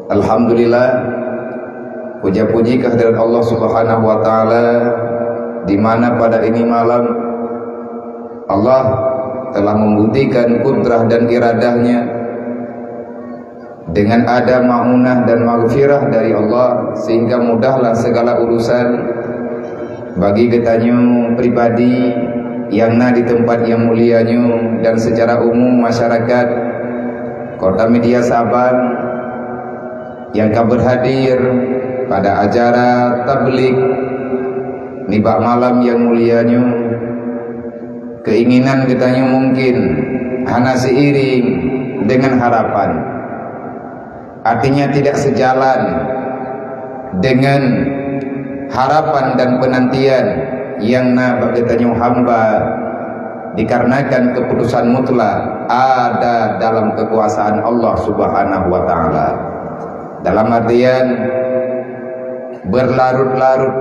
Alhamdulillah, puja-puji kehadirat Allah Subhanahu wa taala, di mana pada ini malam Allah telah membuktikan kudrah dan iradahnya dengan ada ma'unah dan maghfirah dari Allah, sehingga mudahlah segala urusan bagi ketanyu pribadi yang di tempat yang mulianyu dan secara umum masyarakat Kota Media Sabang yang berhadir pada acara tabligh nibak malam yang mulianyu. Keinginan kitanya mungkin hanya seiring dengan harapan, artinya tidak sejalan dengan harapan dan penantian yang kitanya hamba, dikarenakan keputusan mutlak ada dalam kekuasaan Allah Subhanahu wa taala. Dalam artian berlarut-larut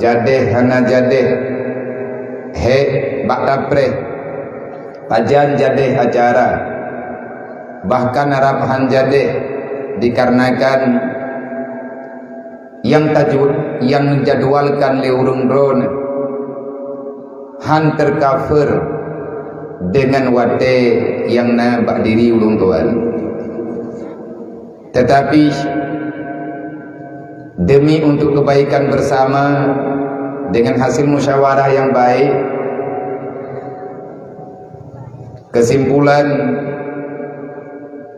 jadeh hana jadeh he bakdapre pajan jadeh acara, bahkan arapahan jadeh, dikarenakan yang menjadwalkan leurung drone han tercover dengan wate yang nampak diri ulung tuan. Tetapi demi untuk kebaikan bersama dengan hasil musyawarah yang baik, kesimpulan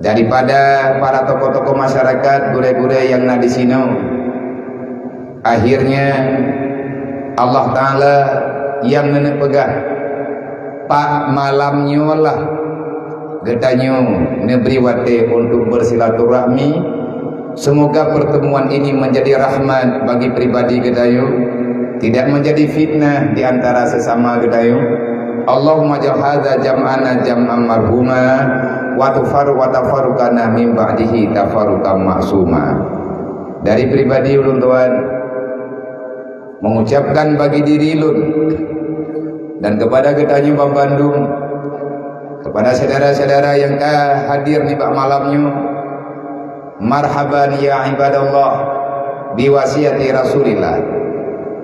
daripada para tokoh-tokoh masyarakat, gure-gure yang di sini, akhirnya Allah Ta'ala yang nenepegah pak malamnya lah getanyo neberi wate untuk bersilaturahmi. Semoga pertemuan ini menjadi rahmat bagi pribadi gedayu, tidak menjadi fitnah di antara sesama gedayu. Allahumma ja'al hadza jam'ana jam'an marhuma wa tafarruqana min ba'dihi tafarruqan ma'suma. Dari pribadi ulun tuan mengucapkan bagi diri ulun dan kepada gedayu Bang Bandung, kepada saudara-saudara yang hadir di malamnya, marhaban ya ibadallah biwasiati Rasulillah.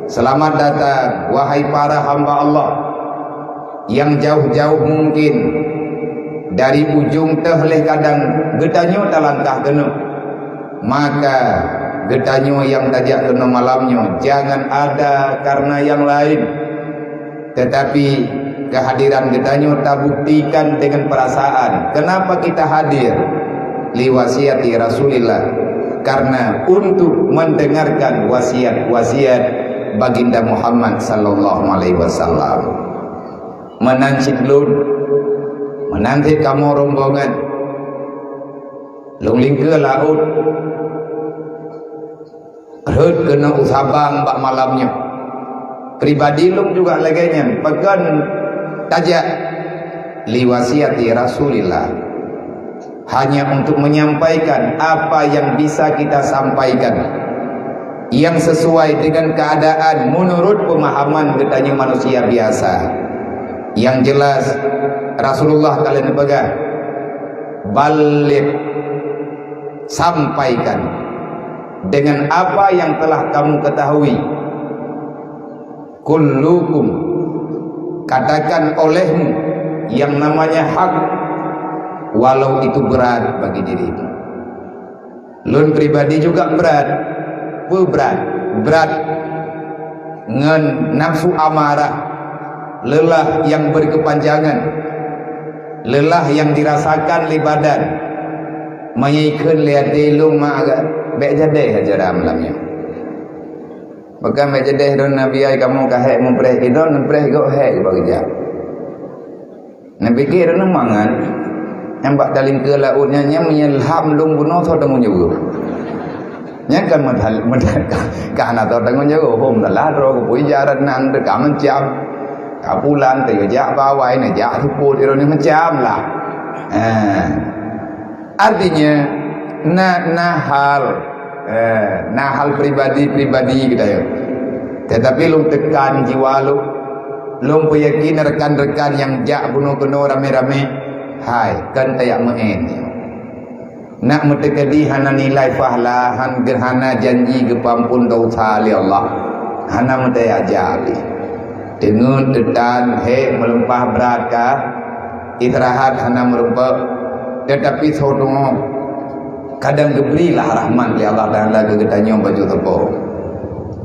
Selamat datang wahai para hamba Allah yang jauh-jauh mungkin dari ujung tehleh kadang gedanyo talangkah genep, maka gedanyo yang tajak kena malamnya jangan ada karena yang lain, tetapi kehadiran gedanyo tak buktikan dengan perasaan. Kenapa kita hadir? Liwasiati Rasulillah, karena untuk mendengarkan wasiat-wasiat baginda Muhammad sallallahu alaihi wasallam. Menancik lun, menanti kamu rombongan lung lingke laut reut kena usabang bak malamnya. Pribadi lung juga laganya pekan tajak liwasiati Rasulillah, hanya untuk menyampaikan apa yang bisa kita sampaikan yang sesuai dengan keadaan menurut pemahaman getanya manusia biasa. Yang jelas Rasulullah kalian pegang balik, sampaikan dengan apa yang telah kamu ketahui. Kullukum, katakan olehmu yang namanya hak, walau itu berat bagi dirimu. Lun pribadi juga berat, berat ngen nafsu amarah, lelah yang berkepanjangan, lelah yang dirasakan di badan, menyikan lihat dilung agak baik jadi aja dalam malamnya. Bukan baik jadi don Nabi ay kamu kahek mempreh idon mempreh go hek bagi jah. Nabi kira mangan nampak daling ke lautnya nya menyelham lung bunuh tho tengun juga. Nya kan medal kana tho tengun juga hôm là ro của buổi gia đình ăn được cả mình chăm. Cả bulan từ dạ bawai này dạ thu pu thì ini macam lah. Artinya nahal pribadi kita ya. Tetapi lung tekan jiwa lung yakin rekan-rekan yang jak bunuh rame-rame, hai kan tayak meen. nak metekadi hana nilai pahala han gerhana janji ke pampun dosa li Allah hana mete ajali dengan tetan melempah beraka istirahat hana merempah tetapi sodong kadang geberilah rahmat li Allah Taala ke getanyo baju tepo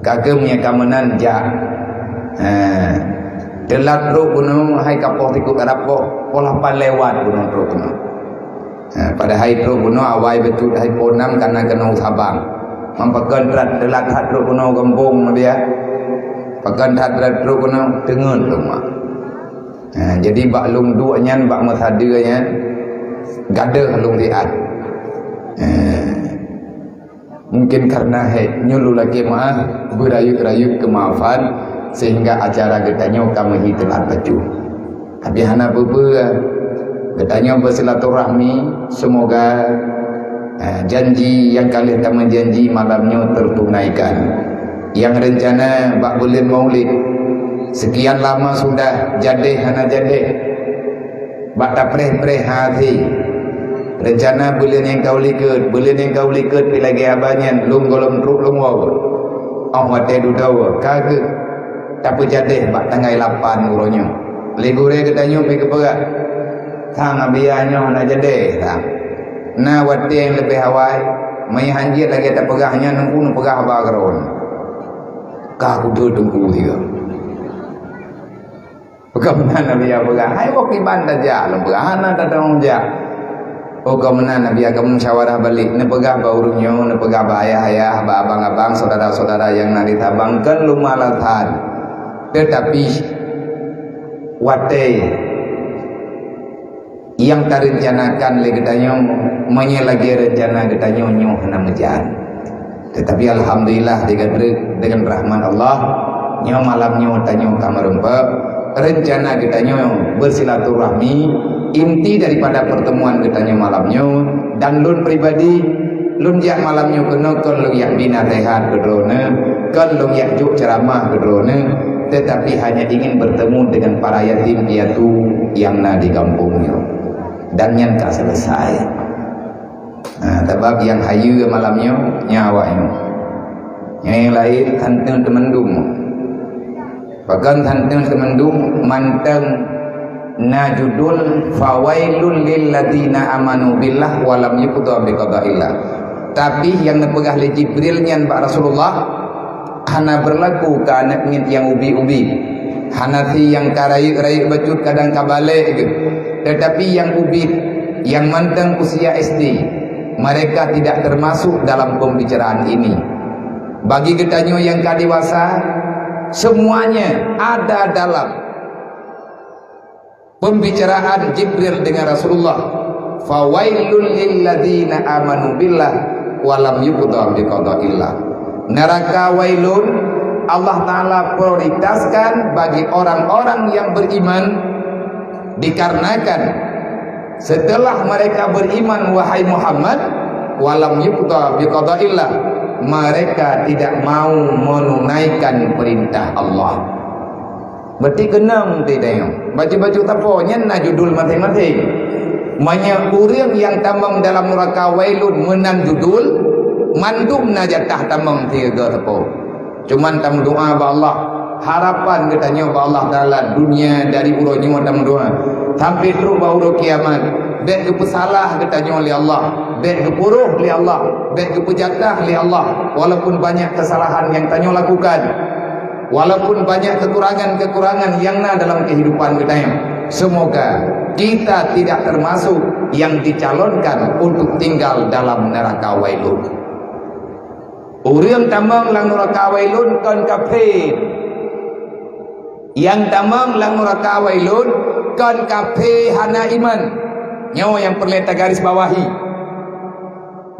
kagem punya kamenan ja telat ro kuno hai kapoh tiku karapo pola pan lewat kuno ro kuno pada hari ro kuno awai betul hari ponam karena kena sabang mampakan telat hat ro kuno gembung dia pakan telat ro kuno tengen rumah jadi bak lung dua nyan bak masada nyan gadah lung riat mungkin karena nyulu lagi maaf berayut-rayut kemaafan sehingga acara getanyo kami telat baju tapi hana bebe getanyo bersilaturahmi semoga janji yang kalian teman janji malamnya tertunaikan yang rencana bak bulan maulid sekian lama sudah jadi hana jadi bak tak preh-preh hati rencana bulan yang kau liket lagi abanya lung golong truk lung waw awak tedu dawa kagak tapi jadi bak tanggai 8 uronyo ligure getanyo pergi ke perak tang abianyo nak jadi tang na wate yang lebih hawai mai hanjir lagi tak pegahnya nunggu pegah bagron ka kudu tunggu dia pegamna nabi pegah hai wak iban saja lem pegahana datang ja kemenan nabi agam musyawarah balik ne pegah baurunyo ne pegah ayah ba abang-abang saudara-saudara yang nak ditabangkan lumalatan tetapi wate yang terencanakan le getanyo lagi rencana getanyo nyoh na mejan tetapi alhamdulillah dengan rahmat Allah nyoh malamnya tanyo kamarempa rencana getanyo bersilaturahmi inti daripada pertemuan getanyo malamnya dan lun pribadi lun jak malamnya kena kon lun yak bina rehat kedrone kon lun yak juk ceramah kedrone tetapi hanya ingin bertemu dengan para yatim piatu yang na di kampungnya dan yang tak selesai sebab yang hayu malamnya nyawanya yang lain tantang temendung bahkan tantang temendung manteng na judul fawailul lil ladina amanu billah walam yuqda biqadaillah tapi yang nepegah li Jibril nyan Pak Rasulullah hana berlaku ke anak ngit yang ubi-ubi hanati yang karayu-rayu bacut kadang kabale tetapi yang ubi yang manteng usia SD mereka tidak termasuk dalam pembicaraan ini bagi getanyo yang kadewasa semuanya ada dalam pembicaraan Jibril dengan Rasulullah fawailul lil ladina amanu billah walam yuqda biqadaillah neraka wailun Allah Ta'ala prioritaskan bagi orang-orang yang beriman dikarenakan setelah mereka beriman wahai Muhammad walam yuqda biqadaillah mereka tidak mau menunaikan perintah Allah berarti kenang tidak baju-baju taponya na judul masing-masing banyak orang yang tambang dalam neraka wailun menang judul mandum na jatah tamang tiga tepo cuman tam doa ba Allah harapan katanya ba Allah Taala dunia dari uronya tam doa sampai terus ba uro kiamat bek ke pesalah katanya oleh Allah bek ke puruh li Allah bek ke pejatah li Allah walaupun banyak kesalahan yang tanyo lakukan walaupun banyak kekurangan-kekurangan yang na dalam kehidupan katanya semoga kita tidak termasuk yang dicalonkan untuk tinggal dalam neraka wailun. Orang tamang lang neraka wailun kan kafir. Yang tamang lang neraka wailun kan kafir hana iman. Nyawa yang perlu kita garis bawahi.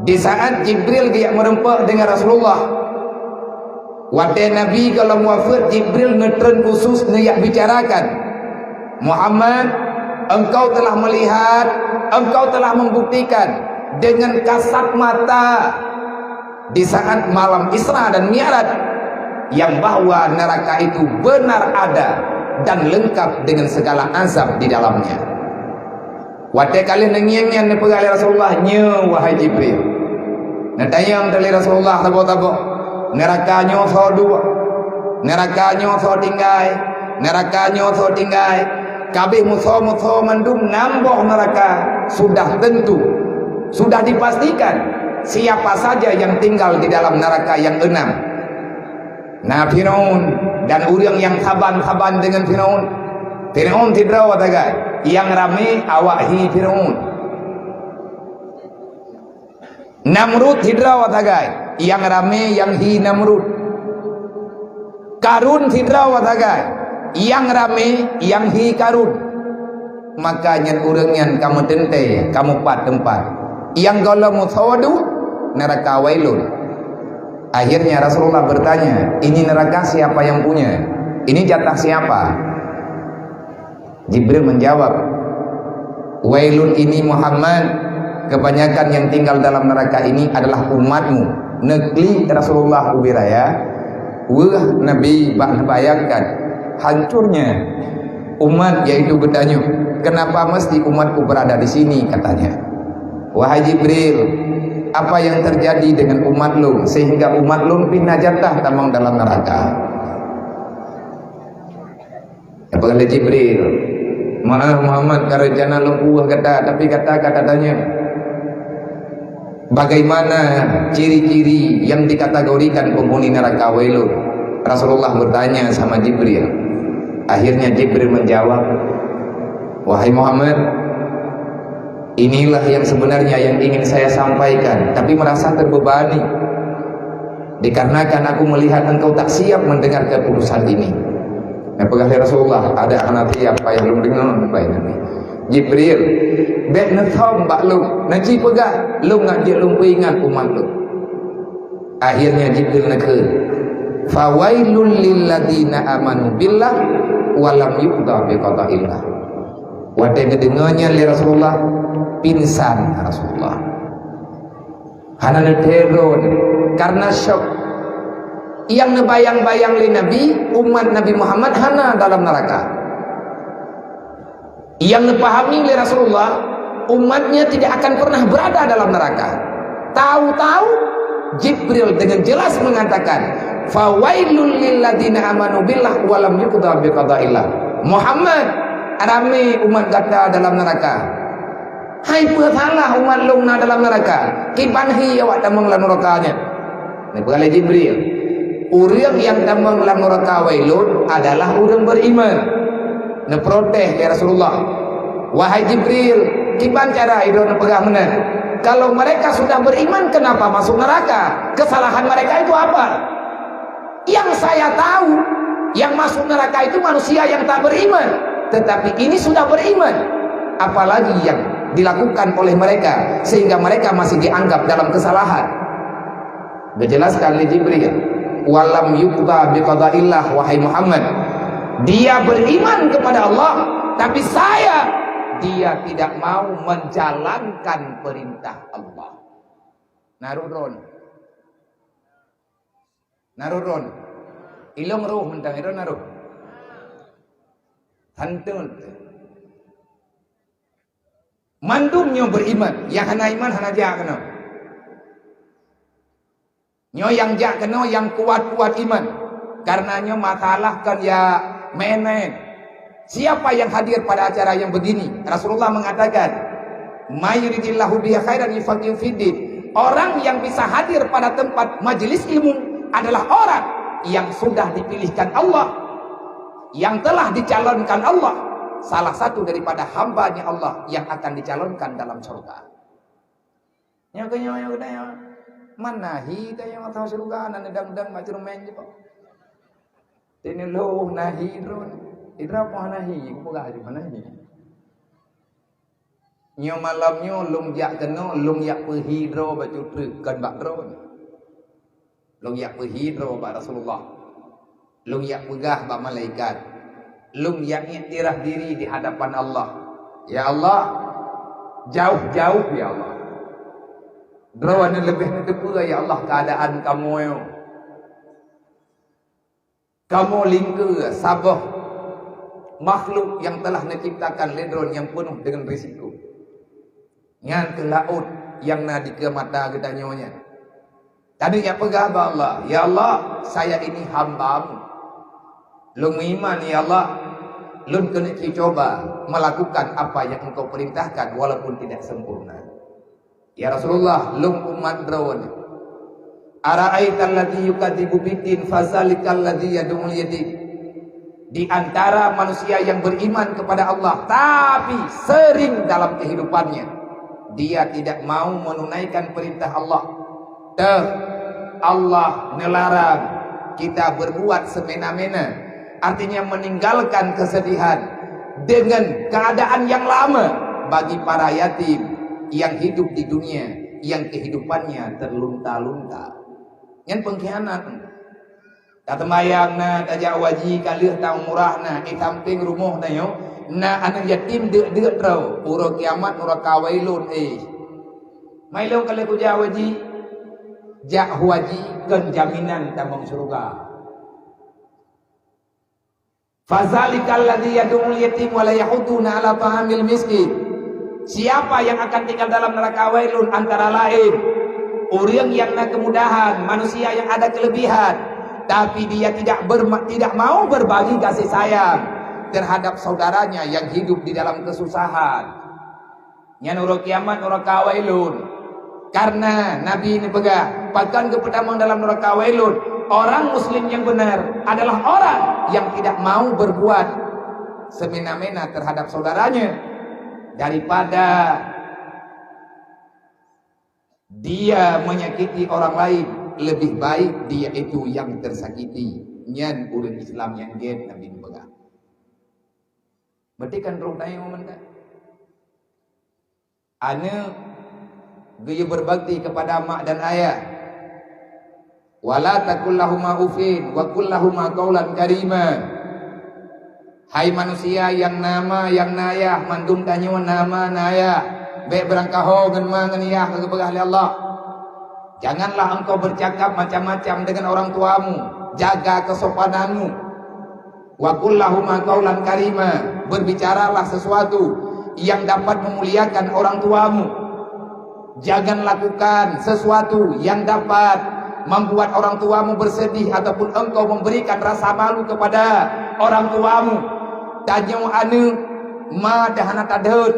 Di saat Jibril dia merempah dengan Rasulullah, waktu Nabi kalau wafat Jibril ngetren khusus nak bicarakan, Muhammad, engkau telah melihat, engkau telah membuktikan dengan kasat mata di saat malam Isra dan Mi'raj yang bahwa neraka itu benar ada dan lengkap dengan segala azab di dalamnya. Watai kali nengian-ngian ni pegali Rasulullah nya wahai Jibril. Natayang tali Rasulullah tabo-tabo. Neraka nyoso dua. Neraka nyoso tinggai. Neraka nyoso tinggai. Kabeh musuh-musuh mandum namboh neraka. Sudah tentu. Sudah dipastikan siapa saja yang tinggal di dalam neraka yang 6. Nah Firaun dan orang yang saban-saban dengan Firaun. Firaun tidak watagai. Yang rame awahi Firaun. Namrud hidra watagai. Yang rame yang hi Namrud. Karun hidra watagai. Yang rame yang hi Karun. Makanya urangnya kamu tente, kamu pat tempat. Yang kalau musawadu neraka wailun. Akhirnya Rasulullah bertanya, ini neraka siapa yang punya? Ini jatah siapa? Jibril menjawab, wailun ini Muhammad, kebanyakan yang tinggal dalam neraka ini adalah umatmu. Negeri Rasulullah ubiraya, wah Nabi bayangkan hancurnya umat yaitu Gedanyuk. Kenapa mesti umatku berada di sini katanya. Wahai Jibril, apa yang terjadi dengan umat lu sehingga umat lu pindah jatah tamang dalam neraka? Apa kata Jibril? Maaf Muhammad karena lu kata, tapi katanya bagaimana ciri-ciri yang dikategorikan penghuni neraka wailun? Rasulullah bertanya sama Jibril. Akhirnya Jibril menjawab, wahai Muhammad, inilah yang sebenarnya yang ingin saya sampaikan, tapi merasa terbebani dikarenakan aku melihat engkau tak siap mendengar keputusan ini. Apakah Rasulullah ada nanti apa yang belum dengar apa ini? Jibril, bet nathom bak lu, nanti pegah lu ngajak lu ingat umat lu. Akhirnya Jibril nak fawailul lil ladina amanu billah walam yuqda bi qada'illah. Wadai ngedengarnya li Rasulullah pingsan Rasulullah. Hana teror karena syok. Yang nebayang-bayang li Nabi, umat Nabi Muhammad hana dalam neraka. Yang nepahami li Rasulullah, umatnya tidak akan pernah berada dalam neraka. Tahu-tahu Jibril dengan jelas mengatakan, fawailul lil ladina amanu billah walam yuqda bi qada'illah. Muhammad, rame umat kata dalam neraka. Hai salah umat lungna dalam neraka. Kibanhi awak tamang lan nerakanya. Ini berkali Jibril. Orang yang tamang lan neraka wailun adalah orang beriman. Neprotes ya Rasulullah. Wahai Jibril, kiban cara itu pegang mana? Kalau mereka sudah beriman, kenapa masuk neraka? Kesalahan mereka itu apa? Yang saya tahu, yang masuk neraka itu manusia yang tak beriman. Tetapi ini sudah beriman. Apalagi yang dilakukan oleh mereka sehingga mereka masih dianggap dalam kesalahan. Dijelaskan oleh Jibril, walam yuqda biqada'illah, wahai Muhammad, dia beriman kepada Allah, tapi dia tidak mau menjalankan perintah Allah. Narudron ilong ruh mentang itu naruh hantun mandumnya beriman, yang hana iman hana jak kena. Nyo yang jak kena yang kuat-kuat iman. Karenanya masalah kan ya menen. Siapa yang hadir pada acara yang begini? Rasulullah mengatakan, "Mayuridillahu bihi khairan yufaqihu fiddin." Orang yang bisa hadir pada tempat majelis ilmu adalah orang yang sudah dipilihkan Allah, yang telah dicalonkan Allah, salah satu daripada hambanya Allah yang akan dicalonkan dalam surga. Manahi tayang atau surga nan dang-dang macam main je kok. Ini loh nahi drone. Idra nahi, bukan di manahi. Nyo malamnya lung yak kena lung yak perhidro baju kan bak drone. Lung yak perhidro bak Rasulullah. Lung yak pegah bak malaikat. Lung yak iktiraf diri di hadapan Allah. Ya Allah, jauh-jauh ya Allah. Drawan lebih netepu ya Allah keadaan kamu yo. Kamu lingke sabah makhluk yang telah diciptakan ledron yang penuh dengan risiko. ngan ke laut yang na di ke mata kita nyonya. Tadi yang pegah ba Allah, ya Allah, saya ini hamba-Mu. Lung iman ya Allah, lun kena coba melakukan apa yang Engkau perintahkan walaupun tidak sempurna. Ya Rasulullah, lung umat drawan. Ara'aital ladzi yukadzibu bidin fazalikal ladzi yad'ul yatim. Di antara manusia yang beriman kepada Allah tapi sering dalam kehidupannya dia tidak mau menunaikan perintah Allah. Allah melarang kita berbuat semena-mena, artinya meninggalkan kesedihan dengan keadaan yang lama bagi para yatim yang hidup di dunia yang kehidupannya terlunta-lunta. Yang pengkhianat tak tembayang na tajak waji kalih tang murah na di samping rumah na yo na anak yatim deuk trau pura kiamat nura kawailun mai lo kalih ku ja waji jak waji kan jaminan tamang surga. Fazalikal ladzi yad'ul yatim wa la yahuduna ala ta'amil miskin. Siapa yang akan tinggal dalam neraka wailun antara lain orang yang nak kemudahan, manusia yang ada kelebihan tapi dia tidak mau berbagi kasih sayang terhadap saudaranya yang hidup di dalam kesusahan. Nya nurul kiamat neraka wailun. Karena Nabi ini pegah bahkan kepertama dalam neraka wailun, orang muslim yang benar adalah orang yang tidak mau berbuat semena-mena terhadap saudaranya daripada dia menyakiti orang lain. Lebih baik dia itu yang tersakiti. Nyan urang Islam yang gen Nabi pegah. Berarti kan roh tanya momen kan. Ane gaya berbakti kepada mak dan ayah. Wala takul lahuma ufin wa qul lahuma qaulan karima. Hai manusia yang nama yang nayah mandum tanyo nama nayah be berangkaho ngan mangan yah kepegah oleh Allah. Janganlah engkau bercakap macam-macam dengan orang tuamu, jaga kesopananmu. Wa qul lahuma qaulan karima, berbicaralah sesuatu yang dapat memuliakan orang tuamu. Jangan lakukan sesuatu yang dapat membuat orang tuamu bersedih ataupun engkau memberikan rasa malu kepada orang tuamu. Tanya anu ma dahana tadeut,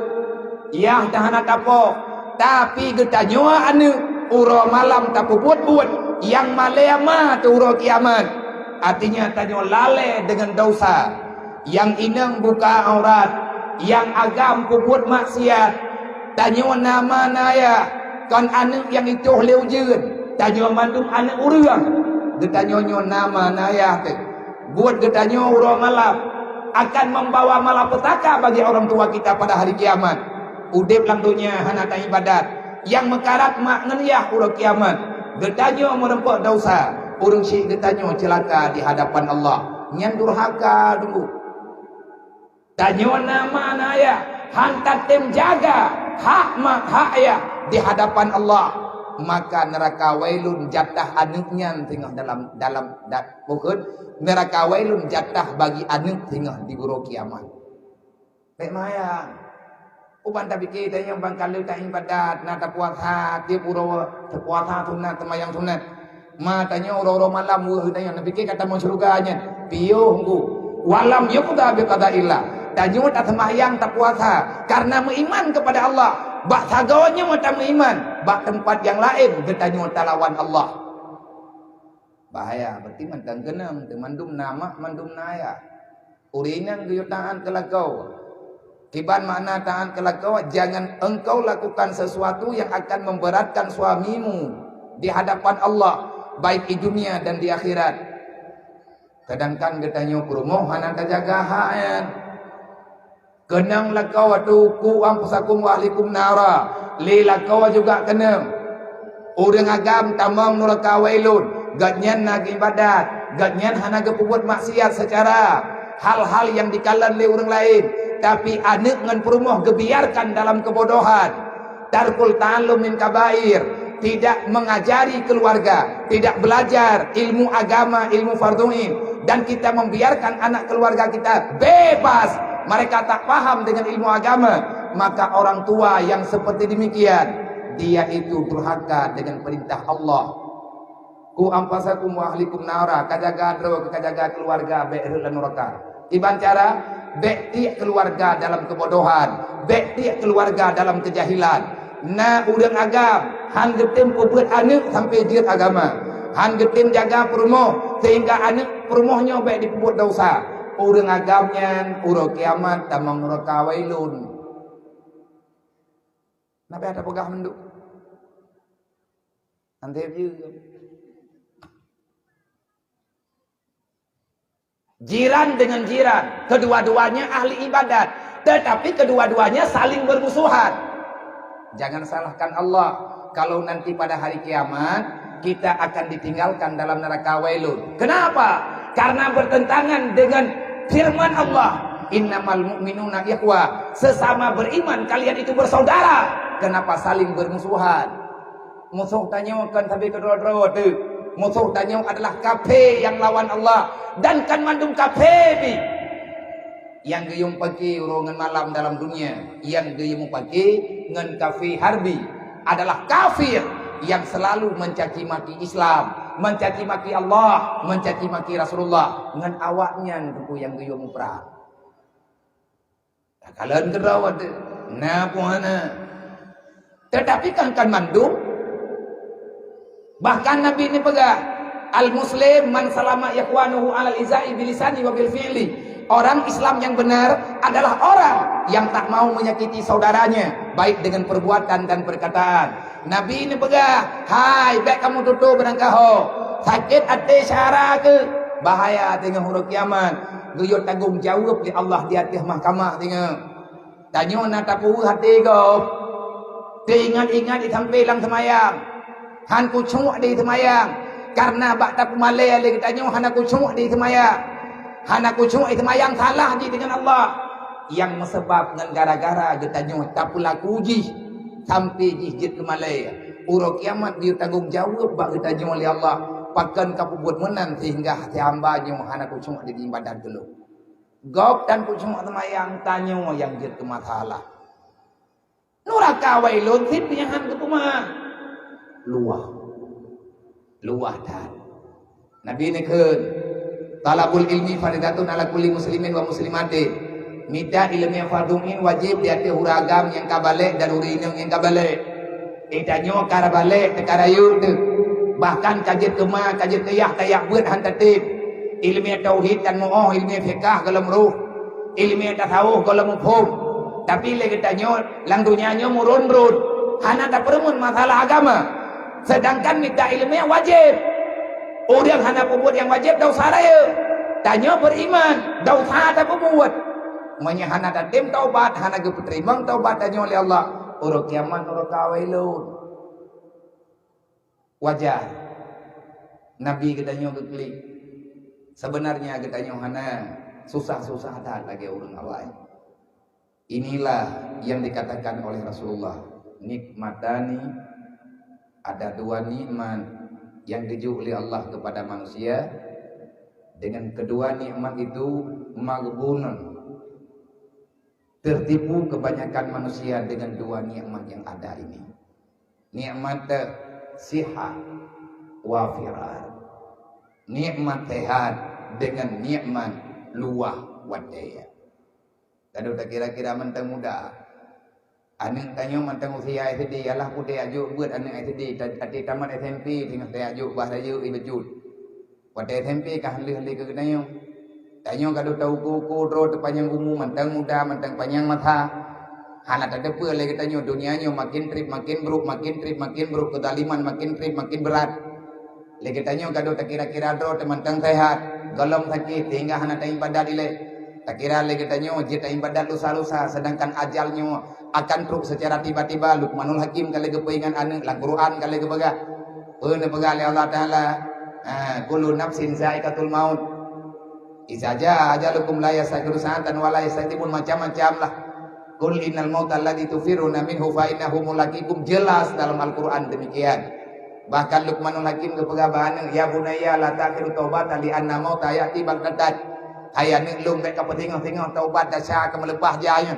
yah dahana tapo, tapi getanya anu uro malam tapu buat yang malema tu uro kiamat. Artinya tanya lale dengan dosa, yang inang buka aurat, yang agam buat maksiat. Tanya nama naya kan anak yang itu leu jeun tanya mandum anak urang getanyonyo nama naya teh buat getanyo urang malam akan membawa malapetaka bagi orang tua kita pada hari kiamat. Udip lang dunia hana ta ibadat yang mekarat mak ngenyah urang kiamat getanyo merempok dosa urang si getanyo celaka di hadapan Allah nyan durhaka dulu. Tanya nama naya hantar tim jaga hak mak hak ya di hadapan Allah, maka neraka wailun jatah anaknya tengah dalam pokok neraka wailun jatah bagi anak tengah di buru kiamat. Baik maya uban tapi kita yang bangkal tak ibadat nata puasa dia buru puasa sunat temayang sunat matanya uro malam tanya nabi kata mau surganya piyo hunggu walam yuqda bi qadaillah. Tajud tak sembahyang tak puasa karena beriman kepada Allah. Bak sagawanya mata beriman, bak tempat yang lain bertanya lawan Allah. Bahaya berarti mantang genang mandum nama mandum naya. Urinan geyo taat kelakau. Kiban makna taat kelakau jangan engkau lakukan sesuatu yang akan memberatkan suamimu di hadapan Allah baik di dunia dan di akhirat. Sedangkan getanya kurumuh hana jaga hak kenang lakau atuku ampusakum wa ahlikum nara li lakau juga kenang urang agam tamang neraka wailun gatnyan nak ibadat gatnyan hana gepubuat maksiat secara hal-hal yang dikalan oleh orang lain tapi anak ngan perumuh gebiarkan dalam kebodohan tarkul ta'allum min kabair tidak mengajari keluarga tidak belajar ilmu agama ilmu fardhu'in dan kita membiarkan anak keluarga kita bebas. Mereka tak paham dengan ilmu agama, maka orang tua yang seperti demikian dia itu durhaka dengan perintah Allah. Ku ampasakum wa ahlikum nara, kajaga dro kajaga keluarga be'rul neraka. Iban cara bekti keluarga dalam kebodohan, bekti keluarga dalam kejahilan. Na urang agam han getem buat anak sampai jiat agama. Han getem jaga perumoh sehingga anak perumohnya baik dibuat dosa. Urang agamnya uro kiamat tamang neraka wailun. Nabi ada pegah menduk. Nanti juga. Jiran dengan jiran, kedua-duanya ahli ibadat, tetapi kedua-duanya saling bermusuhan. Jangan salahkan Allah kalau nanti pada hari kiamat kita akan ditinggalkan dalam neraka wailun. Kenapa? Karena bertentangan dengan firman Allah, innamal mu'minuna ikhwah, sesama beriman kalian itu bersaudara. Kenapa saling bermusuhan? Musuh tanyakan tapi kedua-dua tu. Musuh tanya adalah kafir yang lawan Allah dan kan mandum kafir yang geyung pagi urongan malam dalam dunia, yang geyung pagi ngan kafir harbi adalah kafir yang selalu mencaci maki Islam, mencaci maki Allah, mencaci maki Rasulullah ngan awaknya tu yang geyung perang. Kalian kerawat na puana. Tetapi kan mandum. Bahkan Nabi ini pegang al-muslim man salama ikhwanuhu alal izai bilisani wa bil fi'li. Orang Islam yang benar adalah orang yang tak mau menyakiti saudaranya baik dengan perbuatan dan perkataan. Nabi ini pegang, hai baik kamu tutup berangkaho. Sakit hati syara ke? Bahaya tengah huruf kiamat. Guyut tanggung jawab di Allah di atas mahkamah tengah. Tanya nak tapu hati kau. Ingat-ingat ditampilang semayang. Han kucuk di semayang karena bakta kumalai lagi tanya han kucuk di semayang. Han kucuk di semayang salah di dengan Allah yang mesebab dengan gara-gara getanya tak pula kuji sampai jijit kemalai. Urut kiamat dia tanggung jawab bak getanya oleh Allah. Pakan kapu buat menan sehingga hati hambanya han kucuk di ibadat dulu. Gok dan kucuk semayang tanya yang jit ke masalah. Neraka wailun sipnya han ke rumah. Luah dan Nabi ini kan talabul ilmi faridatun ala kulli muslimin wa muslimatin. Minta ilmu yang farduin wajib di atas huragam yang kabalik dan urinang yang kabalik. Itanyo karabalik tekarayu tu. Bahkan kajian kemah, kajian kayak buat hantatib. Ilmu tauhid dan mu'ah, ilmu fiqah kalau meruh. Ilmu tasawuf kalau mufhum. Tapi lagi tanyo lang dunianya murun-run. Hana tak peremun masalah agama. Sedangkan minta ilmu yang wajib. Orang hanya buat yang wajib dosa raya. Tanya beriman, dosa tak buat. Manya hana datim taubat, hana gepeterimang taubat tanya oleh Allah. Urut kiamat urut kawailun. Wajar. Nabi katanya keklik. Sebenarnya katanya hana susah-susah tak lagi orang awal. Inilah yang dikatakan oleh Rasulullah. Nikmatani. Ada dua nikmat yang dijual oleh Allah kepada manusia. Dengan kedua nikmat itu maghbunun. Tertipu kebanyakan manusia dengan dua nikmat yang ada ini. Nikmat sihat wa firar. Nikmat sehat dengan nikmat luah wa daya. Kalau tak kira-kira mentang muda. Anak tanya mentang usia SD, ialah putih ajuk buat anak SD, tadi tamat SMP dengan saya ajuk bahasa ajuk ibejut. Pada SMP kah halih-halih ke tanya. Tanya kalau tahu kuku dro terpanjang umum mentang muda, mentang panjang mata. Hana tak ada apa lagi tanya dunianya makin trip makin buruk, kedaliman makin trip makin berat. Lagi tanya kalau tak kira-kira dro mentang sehat, golong sakit sehingga hana tak ibadah dilek. Tak kira lagi tanya jika ibadat lusa-lusa sedangkan ajalnya akan truk secara tiba-tiba. Luqmanul Hakim kali kepingan anak lah Quran kali kepegah. Pegah oleh Allah Taala. Kullu nafsin za'iqatul maut. Isaja ajalukum la yasakiru sa'atan wa la yasatibun macam-macam lah. Qul innal mauta alladzi tufiruna minhu fa innahu mulaqikum. Jelas dalam Al-Qur'an demikian. Bahkan Luqmanul Hakim kepegah bahan ya bunayya la takhiru taubatan li anna mauta ya'ti baghtatan. Hayat ni lum baik kau tengok taubat dah sah akan melepas jaya.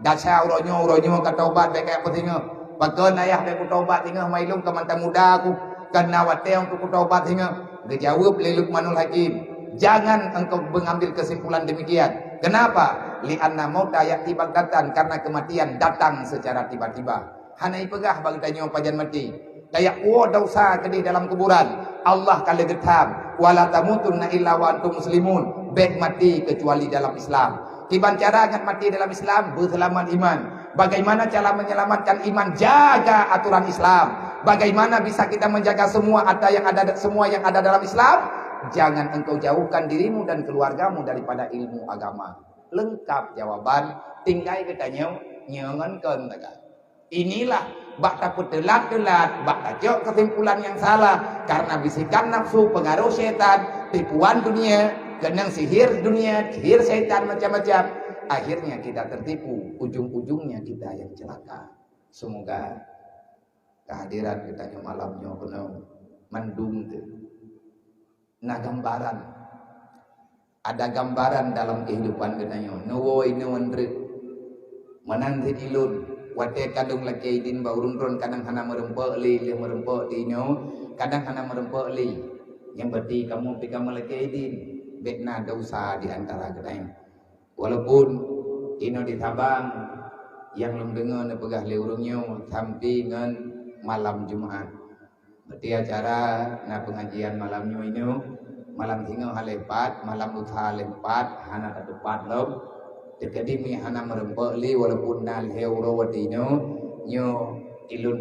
Dasar uronyo ka taubat baik apa tinggal. Pakai ayah baik ku taubat tinggal mailum ke mantan muda aku. Kena wateh untuk ku taubat tinggal. Dia jawab Luqmanul Hakim. Jangan engkau mengambil kesimpulan demikian. Kenapa? Li'anna mauta ya'ti baghtatan, karena kematian datang secara tiba-tiba. Hanai pegah bagi tanya pajan mati. Kayak dosa kedih dalam kuburan. Allah kala getam. Wala tamutunna illa wa antum muslimun. Baik mati kecuali dalam Islam. Kiban cara akan mati dalam Islam berselamat iman. Bagaimana cara menyelamatkan iman? Jaga aturan Islam. Bagaimana bisa kita menjaga semua yang ada dalam Islam? Jangan engkau jauhkan dirimu dan keluargamu daripada ilmu agama. Lengkap jawaban. Tinggal kita nyengenkan. Inilah bak takut telat, bak tajok kesimpulan yang salah karena bisikan nafsu, pengaruh setan, tipuan dunia, genang sihir dunia, sihir setan macam-macam. Akhirnya kita tertipu, ujung-ujungnya kita yang celaka. Semoga kehadiran kita malamnya penuh mendung. Nah gambaran, ada gambaran dalam kehidupan kita nuwo ini menanti ilun. Wate kadung laki idin baurun kadang hana merempok li merempok dino kadang hana merempok li yang berarti kamu laki idin bekna dosa di antara kita walaupun ino ditabang yang lem dengar na pegah li urungnya sampai ngan malam Jumat berarti acara na pengajian malamnya ini malam tinggal halepat malam utha halepat hana tepat lom dekadimi hana merempok li walaupun nal heurawatino nyo ilun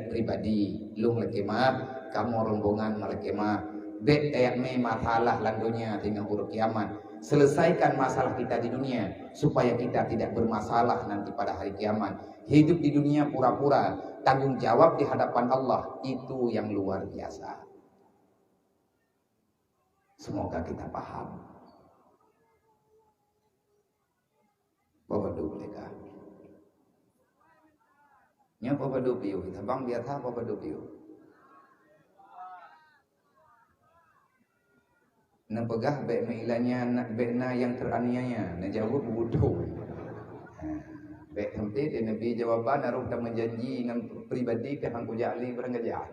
pribadi lung lekemah kamu rombongan malakemah bet kayak me masalah landunya dengan huruf kiamat selesaikan masalah kita di dunia supaya kita tidak bermasalah nanti pada hari kiamat. Hidup di dunia pura-pura, tanggung jawab di hadapan Allah itu yang luar biasa. Semoga kita paham. Bapak dulu mereka. Nya bapak dulu piu, kita bang biasa bapak dulu piu. Na pegah baik meilanya nak bekna yang teraniaya, na jawab bodoh. Baik tempat dia Nabi jawaban aruk tak menjanji dengan pribadi ke hang kujali berengajah.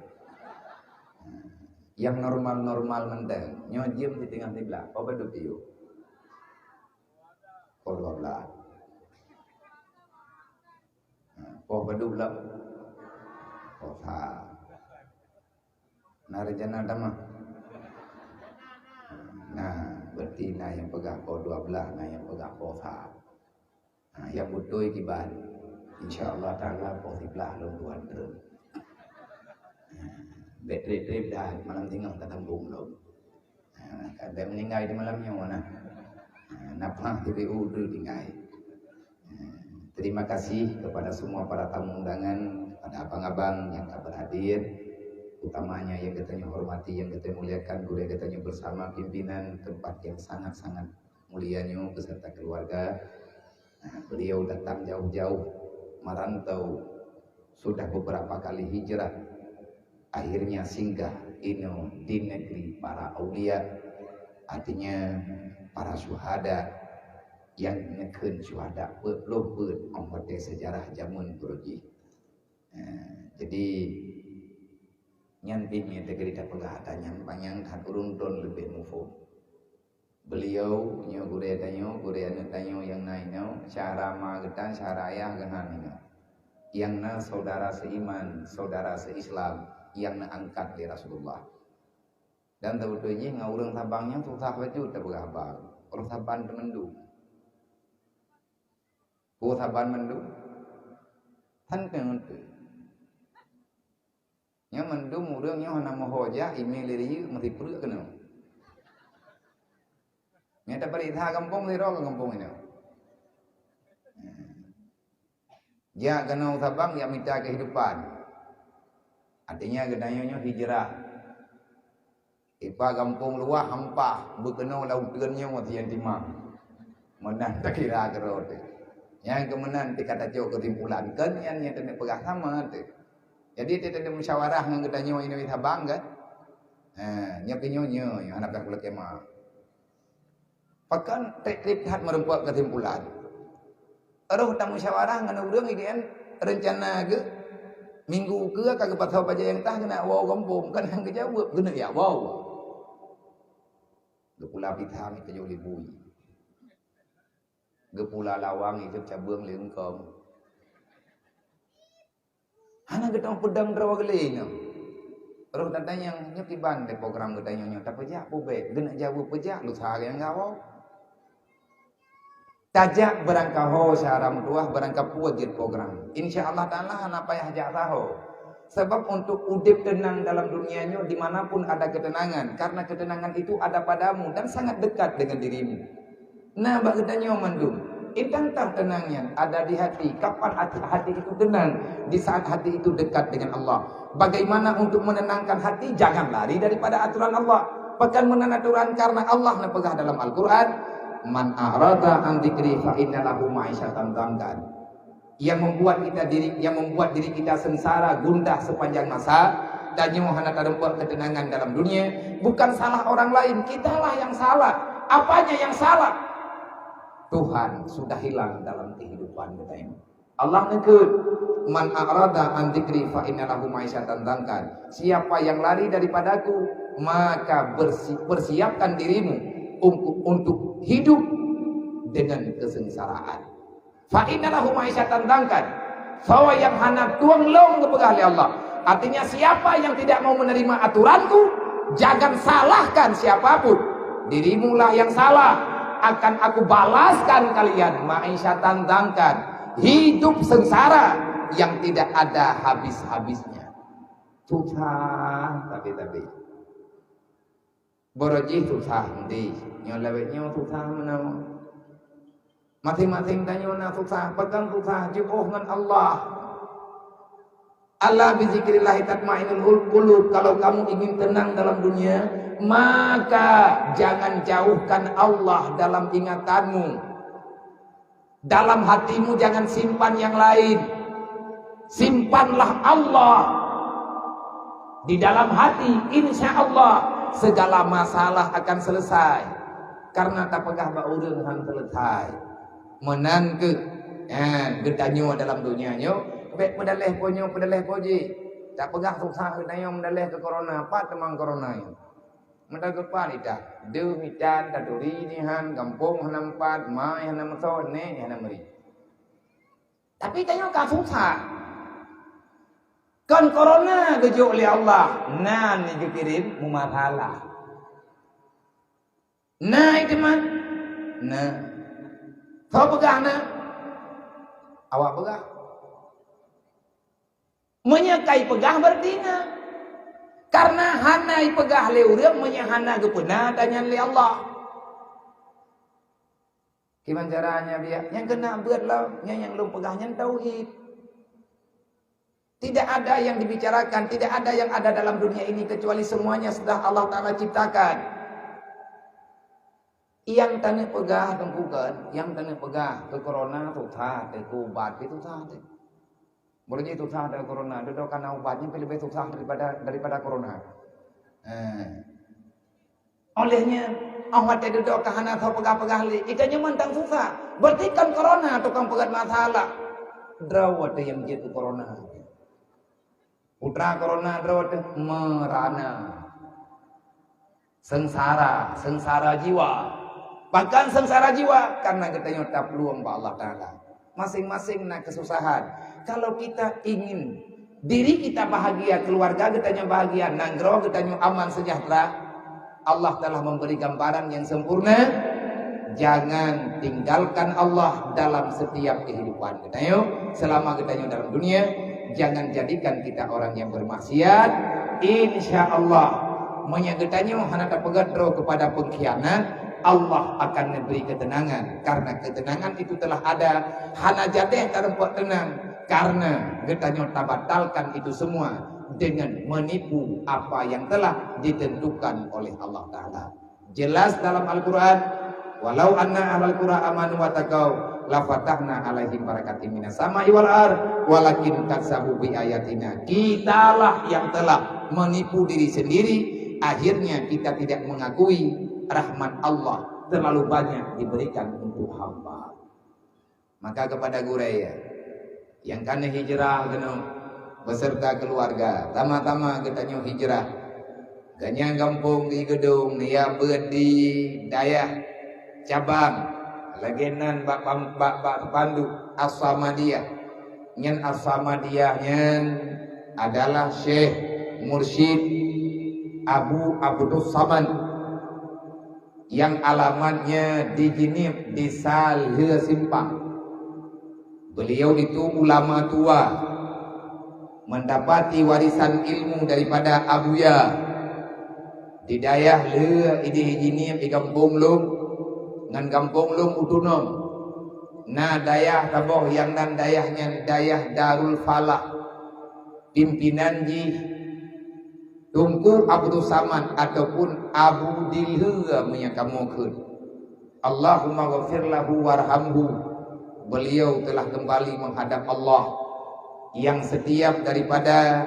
Yang normal-normal mendeng, nyo diam di tengah tibla, bapak dulu piu. Kalau Allah. Oh badu lah, oh sah. Narjana dama. Nah, berarti nah yang pegang oh 12, nah yang pegang oh sah. Nah, yang butuh ikiban. InsyaAllah ta'ala oh tiblah long tuan terus. Betrip dah malam tinggal ketembung long. Ada meninggal di malamnya mana? Napa TPU dulu tinggal. Terima kasih kepada semua para tamu undangan, kepada abang-abang yang tak berhadir, utamanya yang katanya hormati, yang katanya muliakan, guru yang katanya bersama pimpinan tempat yang sangat-sangat mulianya beserta keluarga. Beliau datang jauh-jauh, merantau, sudah beberapa kali hijrah, akhirnya singgah ino di negeri para aulia, artinya para syuhada. Yang nekun syuhada belum ongkote sejarah jamun beruji. Jadi nyantinya tegeri tak pegahatan panjang kan urung don lebih mufum. Beliau nyo gure tanyo yang nainyo cara magetan cara ayah ganannya. Yang na saudara seiman, saudara seislam yang na angkat di Rasulullah. Dan sebetulnya ngurung tabangnya susah baju tak pegah orang saban temendu. Saban mendu han kenut nya mendu murang nya hana mohoja email diri mesti perlu kena nya ta perintah kampung di ro kampung ini ya kena sabang ya minta kehidupan artinya gedanya hijrah ipa kampung luah hampah bekeno lauteunnya mati yang timang menang tak kira gerot yang kemudian dikata jauh kesimpulan kan yang tidak pegah sama tu. Jadi tidak musyawarah dengan kita nyo ini bisa bangga. Nyapi nyo yang anak kulit kemah. Pakan teklip hat merempuat kesimpulan. Aduh tak musyawarah ngana urang igen rencana ge minggu ke kagak patau paja yang tah kena wow kampung kan hang jawab bener ya wow. Gepula pitang ke jo libui. Gepula lawang itu cabang leungkong. Hana getong pedang drawa geleng. Terus tanya nya tiban de program gedanya nya tapi ja pubek gena jawab peja lu sare yang gawo. Tajak berangka ho syaram tuah berangka puajit program. InsyaAllah ta'ala hana payah jak tahu. Sebab untuk udip tenang dalam dunianya dimanapun ada ketenangan. Karena ketenangan itu ada padamu dan sangat dekat dengan dirimu. Nah bagedanya mandum. Intang tenangnya ada di hati. Kapan hati itu tenang? Di saat hati itu dekat dengan Allah. Bagaimana untuk menenangkan hati? Jangan lari daripada aturan Allah. Pekan menenaturan karena Allah nepegah dalam Al-Quran. Man a'rada an dzikri fa inna lahu ma'isyatan dhankan. Yang membuat diri kita sengsara, gundah sepanjang masa dan hana tarempat ketenangan dalam dunia. Bukan salah orang lain, kitalah yang salah. Apanya yang salah? Tuhan sudah hilang dalam kehidupan kita ini. Allah negur, man a'rada an dzikri fa inna lahu ma'isyatan dhankan. Siapa yang lari daripadaku, maka persiapkan dirimu untuk hidup dengan kesengsaraan. Fa inna lahu ma'isyatan dhankan. Sawa yang hana tuang long kepegah oleh Allah. Artinya siapa yang tidak mau menerima aturanku, jangan salahkan siapapun. Dirimu lah yang salah. Akan aku balaskan kalian ma'isyatan dhankan. Hidup sengsara yang tidak ada habis-habisnya. Susah tapi Boroji susah nanti, nyolawetnya susah menawa. Masing-masing tanya susah, pegang susah, jauh dengan Allah. Allah bizikrillah tatma'innul qulub. Kalau kamu ingin tenang dalam dunia, maka jangan jauhkan Allah dalam ingatanmu. Dalam hatimu jangan simpan yang lain. Simpanlah Allah di dalam hati, insya Allah. Segala masalah akan selesai karena tak pegah baurun han selesai menan ke gedanyo dalam dunianyo bek pedaleh poji tak pegah susah gedanyo mendaleh ke corona apa temang corona yo menda ke palita de mitan taduri ni han kampung hanampat mai hanamso ne hanamri tapi tanyo ka susah kan corona gejo oleh Allah nan ni dikirim mumasalah nah itu man nah kau pegah nah awak pegah menyekai pegah berarti nah karena hanai pegah le urang menyahana gepena danyan le Allah gimana caranya dia yang kena berat lah yang lu pegahnya tauhid. Tidak ada yang dibicarakan, tidak ada yang ada dalam dunia ini kecuali semuanya sudah Allah Ta'ala ciptakan. Yang tanya pegah tengkukan, yang tanya pegah ke corona susah, ke ubat itu susah. Bolehnya susah dari corona, duduk karena obatnya lebih susah daripada corona. Olehnya awak tidak duduk karena tahu pegah-pegah li, ikannya mentang susah. Berarti kan corona tukang pegat masalah. Drawat yang jatuh corona. Putra corona drawat merana. Sengsara jiwa. Bahkan sengsara jiwa karena kita nyota peluang pak Allah Ta'ala. Masing-masing nak kesusahan. Kalau kita ingin diri kita bahagia, keluarga kita bahagia, nanggro kita aman sejahtera, Allah telah memberi gambaran yang sempurna. Jangan tinggalkan Allah dalam setiap kehidupan kita selama kita dalam dunia. Jangan jadikan kita orang yang bermaksiat. Insya Allah menyagetanya hana pegadro kepada pengkhianat, Allah akan memberi ketenangan. Karena ketenangan itu telah ada. Hana jateh tarempat tenang karena getanya tabatalkan itu semua dengan menipu apa yang telah ditentukan oleh Allah Ta'ala. Jelas dalam Al-Quran, walau anna ahlal qura amanu wa taqau la fatahna alaihim barakatim minas sama'i wal ard walakin kadzabu bi ayatina. Kitalah yang telah menipu diri sendiri, akhirnya kita tidak mengakui rahmat Allah terlalu banyak diberikan untuk hamba. Maka kepada guraya yang kana hijrah kena beserta keluarga, tama-tama katanya hijrah ganyang kampung di gedung ya berdi dayah cabang lagenan bak pandu As-Samadiyah nyen As-Samadiyah nyen adalah Syekh Mursyid Abu Abdus Samad yang alamatnya di Jinib di Salhe Simpang. Beliau itu ulama tua, mendapati warisan ilmu daripada Abuya di dayah le idi Jinib di kampung lum ngan kampung lum utunom. Nah dayah taboh yang nan dayahnya dayah Darul Falah pimpinan ji Tunku Abdul Samad ataupun Abu Dilha menyakamukeun. Allahumma ghafir lahu warhamhu. Beliau telah kembali menghadap Allah yang setiap daripada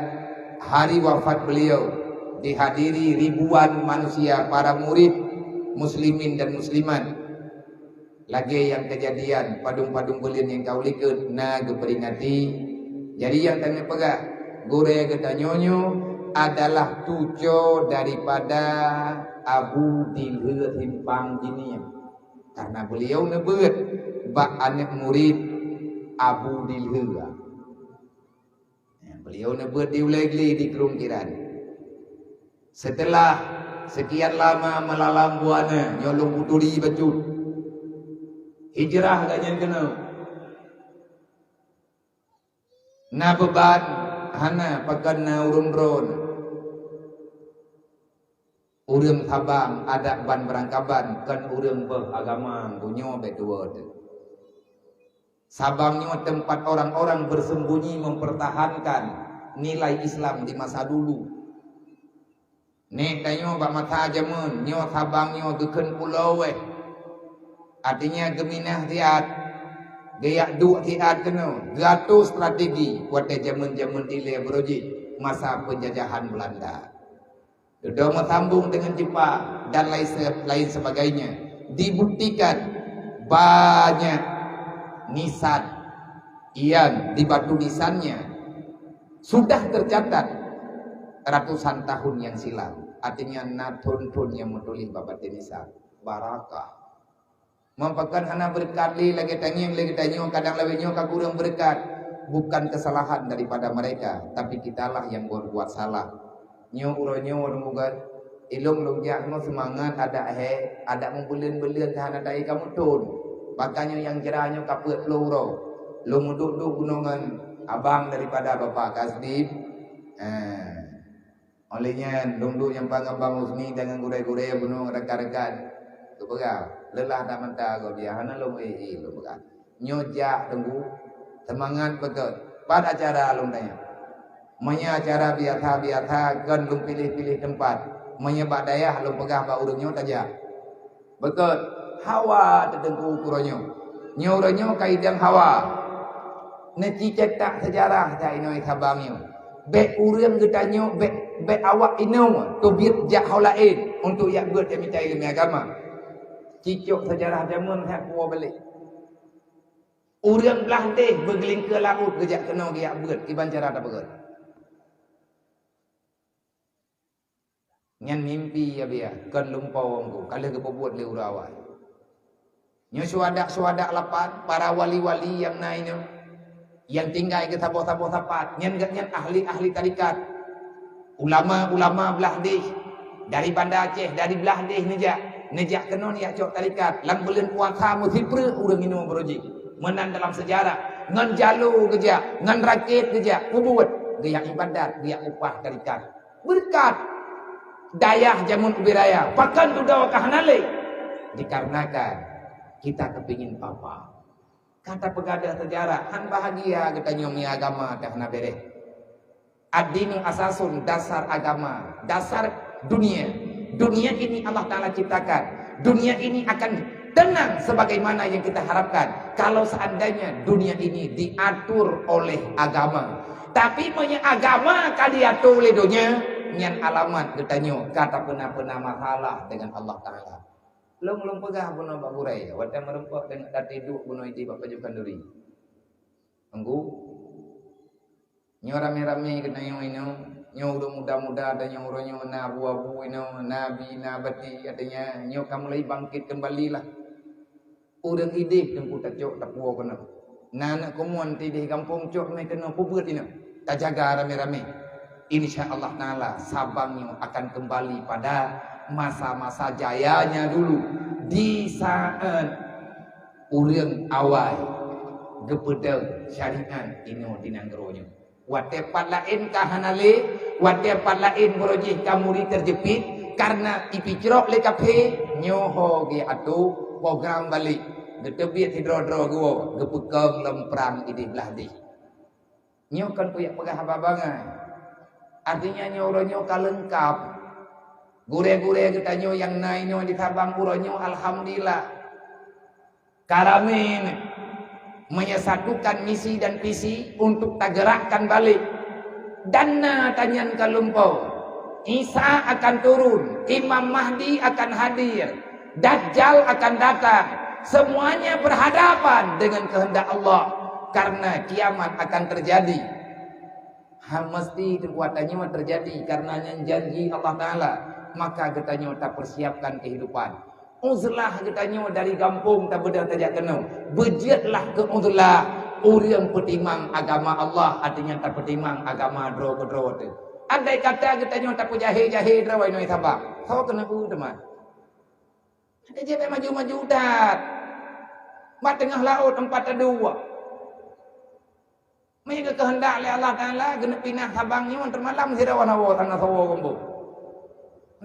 hari wafat beliau dihadiri ribuan manusia para murid muslimin dan muslimat. Lagi yang kejadian padung-padung belian yang kau likut na geperingati. Jadi yang tanya pegak gore kita nyonyo adalah tujo daripada Abu Dilha Simpang Jinib. Karena beliau nebut bak anak murid Abu Dilha. Beliau nebut diulegli di kerungkiran. Setelah sekian lama melalang buana nyolong uturi bacut. Hijrah ganyan kena. Na beban hana pakan na urun-run. Urang Sabang ada ban berangkaban kan urang beragama bunyo bedua. Sabangnya tempat orang-orang bersembunyi mempertahankan nilai Islam di masa dulu. Nek kanyo bak mata jamun nyo Sabangnya geken pulau weh. Artinya geminah tiat gaya dua tiat kena gato strategi buat jamun-jamun ile beroji masa penjajahan Belanda. Sudah sambung dengan Jepang dan lain sebagainya. Dibuktikan banyak nisan yang di batu nisannya sudah tercatat ratusan tahun yang silam. Artinya natun-tun yang menulis babat nisan barakah. Mempakan anak berkali lagi tanya kadang lebihnya kakurang berkat. Bukan kesalahan daripada mereka, tapi kitalah yang berbuat salah. Nyo uronyo mugat ilung lungjak no semangat ada membulian-bulian tahan dai kamu tun. Makanya yang jerahnya kaput loro. Lu muduk-duk gunungan abang daripada Bapak Kasdib. Olehnya dungdu yang pangabang usni dengan gure-gure gunung rekan-rekan. Tu begau. Lelah tak mentah kau dia hana lu lu begau. Nyojak tunggu semangat betul. Pada acara lu tanya. Manya acara biasa kan lu pilih-pilih tempat. Menyebab dayah lu pegah ba urungnya tajak. Betul. Hawa tertengku ukurannya. Nyurannya kaidang hawa. Neci cetak sejarah dah inoi Sabangnya. Bek urang getanyo bek awak ino tu biar jak haulain untuk yak buat yang mencari ilmu agama. Cicok sejarah jamun hak kuah balik. Urang belah deh bergeling ke laut gejak kena yak buat iban cara tak berat. Nyan mimpi ya biar kan lumpau ku kalau kebuat le urawai. Nyo suadak lapan para wali-wali yang nainyo yang tinggal ke sabah-sabah sapat nyan ahli-ahli tarikat ulama-ulama belah deh dari Banda Aceh dari belah deh nejak kenon ya cok tarikat lang bulan puasa musipre urang ino beroji menan dalam sejarah ngan jalu geja ngan rakit geja kubuat gaya ibadat gaya upah tarikat berkat dayah jamun ubiraya pakan tudawa kahanale dikarenakan kita kepingin apa kata pegadah sejarah han bahagia kita nyomi agama dah na bereh ad-dinu asasun dasar agama dasar dunia ini Allah Ta'ala ciptakan dunia ini akan tenang sebagaimana yang kita harapkan kalau seandainya dunia ini diatur oleh agama tapi punya agama kadiatur oleh dunia nyan alamat kita nyo kata pernah masalah dengan Allah Ta'ala Long pegah bunuh bak burai. Wadah merempak dengan dati duk bunuh iti bak pajukan duri. Enggu. Nyo rame-rame kena nyo ino. Nyo udah muda-muda ada nyo uronyo na abu-abu ino. Nabi, nabati. Artinya nyo kamu lagi bangkit kembali lah. Udang idih tengku tak cok tak puas kena. Nak komuan tidih kampung cok mai kena pubut ino. Tak jaga rame-rame. InsyaAllah Ta'ala Sabangnya akan kembali pada masa-masa jayanya dulu. Di saat urang awal gepedeng syariat ino dinanggeronyo. Watepat lain kahanale, watepat lain borojih kamuri terjepit karena ipicrok le kafe nyoho ge atu program balik. Getebit hidro-hidro gua gepekeng lemprang idih belah di. Nyo kan puyak pegah babangan. Artinya nyo kalengkap. Gure-gure kita nyo yang naik nyo di Sabang uronyo alhamdulillah. Karamin menyatukan misi dan visi untuk tak gerakkan balik. Dana tanyan kalumpau. Isa akan turun, Imam Mahdi akan hadir, Dajjal akan datang. Semuanya berhadapan dengan kehendak Allah karena kiamat akan terjadi. Mesti kekuatannya terjadi karena janji Allah Ta'ala. Maka kita tak persiapkan kehidupan. Uzlah kita dari kampung tak beda tajak kena. Berjetlah ke uzlah. Orang petimang agama Allah artinya tak petimang agama dro-dro tu. Andai kata kita tak jahil-jahil rawai noi Sabah. Kau kena teman. Ada je maju-maju dah. Mat tengah laut tempat dua. Mereka kehendak oleh Allah Ta'ala kena pindah Sabangnya untuk malam sirawan-awan tanah sawo kampung.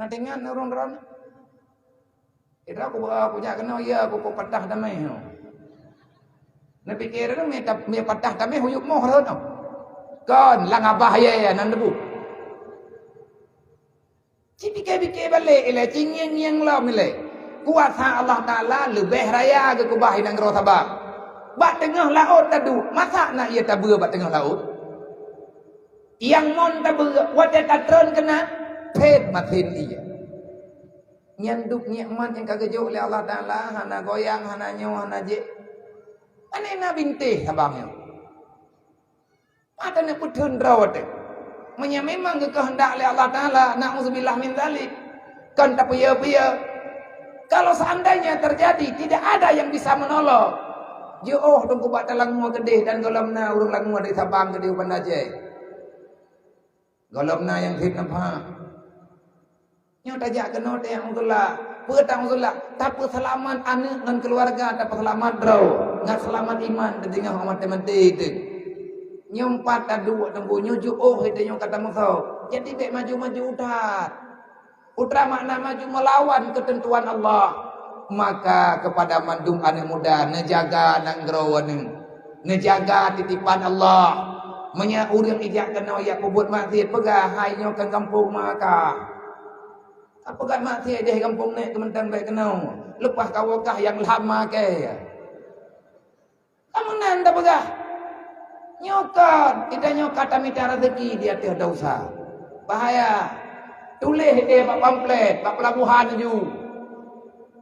Nak dengar orang-orang. Itu aku jak kena ya aku patah damai. Nak fikir tu me patah damai huyuk moh tu. Kan lang abah ya nan debu. Cikik-cikik balik ile cinging-nging lah mile. Kuasa Allah Ta'ala lebih raya ke kubah nang ro Sabang. Bak tengah laut tadu, masa nak ia tabur bak tengah laut? Yang mon tabur, wadah katron kena pet matin ia. Nyanduk nikmat yang kagak jauh oleh Allah Ta'ala, hana goyang, hana nyo, hana je. Mana bintih Sabangnya? Mata nak putun rawat. Memang kehendak oleh Allah Ta'ala, na'udzubillah min zalik. Kan tak payah-payah. Kalau seandainya terjadi, tidak ada yang bisa menolong. Jauh dong kubat talang mua gede dan golamna urung lang mua dari Sabang gede pandai. Golamna yang fitnah pa. Nyo tajak kena teh Alhamdulillah. Petang Alhamdulillah. Tapi selamat anak dan keluarga, tapi selamat draw. Ngat selamat iman dengan mati-mati itu. Nyo empat dan dua tunggu nyo jauh itu nyo kata musuh. Jadi bek maju-maju udah. Utra makna maju melawan ketentuan Allah. Maka kepada mandung anak muda nejaga nanggerawan, nejaga titipan Allah. Menya urang ijak kena ya kubut maksiat pegah hainyo ke kampung maka. Apa kan maksiat deh kampung ni kementan baik kena. Lepas kawakah yang lama ke. Kamu nanda pegah. Nyokot, kita nyokot minta rezeki dia tiada usaha. Bahaya. Tulis dia pak pamflet, pak pelabuhan ju.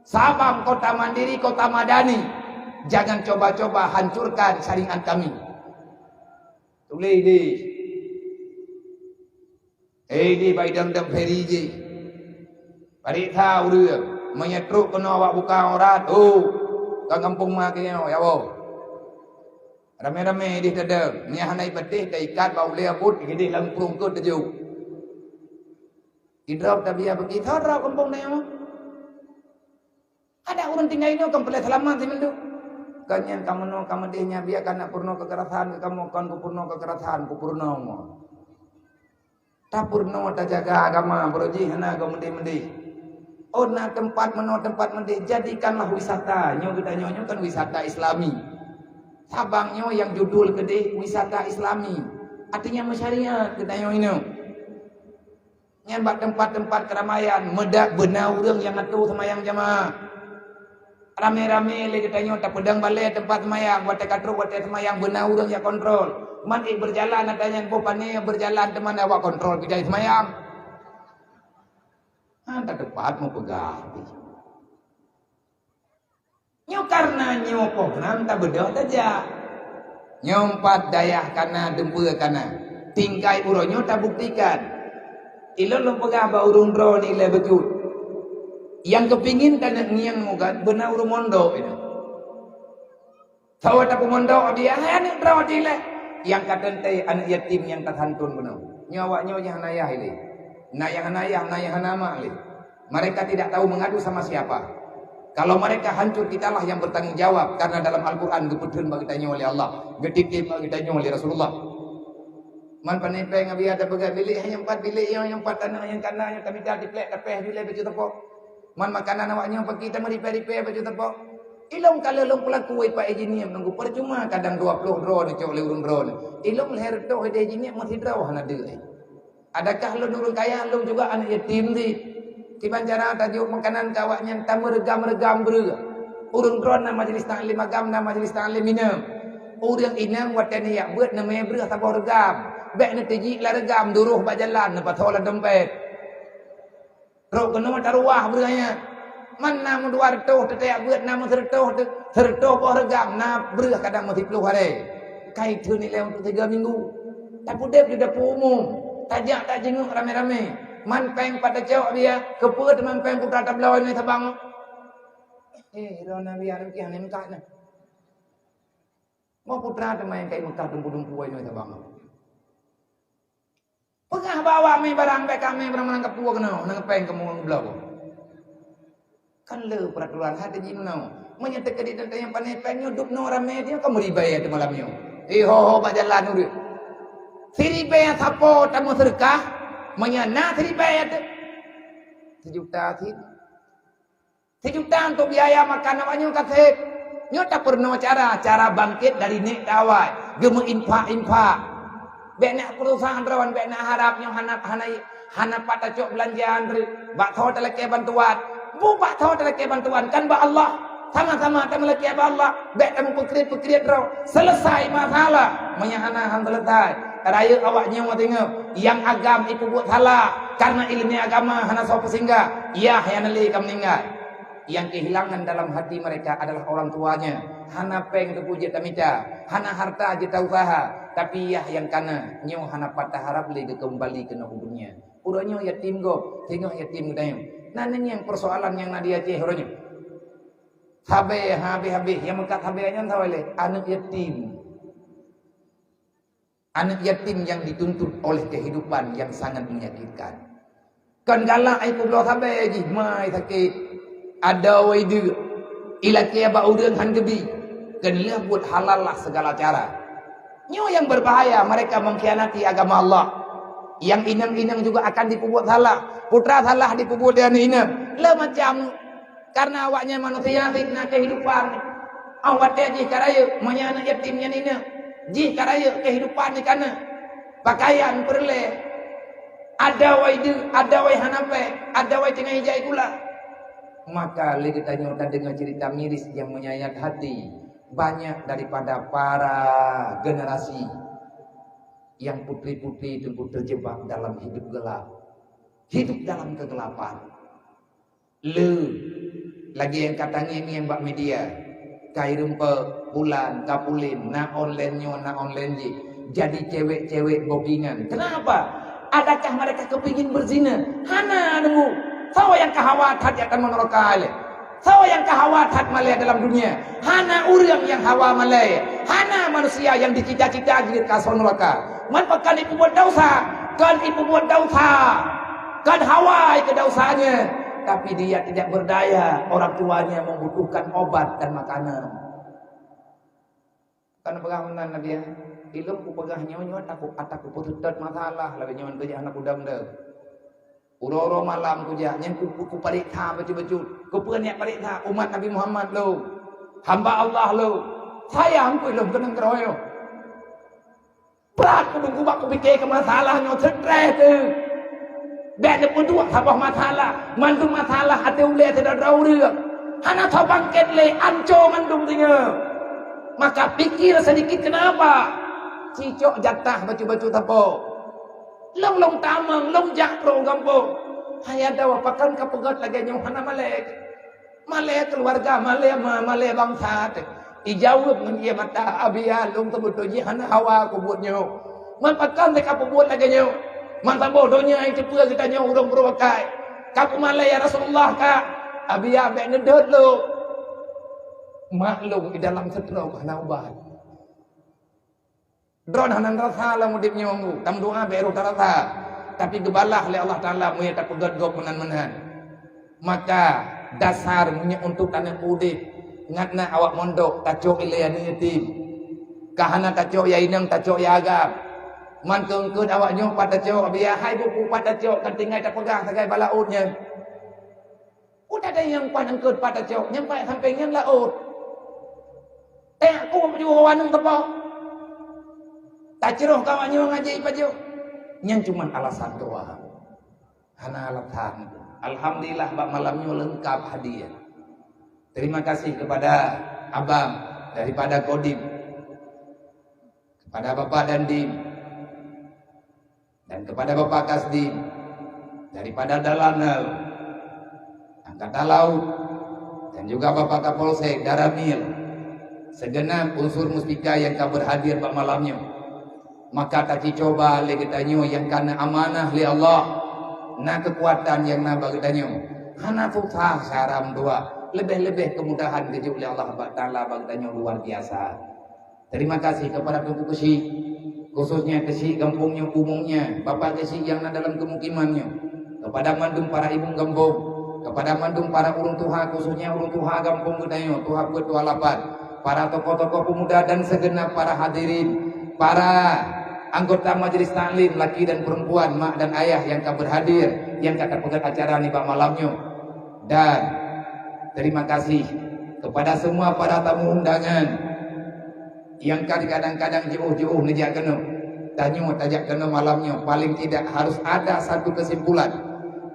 Sabang kota mandiri, kota madani. Jangan coba-coba hancurkan syariat kami. Tulis di. Di baidang dan feriji. Parit tahu dia. Menyetruk kena awak buka orang. Kan kampung makanya ya wo. Rame-rame di tadang. Ni hanai betih ikat bau lea put gede langprung ke teju. Idrap tabiah begitu drop kampung ni yo. Ada orang tinggal ini kamu boleh selamat sih mendu. Kanyan kamu no kamu dehnya biarkan nak purno kekerasan kamu kan purno kekerasan purno mo. Tak purno tak jaga agama beroji hana kamu mende. Oh nak tempat mende jadikanlah wisata. Nyo kita nyo kan wisata Islami. Sabangnya yang judul gede wisata Islami. Artinya masyariat kita nyo ini. Nyan tempat-tempat keramaian medak benar orang yang atu semayang jamaah. Rame-rame le kita tak pedang balik tempat semayang, wate katruk wate semayang benar urang yang kontrol. Man berjalan adanya bopane berjalan teman awak kontrol kita semayang. Tak tepat mau pegang. Nyo karena nyo program tak bedah saja. Nyompat dayah kana dempur kana. Tingkai uronyo tak buktikan. Ilo lo pegah ba urung dro ni le becut. Yang kepingin kana ngiang moga benar urung mondok itu. Tahu tak mondok dia anak dro di le. Yang kata teh anak yatim yang tak hantun benar. Nyawaknya yang nayah ini. Nayah nama ini. Mereka tidak tahu mengadu sama siapa. Kalau mereka hancur, kitalah yang bertanggung jawab. Karena dalam Al-Quran gepedun bagi tanya oleh Allah, gedip bagi tanya oleh Rasulullah. Man panepeng abi ada begat bilik hanya 4 bilik yang 4 tanah yang kanan yang kami dah diplek tapeh bilik baju tepok. Man makanan awaknya pagi kita mari repair baju tepok. Ilong kalau long pelaku pak engineer nunggu percuma kadang 20 drone cok le urun drone. Ilong leher to de engineer masih draw hana deui. Adakah lu nurun kaya lu juga anak yatim di Tiban cara tajuk makanan kawaknya tak meregam-regam ber. Urung drone na majlis ta'lim agam na majlis ta'lim minum. Urang inang watan yak buat nama ber tak regam. Bek na teji la regam duruh ba jalan na pathola dompet. Rok kena taruah beranya. Man na muduar toh tetek buat nama sertoh po regam na ber kadang mesti 10 hari. Kai tu ni le untuk 3 minggu. Tak pudep di dapur umum. Tajak tak jenguk rame-rame. Man peng pada cewek dia keput man peng putra tablau ni tabang. Rona biar ki hanem ka na. Mau putra te main kai Mekah dumpu-dumpu ni tabang. Pegah bawa me barang be kami barang menangkap puak no nang peng kemu blau. Kan le peraturan hati jimno. Menyetek ke dan yang panai peng hidup no rame dia kamu ribaya te malam yo. Ho ba jalan ur. Siribaya sapo tamu sedekah menyana teribet 1 juta sih 1 juta untuk biaya makan namanya kasih nyo tak pernah cara bangkit dari nek dawai gemu infak benak perusahaan rawan benak harapnya hanap pada cok belanjaan bak tho teleke bantuan bu bak tho teleke bantuan kan ba Allah sama-sama kita melaki Allah bek kamu pekrit raw selesai masalah menyahana han selesai raya awaknya mau tengok yang agam itu buat salah karena ilmu agama hana sopo sehingga ya yang neli kamu meninggal yang kehilangan dalam hati mereka adalah orang tuanya hana peng kepuji tamita hana harta jita usaha tapi ya yang kana nyo hana patah harap lagi kembali ke hubungnya uronyo yatim go tengok yatim dayo nananya yang persoalan yang nadia ceh uronyo habe yang mekat habe nya tawale anak yatim. Anak yatim yang dituntut oleh kehidupan yang sangat menyakitkan. Kan galak ai kublo sampai ji mai sakit. Ada waidu. Ila kia ba urang han gebi. Kan lia buat halal lah segala cara. Nyo yang berbahaya mereka mengkhianati agama Allah. Yang inang-inang juga akan dipubuat salah. Putra salah dipubuat dan inang. Le macam karena awaknya manusia fitnah kehidupan. Awak dia ji karaya menyana yatimnya inang. Ji karaya kehidupan ni kana pakaian perle ada wai hanape ada wai tengah hijai kula maka lagi tanya dengan cerita miris yang menyayat hati banyak daripada para generasi yang putri-putri itu terjebak dalam hidup gelap hidup dalam kegelapan lagi yang katanya ini yang bak media kai rumpa bulan kapulin na online ji jadi cewek-cewek bookingan kenapa adakah mereka kepingin berzina hana nemu sawa yang kahawat hati akan meneraka ale sawa yang kahawat hati malaya dalam dunia hana urang yang hawa malaya hana manusia yang dicita-cita jadi kasau neraka man pakan ibu buat dosa kan hawa ke dosanya tapi dia tidak berdaya orang tuanya membutuhkan obat dan makanan kan pengahunan Nabi ilmu ku pegah nyonya takut pututat masalah labi nyonya kerja anak udam dah uroro malam ku jah nyen ku parikha betul-betul ku penyak parikha umat Nabi Muhammad lo hamba Allah lo sayang ku lo kenang keroyo berat ku nunggu bak ku fikir ke masalah nyo stres tu Bek pun dua sabah masalah, mandung masalah hati uleh tidak tahu dia. Hana tahu bangkit le, anco mandung tinggal. Maka pikir sedikit kenapa? Cicok jatah baju-baju tapo. Long tamang, long jakro gampung. Hayat dawa pakan kapegat lagi nyong hana malek. Malay keluarga, malay bangsa. Ijawab dengan ia mata abia lung tebutu jihan hawa kubutnya. Man pakan mereka pembuat lagi nyo. Man tak bodohnya itu pula kita nyo urung berwakai. Kapu malay ya Rasulullah kak. Abia abek ngedot lo. Maklum di dalam setruk hana ubat. Dron hanan rasa lah mudip nyo. Tam doa beru tarata. Tapi gebalah oleh Allah Ta'ala muya tak pegat gop menan-menan. Maka dasar munya untuk tanah udip. Ngatna awak mondok tacok ilayan yatim. Kahana tacok ya inang tacok ya agam. Man keungkun awak nyo pada tacok biar hai buku pada tacok kan tinggal tak pegang segai balautnya. Udah ada yang pan angkut pada tacok nyampai sampai yang laut. Aku juga wanung tepok. Tak ceroh kawan nyo ngaji paju. Yang cuma alasan doa. Hana alatan. Alhamdulillah bak malamnya lengkap hadiah. Terima kasih kepada abang daripada Kodim, kepada Bapak Dandim, dan kepada Bapak Kasdim, daripada Dalanal, Angkatan Laut, dan juga Bapak Kapolsek Daramil, segenap unsur muspika yang kau berhadir bak malamnya. Maka taki coba le kitanyo yang karena amanah li Allah. Na kekuatan yang na bagi kitanyo. Hana susah saram dua. Lebih-lebih kemudahan kejuk li Allah Ta'ala bagi kitanyo luar biasa. Terima kasih kepada Tuku Kesi, khususnya Kesi kampungnya umumnya, Bapak Kesi yang na dalam kemukimannya, kepada mandum para ibu kampung, kepada mandum para urung tuha, khususnya urung tuha kampung kitanyo, tuha ketua lapan, para tokoh-tokoh pemuda dan segenap para hadirin, para anggota majelis taklim laki dan perempuan, mak dan ayah yang kau berhadir, yang kata pegang acara ni pak malamnya. Dan terima kasih kepada semua para tamu undangan yang kadang-kadang jauh-jauh nejak kena, tanyo tajak kena malamnya. Paling tidak harus ada satu kesimpulan.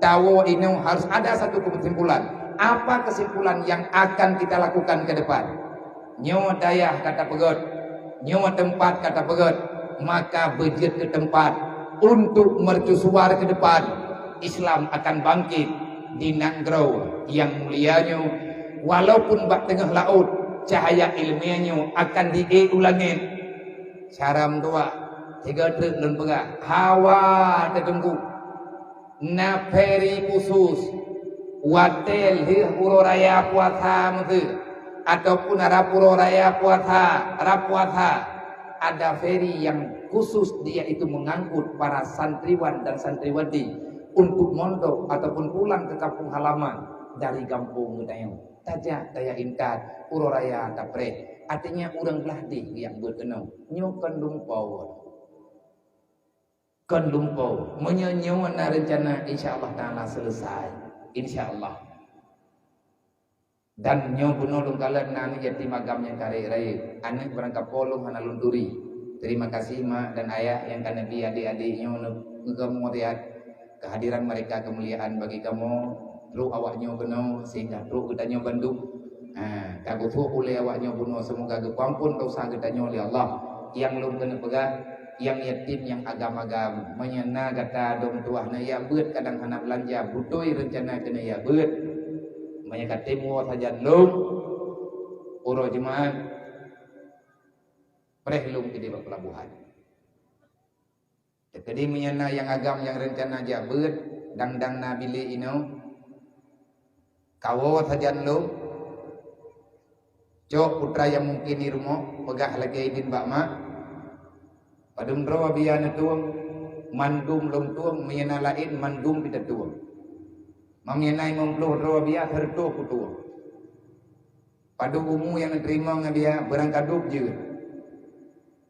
Tawo ini harus ada satu kesimpulan. Apa kesimpulan yang akan kita lakukan ke depan? Nyo dayah kata pegot, nyo tempat kata pegot. Maka berjet ke tempat untuk mercusuar ke depan. Islam akan bangkit di Nangrau yang mulianya. Walaupun bak tengah laut, cahaya ilmiahnya akan diulangin. Saram dua, tiga truk dan pegak. Hawa tertunggu. Naperi khusus. Watel di Puro Raya Puasa mutu. Ataupun arah Puro Raya Puasa, Rapuasa. Ada feri yang khusus dia itu mengangkut para santriwan dan santriwati untuk mondok ataupun pulang ke kampung halaman dari kampung Dayo. Tajak daya inkat Puro Raya Tapre. Artinya orang belahdi yang berkenal. Nyo kendumpau. Kendumpau. Menyenyo na rencana insya Allah Ta'ala selesai. Insya Allah. Dan nyo bunuh lungkalan nani yatim agam yang kare-kare anak berangkap polong hana lunturi. Terima kasih mak dan ayah yang karena adik-adik nyo ngekamu tiat kehadiran mereka kemuliaan bagi kamu. Ruh awak nyo bunuh sehingga ruh kita nyo bandung. Kagufu oleh awak nyo bunuh semoga kepampun dosa kita nyo oleh Allah yang lum kena pegang, yang yatim yang agam-agam menyena kata dong tuahna ya beut kadang hana belanja butoi rencana kena ya beut. Banyak timur saja lum uro jemaah prehlum di pelabuhan. Jadi menyana yang agam yang rencana jabut dang nabili ino kawo saja lum cok putra yang mungkin di rumah pegah lagi idin bakma padum rawa biana tuang mandum lum tuang menyana lain mandum tidak tuang. Mamianai mempluh roh biar tertuh kutu. Padu umu yang terima ngabia berangkaduk je.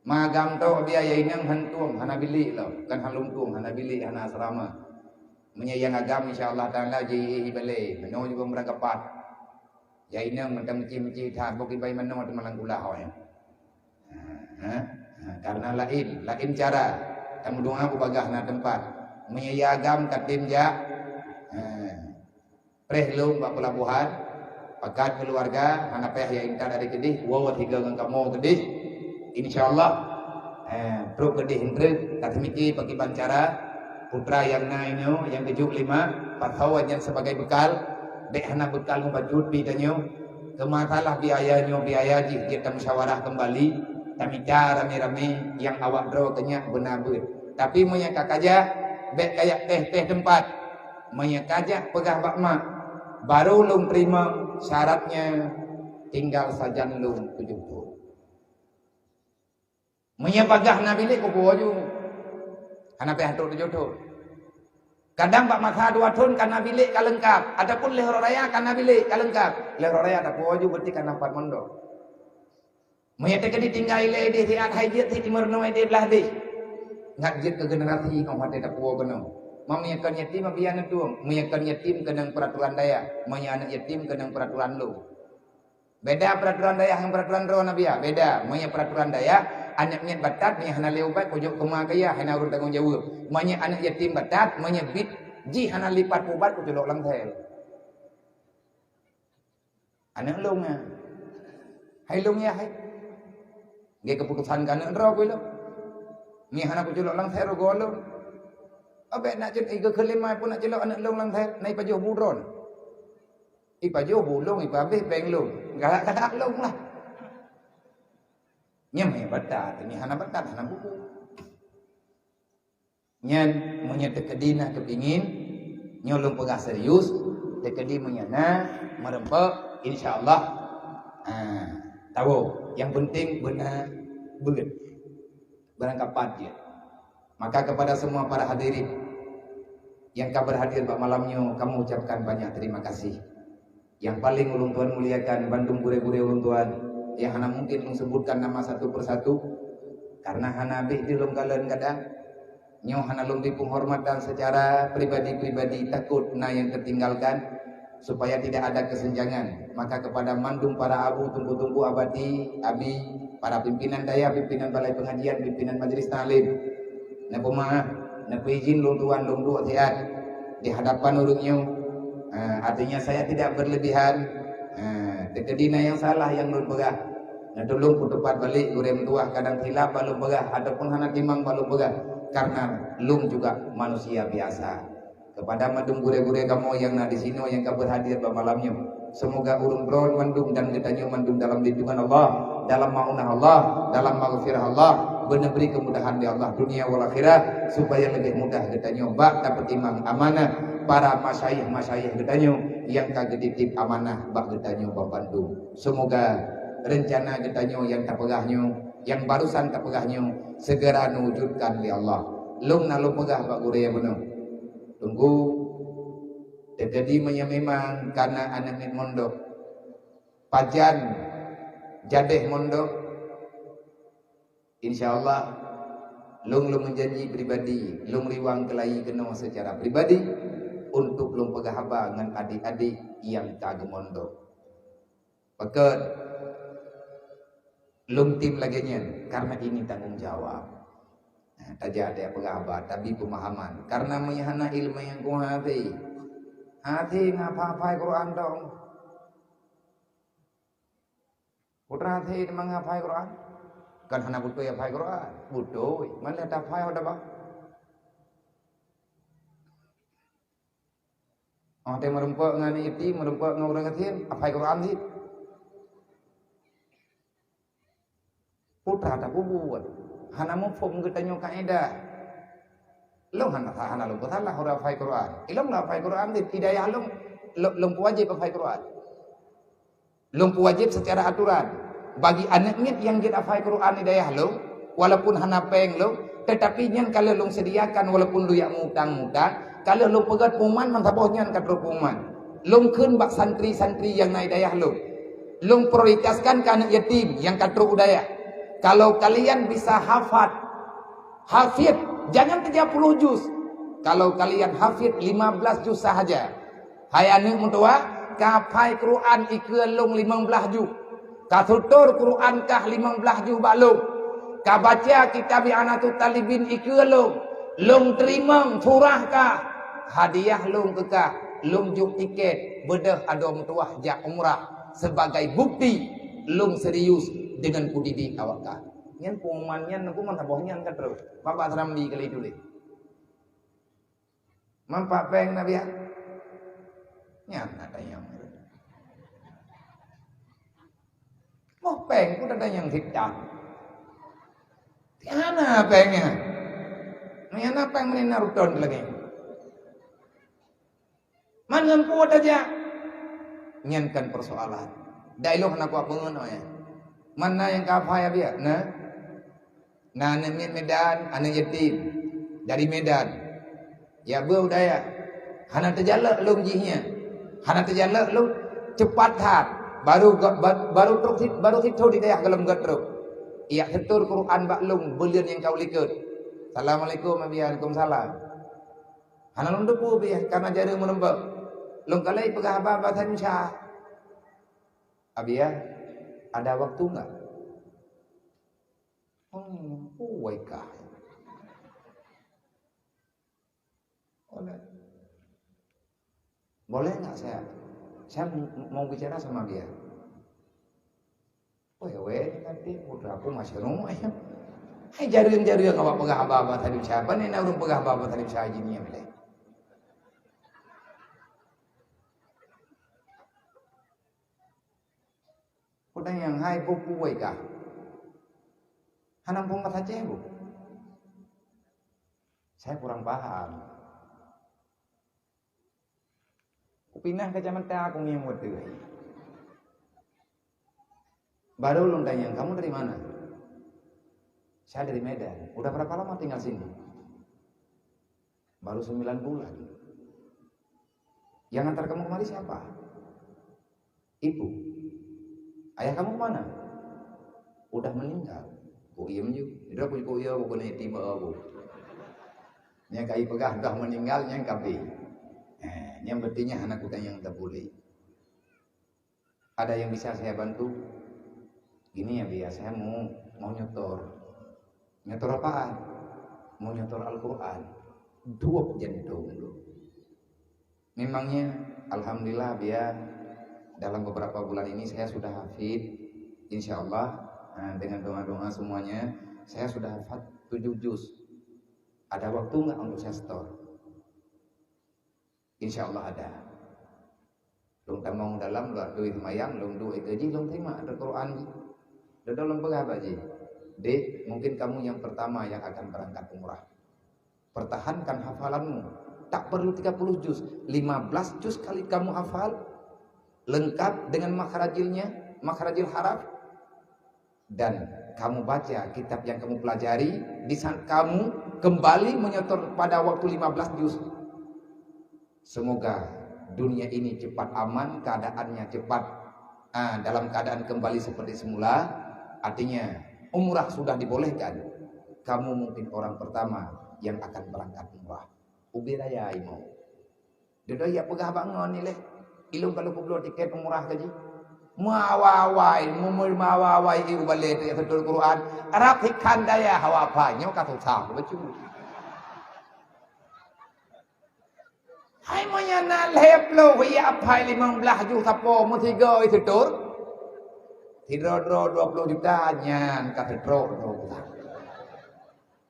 Magam tau biar ya inang hantuang hana bilik lah. Kan halung tuang hana bilik hana asrama. Menyayang agam insyaallah Ta'ala ji ibale. Meno juga berangkapat. Ya inang macam meci tak boki bai meno te malang kula hoy. Karena lain cara. Tamu doa aku bagah na tempat. Menyayang agam katim ja. Prehlum bak pelabuhan pakat keluarga anak peh yang intar dari kedih wawat higa dengan kamu kedih insyaallah pro kedih hindre katemiki bagi bancara putra yang nainyo yang kejuk 5 pathawan yang sebagai bekal dek hana bekal bajut pi tanyo kemasalah biaya ji kita musyawarah kembali kami cara rame-rame yang awak draw kenyak benar tapi monya kakaja bek kayak teh tempat monya kaja pegah bak mak baru lum terima syaratnya tinggal saja lum 70 monya pagah nabi lek ko boju hana pe hatur jodoh kadang bak masa 2 tahun kana bilik ka lengkap ataupun lehor raya kana bilik ka lengkap lehor raya tak boju berarti kana 4 mondok monya teh ditinggal ile di siat hajiat si timur no ide belah di ngajit ke generasi kau hati tak puas benar. Menyakan yatim biar netuang, menyakan yatim kenang peraturan daya, menyakan yatim kenang peraturan lu. Beda peraturan daya yang peraturan roh nabi ya, beda. Menyak peraturan daya, anak nyet batat, menyak hana leubat, kujok kemah kaya, hana urut tanggung jawab. Menyak anak yatim batat, menyak bit, ji hana lipat pubat, kujok lang tel. Anak long ya, hai long ya hai. Gaya keputusan kan anak roh kilo. Ni hana ku celok lang ther golong. Abe nak jen iga kelimai pun nak celok anak long lang ther nai pajuh buron. I pajuh bulong i pabe peng long. Galak long lah. Nyam ya batat, ni hana batat hana buku. Nyan munya tekedina kepingin nyolong pegah serius, tekedi menyana merempek insyaallah. Tahu yang penting benar beget. Berangkapan dia. Maka kepada semua para hadirin yang kabar hadir pada malamnya, kamu ucapkan banyak terima kasih. Yang paling ulun tuan muliakan Bandung gure-gure ulun tuan yang hana mungkin menyebutkan nama satu persatu karena hana bih di longgalan kadang nyo hana lumbi penghormatan secara pribadi-pribadi takut na yang tertinggalkan supaya tidak ada kesenjangan. Maka kepada mandung para abu tunggu-tunggu abadi abi para pimpinan daya, pimpinan balai pengajian, pimpinan majelis taklim, na pemaaf, na izin lung tuan lung dua sehat di hadapan urungnya. Artinya saya tidak berlebihan. Tekedina yang salah yang lung pegah, na tolong putupat balik gurem tua kadang hilap balung pegah, ataupun hana timang balung pegah, karena lung juga manusia biasa. Kepada madung gure-gure kamu yang di sini yang kabar hadir pada malamnya, semoga urung bron mandung dan getanyo mandung dalam lindungan Allah, dalam maunah Allah, dalam maghfirah Allah, benar beri kemudahan di Allah dunia wal akhirah supaya lebih mudah getanyo bak dapat timang amanah para masyayikh getanyo yang kageditip amanah bak getanyo Bandung. Semoga rencana getanyo yang tapegahnya, yang barusan tapegahnya segera mewujudkan di Allah. Lung nalung pegah bak gure ya benar. Tunggu jadi memang karena anak mondok pajan jadeh mondok insyaallah lung menjanji pribadi lung riwang kelai kena secara pribadi untuk lung pegah haba dengan adik-adik yang kagem mondok paket lung tim lagi nyen karena ini tanggung jawab. Taja ada pegawai tapi pemahaman karena menyahana ilmu yang ku hati ngapa-apa Quran dong putra hati mengapa Quran kan hana butuh ya hafal Quran butuh mana tak hafal ada bang teh merempek ngani iti merempek ngurang katin hafal Quran sih putra tak buat hana mufhum getanyo kaidah long hana long salah ora hafal Quran ilong la hafal Quran hidayah long wajib hafal Quran long wajib secara aturan bagi anaknya yang kita hafal Quran hidayah long walaupun hana peng long tetapi nyan kalau long sediakan walaupun lu yak mutang-mutang kalau long pegat puman man saboh nyan kadro puman long keun bak santri-santri yang na hidayah long prioritaskan ke anak yatim yang kadro udaya. Kalau kalian bisa hafid, jangan 30 juz. Kalau kalian hafid 15 juz sahaja. Hai anak mutua, kapai Quran ikelung 15 juz. Katutur Quran kah 15 juz balung. Kabaca kitab Anatut Talibin ikelung. Lung terima surah kah. Hadiah lung kekah. Lung juk tiket. Bedah ada mutua jak umrah. Sebagai bukti lung serius dengan kudidik awak kah. Nyan pengumuman nyan aku man taboh nyan kan terus. Bapak seram di kali itu deh. Mampak peng nabi ya. Nyan ada yang mau peng pun ada yang tidak. Tiana pengnya. Niana peng menin Naruto lagi. Mangan kuat aja. Nyankan persoalan. Dialog nak apa ngono ya. Mana yang kafaya biar? Nah Medan, anak yatim dari Medan. Ya budaya. Hana terjalak lu jihnya. Hana terjalak lu cepat hat. Baru situ di dayak dalam gatruk. Iya setur Quran bak lung belian yang kau likut. Assalamualaikum Waalaikumsalam. Hana lung depu biar karena jari menembak. Lung kalai pegah apa bahasa Indonesia. Abia ada waktu enggak? Waikah. Boleh enggak saya mau bicara sama dia. Wewe nanti udah aku masih rumah ya. Hai jari-jari yang awak pegah apa tadi siapa nih nak urung pegah apa tadi saya gini ya boleh. Udah yang hai buku waikah. Hanam pun kata bu. Saya kurang paham. Pindah ke Jakarta aku ngimut tuh. Baru lu tanya, kamu dari mana? Saya dari Medan. Udah berapa lama tinggal sini? Baru 9 bulan. Yang antar kamu kemari siapa? Ibu. Ayah kamu kemana? Udah meninggal. Ku iem ju. Dia punya ku iya bukan tiba aku. Yang kai pegah dah meninggal yang kapi. Yang bertinya anak kita yang tak boleh. Ada yang bisa saya bantu? Gini ya biasa saya mau nyetor. Nyetor apaan? Mau nyetor Al-Quran. 2 jantung dulu. Memangnya alhamdulillah biar dalam beberapa bulan ini saya sudah hafid. Insya Allah dengan doa-doa semuanya saya sudah hafid 7 juz. Ada waktu nggak untuk saya store? Insya Allah ada. Long tamong dalam luar duit mayang, long duit gaji, long terima ada Quran. Dalam pegawai ji. Dek, mungkin kamu yang pertama yang akan berangkat umrah. Pertahankan hafalanmu. Tak perlu 30 juz, 15 juz kali kamu hafal, lengkap dengan makhrajilnya, makhrajil haraf, dan kamu baca kitab yang kamu pelajari, di saat kamu kembali menyetor pada waktu 15 juz. Semoga dunia ini cepat aman, keadaannya cepat dalam keadaan kembali seperti semula. Artinya umrah sudah dibolehkan. Kamu mungkin orang pertama yang akan berangkat umrah. Ubi raya imo. Dia ya pegah bangun ni leh. Ilung kalau kublo tiket umrah gaji. Mawawai, mawawai iu balik tu yang betul Quran. Rafikan daya hawa apa? Nyo kata tahu betul. Hai monya na lep lo ya apa 15 juta po mo 3 itu tur. Tidak 20 juta nyan kata pro.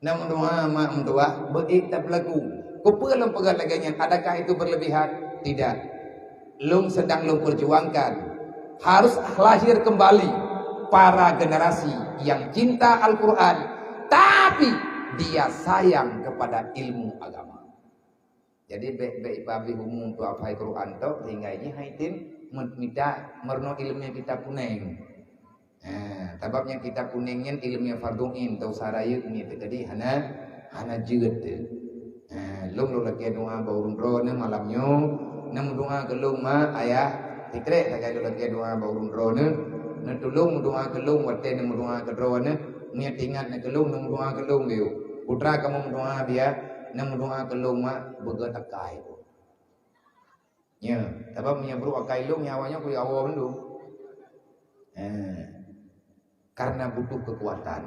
Namun doa mak mentua beiktab lagu. Kupelum pegal laganya. Adakah itu berlebihan? Tidak. Lung sedang lung perjuangkan. Harus lahir kembali para generasi yang cinta Al-Quran, tapi dia sayang kepada ilmu agama. Jadi baik babi umum tu apa Quran tu hingga ini haitin minta merno ilmunya kita kuning. Sebabnya kita kuningnya ilmunya farduin tau sarayut ni tadi hana jeut tu. Lung lo lagi doa baurun drone malamnya, nam doa gelung ma ayah tikrek tak ada lagi doa baurun drone. Na tulung doa gelung wate nam doa ke drone, niat ingat na gelung nam doa gelung dia. Putra kamu doa dia nam doa gelung ma begat akai. Ya, sebab nya bro akai lung nyawanya ku awam dulu. Karena butuh kekuatan.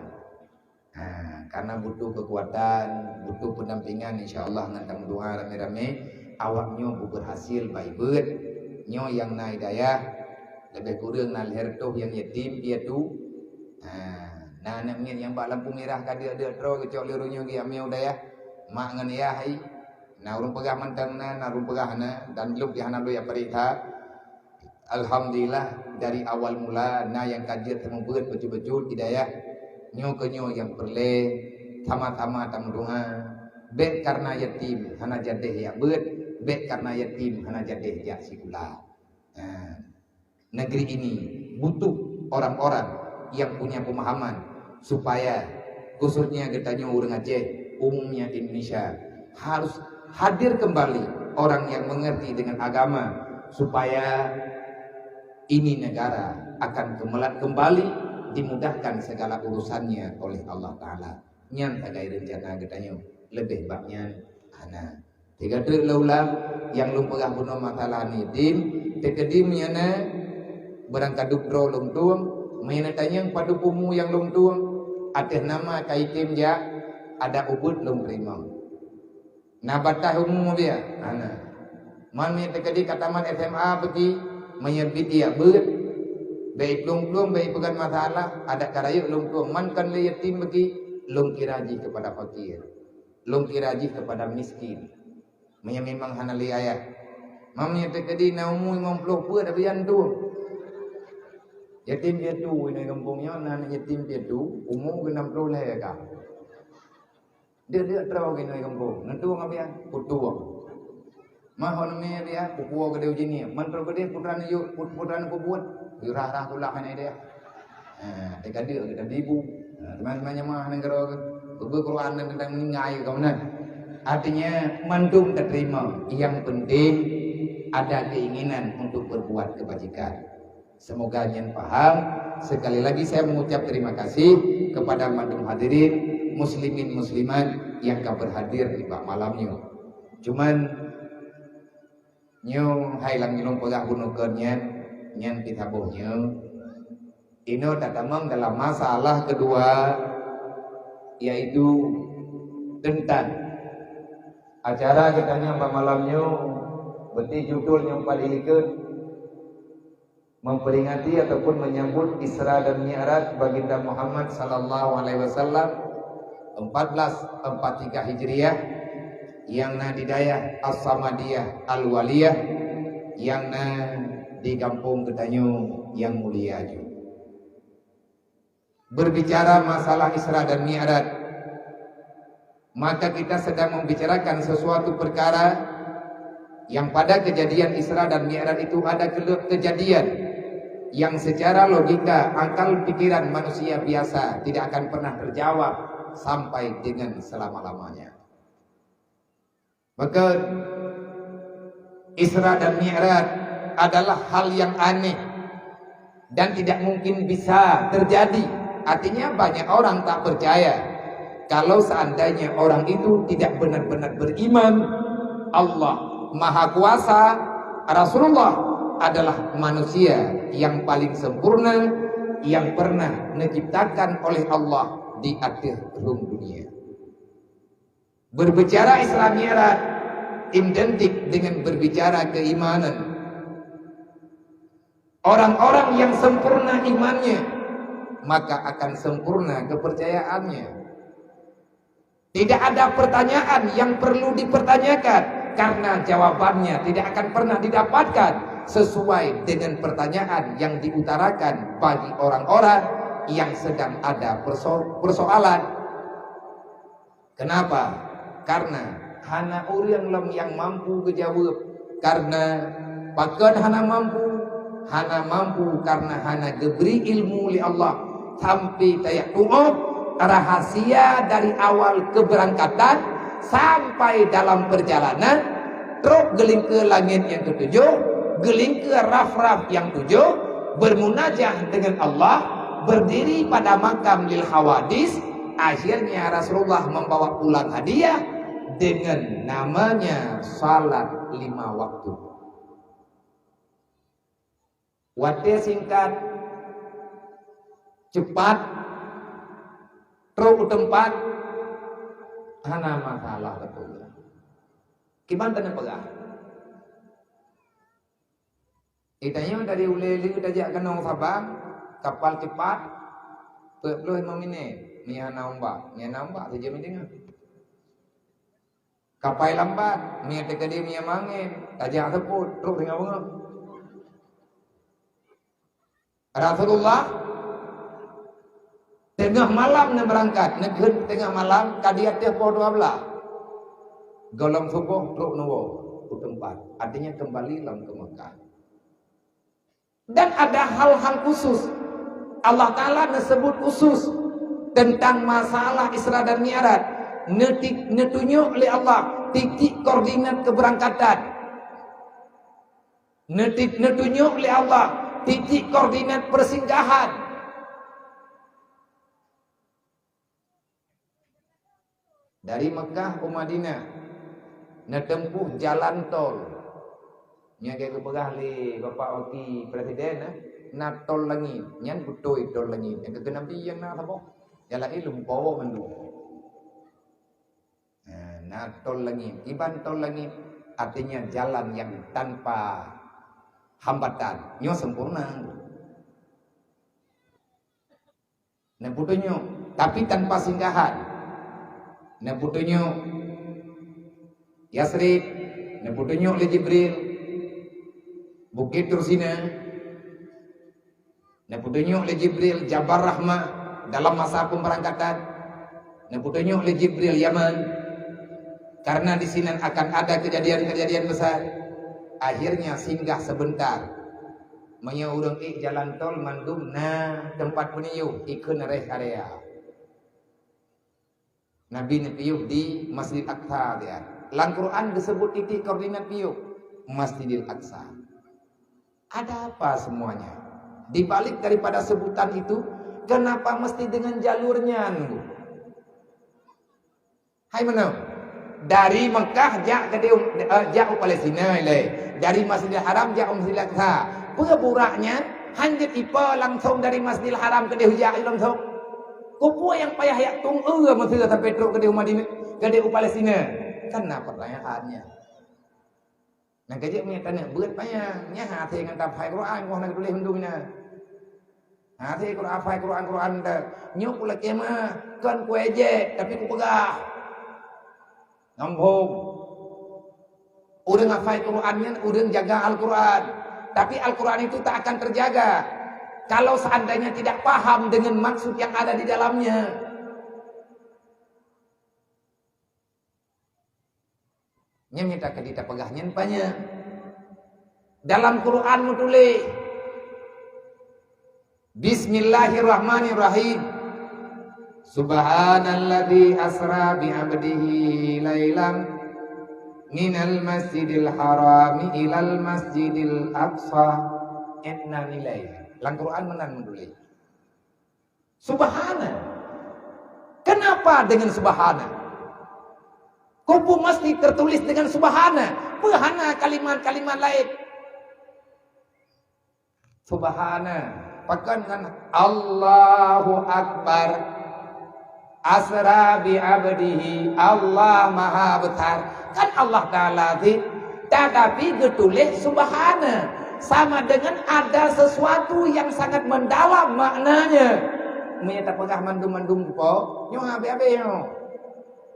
Karena butuh kekuatan, butuh pendampingan, insyaallah ngantang doa rame-rame awaknya berhasil baik bet. Nyo yang naik daya lebih kurang nal hertoh yang yatim dia tu. Nah namanya yang bak lampu merah ka dia tro kecok lirunya gi amiau daya. Mak ngan ya hai. Na urung pegah mantang na urung pegah na dan luk di hana lu ya perita. Alhamdulillah dari awal mula na yang kajian temu beut betul-betul hidayah nyo ke nyo yang perle tama-tama tam doa bet karena yatim hana jadeh ya beut bet karena yatim hana jadeh ya sikula. Negeri ini butuh orang-orang yang punya pemahaman supaya khususnya getanya urang Aceh, umumnya Indonesia harus hadir kembali orang yang mengerti dengan agama supaya ini negara akan kembali dimudahkan segala urusannya oleh Allah Ta'ala. Nyan tagai rencana getanya lebih baknya ana. Tiga tu laulah yang lumpagah puno masalah ni dim tekedimnya na berangkat dukro lung tuang menatanya padu pumu yang lung tuang ateh nama kaitim ja ada ubud lung primang. Na batah umum dia ana man mi tekedi kataman SMA bagi menyebut dia beut baik lung baik pegan masalah ada karayuk lung tuang man kan le yatim bagi lung kiraji kepada fakir lung kiraji kepada miskin memang hana li ayat mam mi tekedi na umum 50 peur ada bian tuang yatim piatu ini kampungnya nan yatim piatu umum ke 60 lah ka dia terau ke ini kampung nentu ngapian putu mahon me dia pupu ke dia jini mantul ke dia putrana yuk putrana buat rah tulah ini dia dekat dia kita ibu teman-temannya mah negara Quran dan tentang meninggai kau nan artinya mantung terima yang penting ada keinginan untuk berbuat kebajikan. Semoga nyen paham. Sekali lagi saya mengucap terima kasih kepada mandung hadirin muslimin muslimat yang berhadir di pak malamnya. Cuman nyo hailang nyelong pegah bunukeun nyen kitabuhnya. Ino tatamang dalam masalah kedua yaitu tentang acara kita nyampa malamnya berarti judul yang paling ikut memperingati ataupun menyambut Isra dan Mi'raj baginda Muhammad sallallahu alaihi wasallam 1443 Hijriah yang na di daya As-Samadiyah Al-Waliyah yang na di kampung Ketanyu yang mulia juga. Berbicara masalah Isra dan Mi'raj, maka kita sedang membicarakan sesuatu perkara yang pada kejadian Isra dan Mi'raj itu ada kejadian yang secara logika, akal pikiran manusia biasa tidak akan pernah terjawab sampai dengan selama-lamanya. Maka Isra dan Mi'raj adalah hal yang aneh dan tidak mungkin bisa terjadi. Artinya banyak orang tak percaya kalau seandainya orang itu tidak benar-benar beriman Allah Maha Kuasa, Rasulullah adalah manusia yang paling sempurna yang pernah diciptakan oleh Allah di akhir dunia. Berbicara Isra Mi'raj identik dengan berbicara keimanan. Orang-orang yang sempurna imannya, maka akan sempurna kepercayaannya. Tidak ada pertanyaan yang perlu dipertanyakan karena jawabannya tidak akan pernah didapatkan sesuai dengan pertanyaan yang diutarakan bagi orang-orang yang sedang ada persoalan. Kenapa? Karena hana urang yang mampu kejawab. Karena pakeun hana mampu karena hana diberi ilmu oleh Allah sampai tayak rahasia dari awal keberangkatan sampai dalam perjalanan truk geling ke langit yang ketujuh, geling ke raf-raf yang 7, bermunajah dengan Allah, berdiri pada makam lil hawadis. Akhirnya Rasulullah membawa pulang hadiah dengan namanya salat 5 waktu. Waktu singkat, cepat, truk tempat, hana masalah betul. Gimana tanya pegah? Itanya dari uleli kita jak kenong Sabang, kapal cepat, perlu memine, ni hana ombak saja mendengar. Kapai lambat, mia tekadi mia mangin, tajak seput, terus tinggal bunga. Rasulullah tengah malam nak berangkat, negeri tengah malam, kadiat dia pukul 12. Golong subuh, terus nuwo ke tempat. Artinya kembali lang ke Mekah. Dan ada hal-hal khusus. Allah Ta'ala disebut khusus tentang masalah Isra dan Mi'raj. Netunjuk oleh Allah titik koordinat keberangkatan. Netunjuk oleh Allah titik koordinat persinggahan. Dari Mekah ke Madinah netempuh jalan tol. Nya kayak kepegah li Bapak Wakil Presiden nak tol langit. Nyan betul tol langit. Yang kena pian nak apa? Jalan ilmu bawa mendu. Nah, tol langit. Iban tol langit artinya jalan yang tanpa hambatan. Nyo sempurna. Nah, putunya tapi tanpa singgahan. Nah, putunya Yasrib. Nah, putunya oleh Jibril. Bukit Tursina. Nah, putunya oleh Jibril Jabar Rahmah dalam masa pemberangkatan. Nah, putunya oleh Jibril Yaman. Karena di sini akan ada kejadian-kejadian besar. Akhirnya singgah sebentar. Menyeurang jalan tol mandum na tempat peniup ikun rest area. Nabi niup di Masjid Aqsa dia. Lang Quran disebut titik koordinat piup Masjidil Aqsa. Ada apa semuanya? Di balik daripada sebutan itu, kenapa mesti dengan jalurnya? Hai mana? Dari Mekah jak ke Palestina le. Dari Masjidil Haram jak ke Masjidil Aqsa. Peburaknya hanya tipe langsung dari Masjidil Haram ke Dehujak langsung. Kupu yang payah yak tung Masjidil sampai terus ke Madinah ke Palestina. Kenapa pertanyaannya? Nah kejap punya tanya beut payah. Nya hati dengan tafsir Quran gua nak tulis mendungna. Hati Quran ta. Nyuk pula kemah kan ku eje tapi ku pegah. Ngambung. Urang hafal Qurannya, urang jaga Al-Quran. Tapi Al-Quran itu tak akan terjaga kalau seandainya tidak paham dengan maksud yang ada di dalamnya. Nyata kita pegahnya banyak. Dalam Quran tulis Bismillahirrahmanirrahim. Subhanalladzi asra bi 'abdihi lailan minal masjidil harami ilal masjidil aqsa inna nilai. Lang Quran menan menulis. Subhana. Kenapa dengan subhana? Kubu mesti tertulis dengan subhana. Bahana kalimat-kalimat lain. Subhana. Pakan kan Allahu Akbar. Asra bi abdihi, Allah maha besar. Kan Allah Ta'ala tetapi ditulis subhana. Sama dengan ada sesuatu yang sangat mendalam maknanya. Maya tak pegah mandum-mandum po, nyo abe-abe nyo.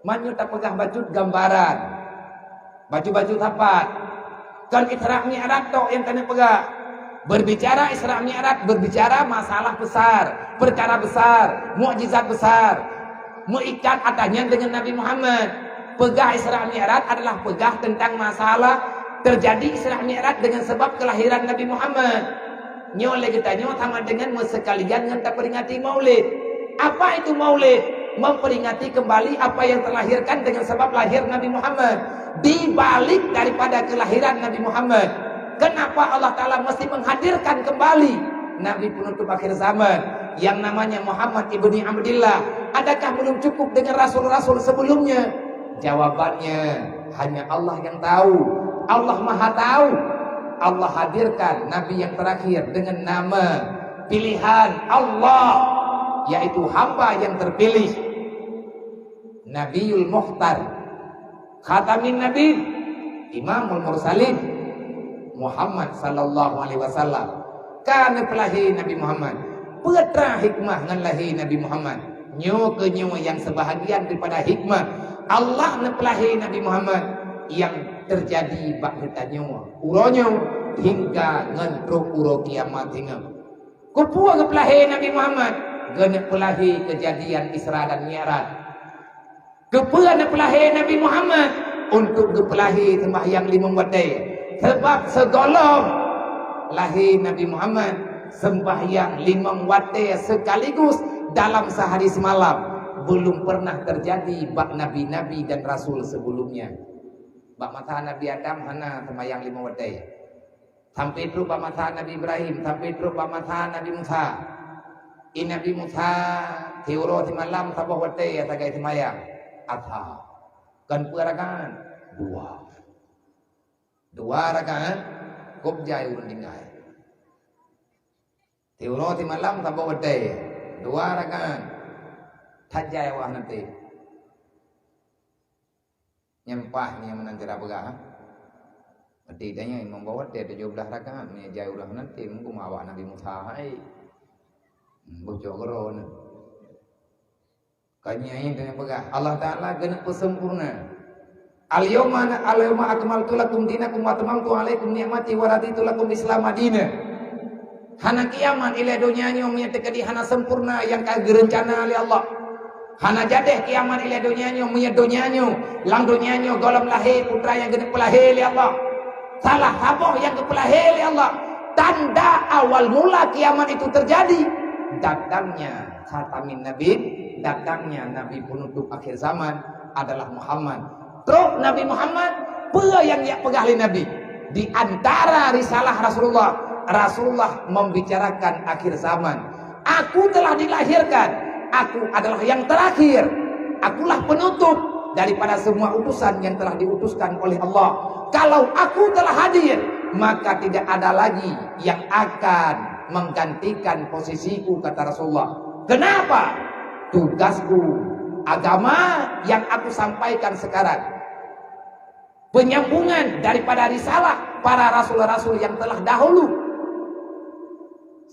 Manyo tak pegah baju gambaran. Baju-baju tapat. Kan Isra Mi'raj tok yang kena pegah. Berbicara Isra Mi'raj, berbicara masalah besar, perkara besar, mukjizat besar. Mengikat adanya dengan Nabi Muhammad. Pegah Isra Mi'raj adalah pegah tentang masalah terjadi Isra Mi'raj dengan sebab kelahiran Nabi Muhammad. Nyole kita sama dengan sekalian dengan tak peringati Maulid. Apa itu Maulid? Memperingati kembali apa yang terlahirkan dengan sebab lahir Nabi Muhammad. Di balik daripada kelahiran Nabi Muhammad, kenapa Allah Ta'ala mesti menghadirkan kembali Nabi penutup akhir zaman yang namanya Muhammad ibni Abdillah? Adakah belum cukup dengan rasul-rasul sebelumnya? Jawabannya hanya Allah yang tahu. Allah Maha tahu. Allah hadirkan Nabi yang terakhir dengan nama pilihan Allah, yaitu hamba yang terpilih, Nabiul Mukhtar, Khatamin Nabi, Imamul Mursalin, Muhammad sallallahu alaihi wasallam. Karena kelahi Nabi Muhammad, putra hikmah ngan lahi Nabi Muhammad. Nyo ke nyo yang sebahagian daripada hikmah Allah nepelahi Nabi Muhammad yang terjadi bak ditanya uronyo hingga ngentruk uro kiamat hingga kupua kepelahi Nabi Muhammad gene pelahi kejadian Isra dan Mi'raj kepua nepelahi Nabi Muhammad untuk kepelahi sembahyang 5 waktu sebab segolong lahir Nabi Muhammad sembahyang 5 waktu sekaligus dalam sehari semalam belum pernah terjadi bak nabi-nabi dan rasul sebelumnya. Bak masa Nabi Adam hana sembahyang 5 waktu. Sampai terus bak masa Nabi Ibrahim, sampai terus bak masa Nabi Musa. Nabi Musa teuro di malam sabah waktu ya tagai sembahyang. Adha. Kan perakan 2 rakaat kop jai urun tinggal. Teuro di malam sabah waktu 2 rakaat. Tajai wah nanti nyempah ni yang menantira begah tidaknya yang membawa dia 17 rakaat ni jai ulah nanti mungkin awak Nabi Musa hai bocor geron kanya ini dengan begah Allah Ta'ala kena sempurna al-yawma akmaltu lakum dinakum wa atmamtu alaikum ni'mati wa raditu lakum Islam madinah hana kiamat ila dunianya menyatakan hana sempurna yang kagak rencana oleh Allah. Hana jadeh kiamat ila dunianya punya dunianya lang dunianya golem lahir putra yang kena pelahir oleh Allah salah haboh yang kepelahir oleh Allah tanda awal mula kiamat itu terjadi datangnya khatamin nabi datangnya nabi penutup akhir zaman adalah Muhammad terus Nabi Muhammad apa yang dia pegang oleh nabi di antara risalah Rasulullah membicarakan akhir zaman aku telah dilahirkan aku adalah yang terakhir. Akulah penutup daripada semua utusan yang telah diutuskan oleh Allah. Kalau aku telah hadir, maka tidak ada lagi yang akan menggantikan posisiku, kata Rasulullah. Kenapa? Tugasku, agama yang aku sampaikan sekarang. Penyambungan daripada risalah para rasul-rasul yang telah dahulu.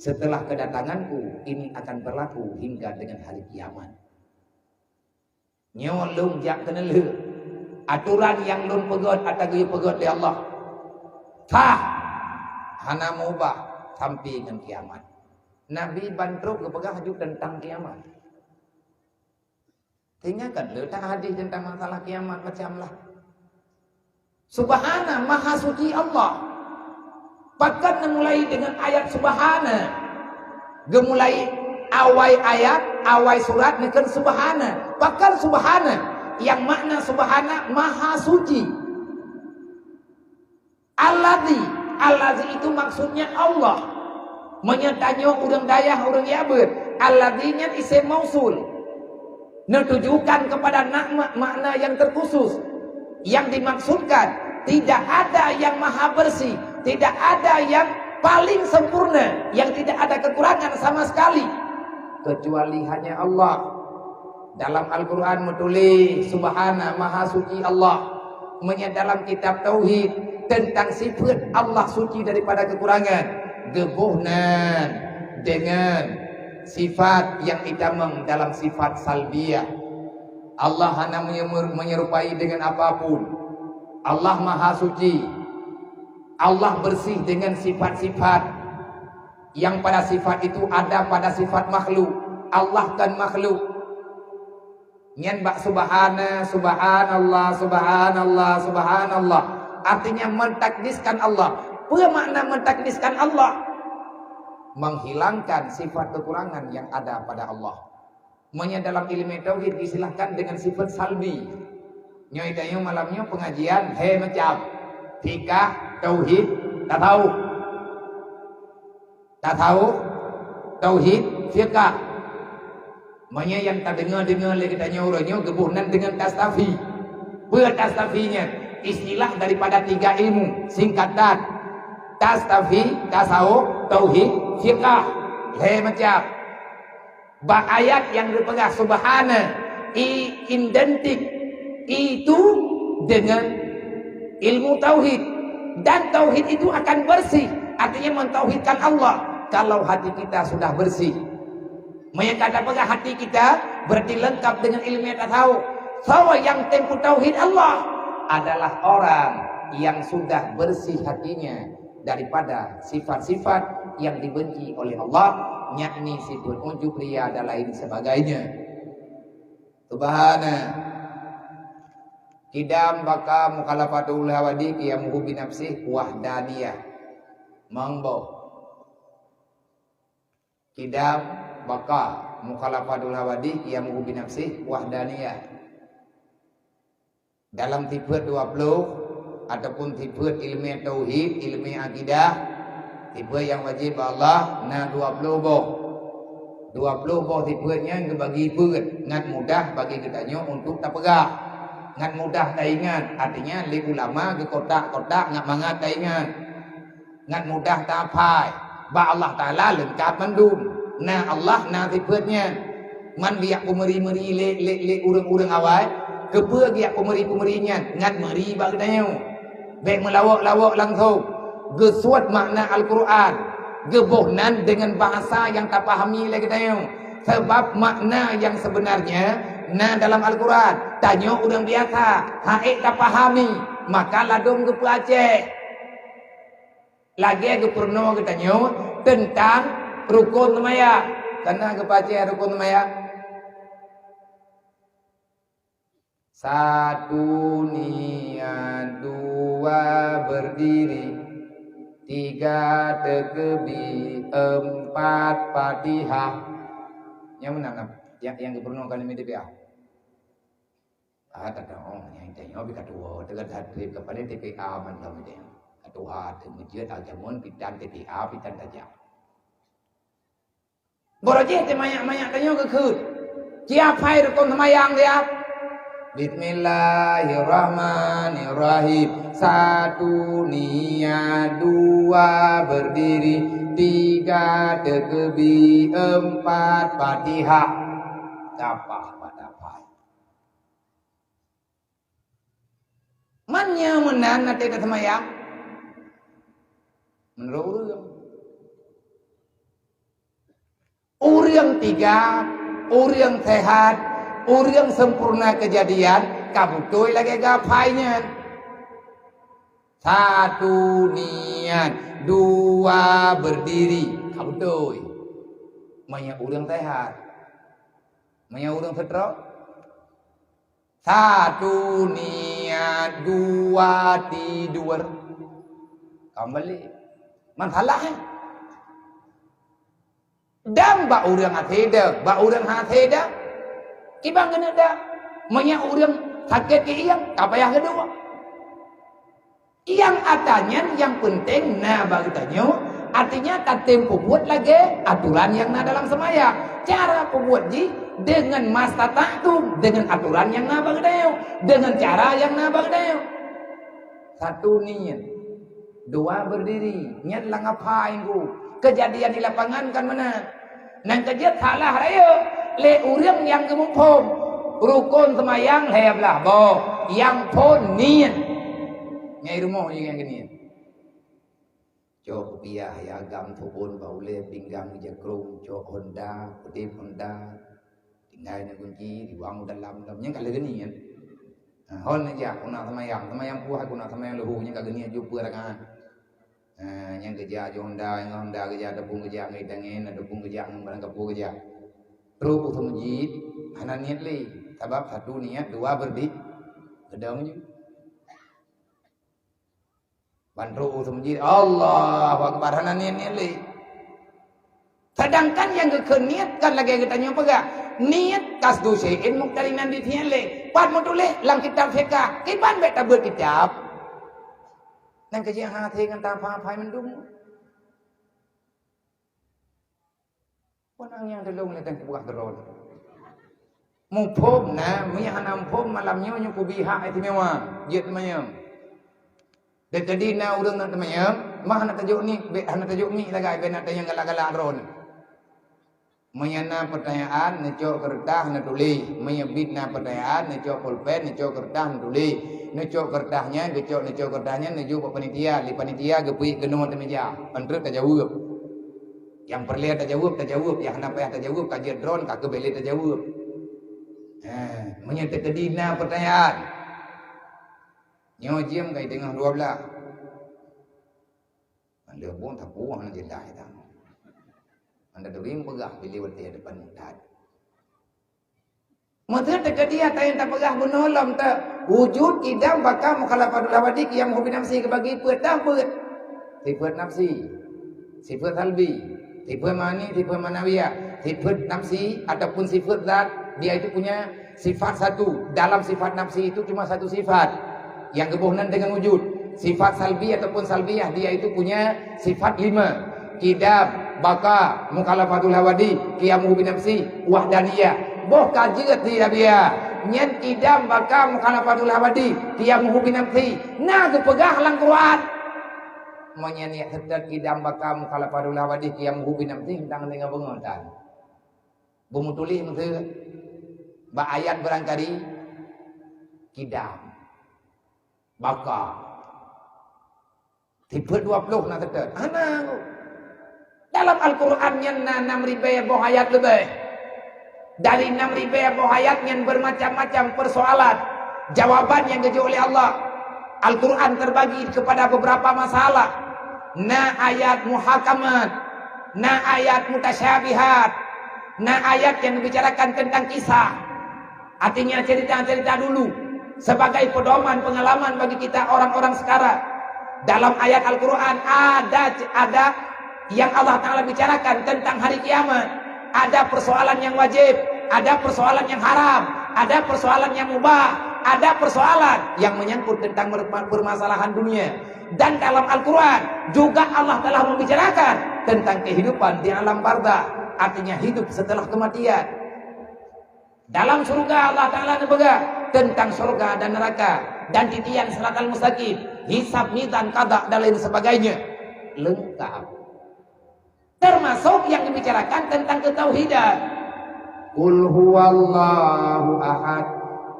Setelah kedatanganku ini akan berlaku hingga dengan hari kiamat. Nyawa lung jak kena le. Aturan yang lun pegot atau gaya pegot oleh Allah. Tah hana mubah sampai dengan kiamat. Nabi bantruk kepegah hajuk tentang kiamat. Tinggalkan le tak hadis tentang masalah kiamat macamlah. Subhana maha suci Allah. Bahkan mulai dengan ayat subhana. Gemulai awai ayat, awai surat dengan subhana. Bahkan subhana yang makna subhana maha suci. Alladzi itu maksudnya Allah. Menyertanya orang dayah, orang yabut. Alladzinya isim mausul. Menunjukkan kepada makna yang terkhusus. Yang dimaksudkan tidak ada yang maha bersih. Tidak ada yang paling sempurna, yang tidak ada kekurangan sama sekali kecuali hanya Allah. Dalam Al-Quran menulis subhana maha suci Allah. Dalam kitab tauhid tentang sifat Allah suci daripada kekurangan. Gebuhnan dengan sifat yang ditamang dalam sifat salbiyah. Allah hanya menyerupai dengan apapun. Allah maha suci. Allah bersih dengan sifat-sifat yang pada sifat itu ada pada sifat makhluk. Allah kan makhluk. Nyan bak subhana, subhanallah, subhanallah, subhanallah. Artinya mentakdiskan Allah. Apa makna mentakdiskan Allah? Menghilangkan sifat kekurangan yang ada pada Allah. Dalam ilmu tauhid disilahkan dengan sifat salbi. Nyoi dayu malamnya pengajian macam fikah tauhid tak tahu tauhid fiqh yang tak dengar lagi tanya orangnya gebuhnan dengan tastafi tastafinya istilah daripada 3 ilmu singkatan tastafi tasawuf tauhid fiqh macam bak ayat yang dipegang subhana identik itu dengan ilmu tauhid. Dan tauhid itu akan bersih. Artinya mentauhidkan Allah. Kalau hati kita sudah bersih. Kata pegang hati kita berarti lengkap dengan ilmu tasawuf. Sawa yang tempuh tauhid Allah adalah orang yang sudah bersih hatinya daripada sifat-sifat yang dibenci oleh Allah, yakni sifat ujub, riya dan lain sebagainya. Subhana kidam baka mukhalafatul hawadi qiyamuhu bi nafsih wahdaniyah mangbo kidam baka mukhalafatul hawadi qiyamuhu bi nafsih wahdaniyah. Dalam tipe 20 ataupun tipe ilmu tauhid, ilmu akidah, tipe yang wajib Allah na 20 boh. 20 boh tipenya bagi peut, ngan mudah bagi kitanya untuk tak pegah. Ngan mudah tak ingat, artinya li ulama ke kotak-kotak ngat mangat tak ingat. Ngan mudah tak apai. Ba Allah Taala lengkap mandum. Nah Allah na tipenya man biak pemeri-meri le urang-urang awal. Kepua giak pemeri-pemerinya ngat meri bagi kitanya. Baik melawak-lawak langsung. Gesuat makna Al-Quran. Gebohnan dengan bahasa yang tak pahami lagi tanya. Sebab makna yang sebenarnya nah dalam Al-Quran tanya orang biasa haik tak pahami, maka ladung ke Aceh lagi ke Purno kita tanya tentang rukun semaya. Karena ke Aceh rukun semaya satu niat, dua berdiri, tiga tekebi, empat Fatihah. Yang mana? Yang gubernur kali ini dia. Tak tahu. Yang tanya bi kedua, dengan hadri kepada TPA mantam dia. Kedua dengan dia ajamun pidan TPA pidan saja. Boroje banyak tanya ke khud. Siapa rukun semayang dia? Bismillahirrahmanirrahim. Satu niat, dua berdiri, tiga tekebi, empat Fatihah. Dapat. Manya menan nanti ke semayang? Menurut orang tiga, orang sehat, orang sempurna kejadian, kabutoy lagi gapainya. Satu niat, dua berdiri, kabutoy. Manya orang sehat, manya orang setrok. Satu niat, dua tidur. Kembali. Masalah. Dan ba orang hateda, ba orang hateda. Kibang kena dah. Manya orang sakit ke iyang, apa yang kedua? Yang atanya yang penting nah bagi tanya, artinya tak tempo buat lagi aturan yang nah dalam semaya. Cara pembuat ji dengan masa taktum, dengan aturan yang nah bagi tanya, dengan cara yang nah bagi tanya. Satu niat, dua berdiri, niat lah ngapain ku? Kejadian di lapangan kan mana? Nang kejadian salah raya. Le urang yang kemumpom rukun semayang heblah boh yang pun niat nyai rumah yang gini cok piah ya agam tubun baule pinggang jakrung cok Honda putih Honda tinggal na kunci diwang dalam yang kali gini kan hon aja kuna semayang puah kuna semayang lehu yang kali gini jumpa dengan yang kerja Honda yang Honda kerja tepung kerja ngai tangen tepung kerja barang kapu kerja terus masjid hana niat li sebab satu niat dua berdiri gedang je bantu masjid Allahu Akbar hana niat li sedangkan yang keniatkan lagi kita nyoba gak niat kasdu syai'in muqtarinan di tian li pat mutulih lang kitab fiqh kiban bet tabut kitab nang kerja hati kan tanpa apa mendung orang yang telung letan buka terus. Mumpum na, miya hanampum malamnya nyukubiha itu mewah. Jit mayam. Dan tadi na urang nak mayam, mah nak tajuk ni, nak tajuk ni lagi ben nak yang galak-galak ron. Miya na pertanyaan, necok kertas nak tulis. Miya bit na pertanyaan, necok pulpen, necok kertas nak tulis. Necok kertasnya, necok kertasnya neju panitia, li panitia gepi genung te meja. Pentrut tak jawab. Yang perlihat tak jawab, yang kenapa tak jawab, kajian drone, kakak beli tak jawab. Menyertai kedina pertanyaan. Nyo jam kai tengah 12. Anda pun tak puas nak jelah itu. Anda dering pegah bila wati depan tad. Mata terkedia tayang tak pegah menolong tak wujud idam bakal mukhalafadul hawadith yang hobi nafsi kebagi petang pet. Sifat nafsi, sifat salbi, sifat mani, sifat manawiyah, sifat nafsi ataupun sifat zat, dia itu punya sifat satu. Dalam sifat nafsi itu cuma satu sifat yang kebohongan dengan wujud. Sifat salbi ataupun salbiyah, dia itu punya sifat 5. Qidam, baka, mukhalafatul hawadith, qiyamuhu binafsi, wahdaniyah. Boh kajiat dia nyen qidam, baka, mukhalafatul hawadith, qiyamuhu binafsi. Nah kepegah lang Quran. Menyaniak sedar qidam, baka, mukhalafatul hawadith, qiyamuhu binafsi tang dengan bengotan. Bumu tulis mesti ba ayat barangkali qidam, baka tipe 20 nak kata. Ana dalam Al-Quran yang 6.000 ayat lebih. Dari 6.000 ayat yang bermacam-macam persoalan, jawaban yang dijawab oleh Allah. Al-Quran terbagi kepada beberapa masalah. Na ayat muhakamat, na ayat mutasyabihat, na ayat yang membicarakan tentang kisah. Artinya cerita-cerita dulu sebagai pedoman pengalaman bagi kita orang-orang sekarang. Dalam ayat Al-Quran ada yang Allah Ta'ala bicarakan tentang hari kiamat. Ada persoalan yang wajib, ada persoalan yang haram, ada persoalan yang mubah, ada persoalan yang menyangkut tentang permasalahan dunia. Dan dalam Al-Quran juga Allah telah membicarakan tentang kehidupan di alam barzakh, artinya hidup setelah kematian. Dalam surga Allah Ta'ala berpegang tentang surga dan neraka dan titian siratal mustaqim, hisab, mizan, qada dan lain sebagainya. Lengkap. Termasuk yang dibicarakan tentang ketauhidan. Qul huwallahu ahad,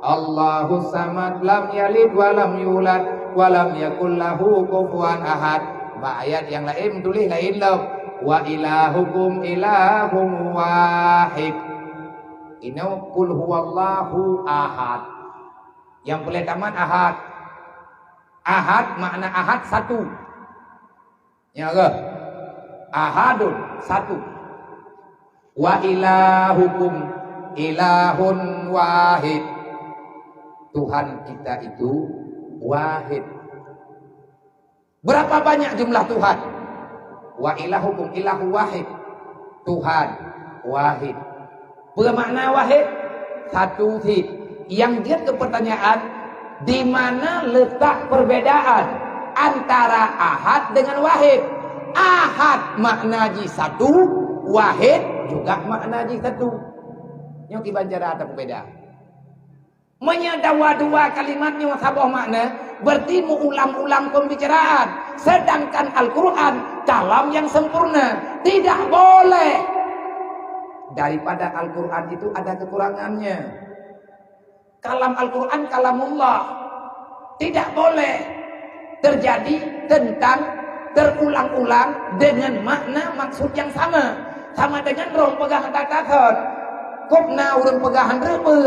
Allahus samad, lam yalid wa lam yulad wa lam yakul lahu kufuwan ahad. Ayat yang lain tulis lain lah. Wa ilahukum ilahum wahid. Ini qul huwallahu ahad. Yang pertama ahad. Ahad makna ahad satu. Ya ke? Ahadun satu. Wa ilahukum ilahun wahid. Tuhan kita itu wahid. Berapa banyak jumlah Tuhan? Wa ilahukum ilahu wahid. Tuhan wahid. Bermakna wahid satu hid. Yang dia ke pertanyaan, di mana letak perbedaan antara ahad dengan wahid? Ahad maknaji satu, wahid juga maknaji satu. Yang kibanjara ada perbedaan. Menyadawa dua kalimatnya sabah makna, berarti mengulang-ulang pembicaraan. Sedangkan Al-Quran kalam yang sempurna, tidak boleh. Daripada Al-Quran itu ada kekurangannya. Kalam Al-Quran kalamullah, tidak boleh terjadi tentang terulang-ulang dengan makna maksud yang sama. Sama dengan orang pegahan tatathon. Kopna orang pegahan rebe.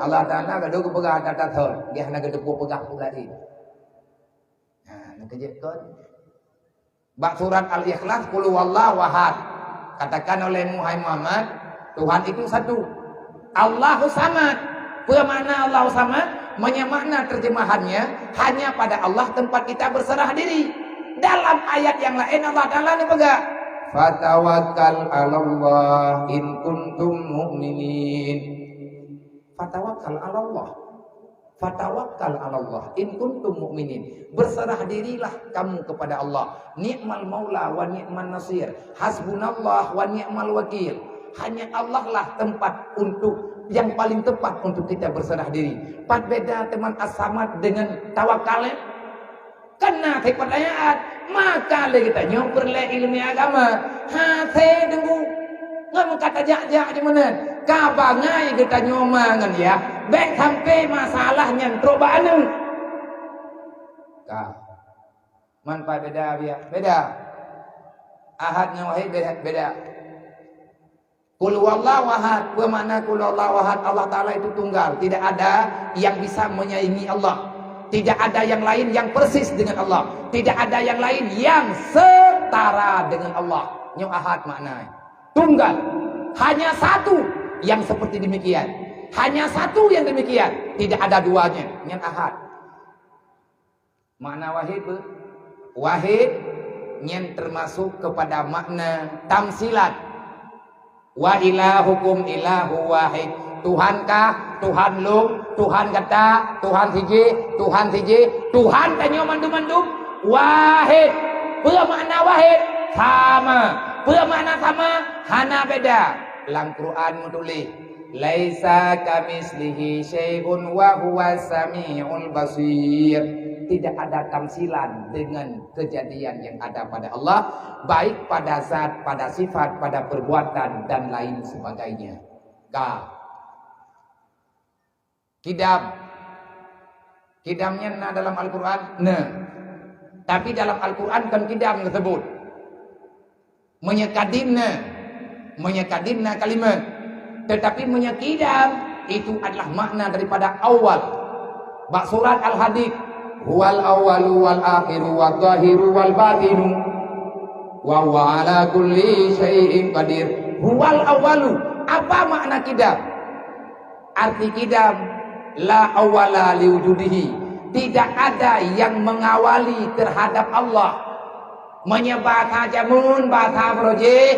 Allah Ta'ala kada ke pegahan tatathon. Dia nak depu pegah pula ini. Nah, nak kejutkan. Bak surat Al-Ikhlas qul huwallahu ahad. Katakan oleh Muhammad, Tuhan itu satu. Allahu samad. Bermakna Allah samad, menyemakna terjemahannya hanya pada Allah tempat kita berserah diri. Dalam ayat yang lain Allah Ta'ala ini pegang. Fatawakkal 'alallah in kuntum mu'minin. Fatawakkal 'alallah. Fatawakkal 'alallah in kuntum mu'minin. Berserah dirilah kamu kepada Allah. Ni'mal maula wa ni'man nasir. Hasbunallah wa ni'mal wakil. Hanya Allah lah tempat untuk yang paling tepat untuk kita berserah diri. Pat beda teman as-samad dengan tawakal. Kena pertanyaan, maka kita nyukur le ilmu agama. Hati dengu. Ngam kata jak-jak di mana? Kabangai kita nyomangan ya. Baik sampai masalahnya terobaan. Kah. Manfaat beda dia. Beda. Ahadnya wahid beda. Qul huwallahu ahad, bermakna qul huwallahu ahad, Allah Ta'ala itu tunggal. Tidak ada yang bisa menyaingi Allah. Tidak ada yang lain yang persis dengan Allah. Tidak ada yang lain yang setara dengan Allah. Yang ahad maknanya tunggal. Hanya satu yang seperti demikian. Hanya satu yang demikian. Tidak ada duanya. Yang ahad. Makna wahid, wahid yang termasuk kepada makna tamsilat. Wa ilahukum ilahu wahid. Tuhankah, Tuhan lu, Tuhan kata, Tuhan siji, Tuhan siji, Tuhan tanyo mandum-mandum wahid. Bermakna wahid sama. Bermakna sama, hana beda. Dalam Quran menulis laisa kamislihi syai'un wa huwas samiul basir. Tidak ada tamsilan dengan kejadian yang ada pada Allah, baik pada zat, pada sifat, pada perbuatan dan lain sebagainya. Kidam. Kidamnya na dalam Al-Quran na. Tapi dalam Al-Quran kan kidam tersebut. Menyekadimna kalimat. Tetapi menyekidam itu adalah makna daripada awal. Bak surat Al-Hadid. Huwal awwalu wal akhiru wal zahiru wal batinu wa huwa ala kulli syai'in qadir. Huwal awwalu. Apa makna kidam? Arti kidam la awwala liwujudihi. Tidak ada yang mengawali terhadap Allah. Menyebut jamun bahasa proje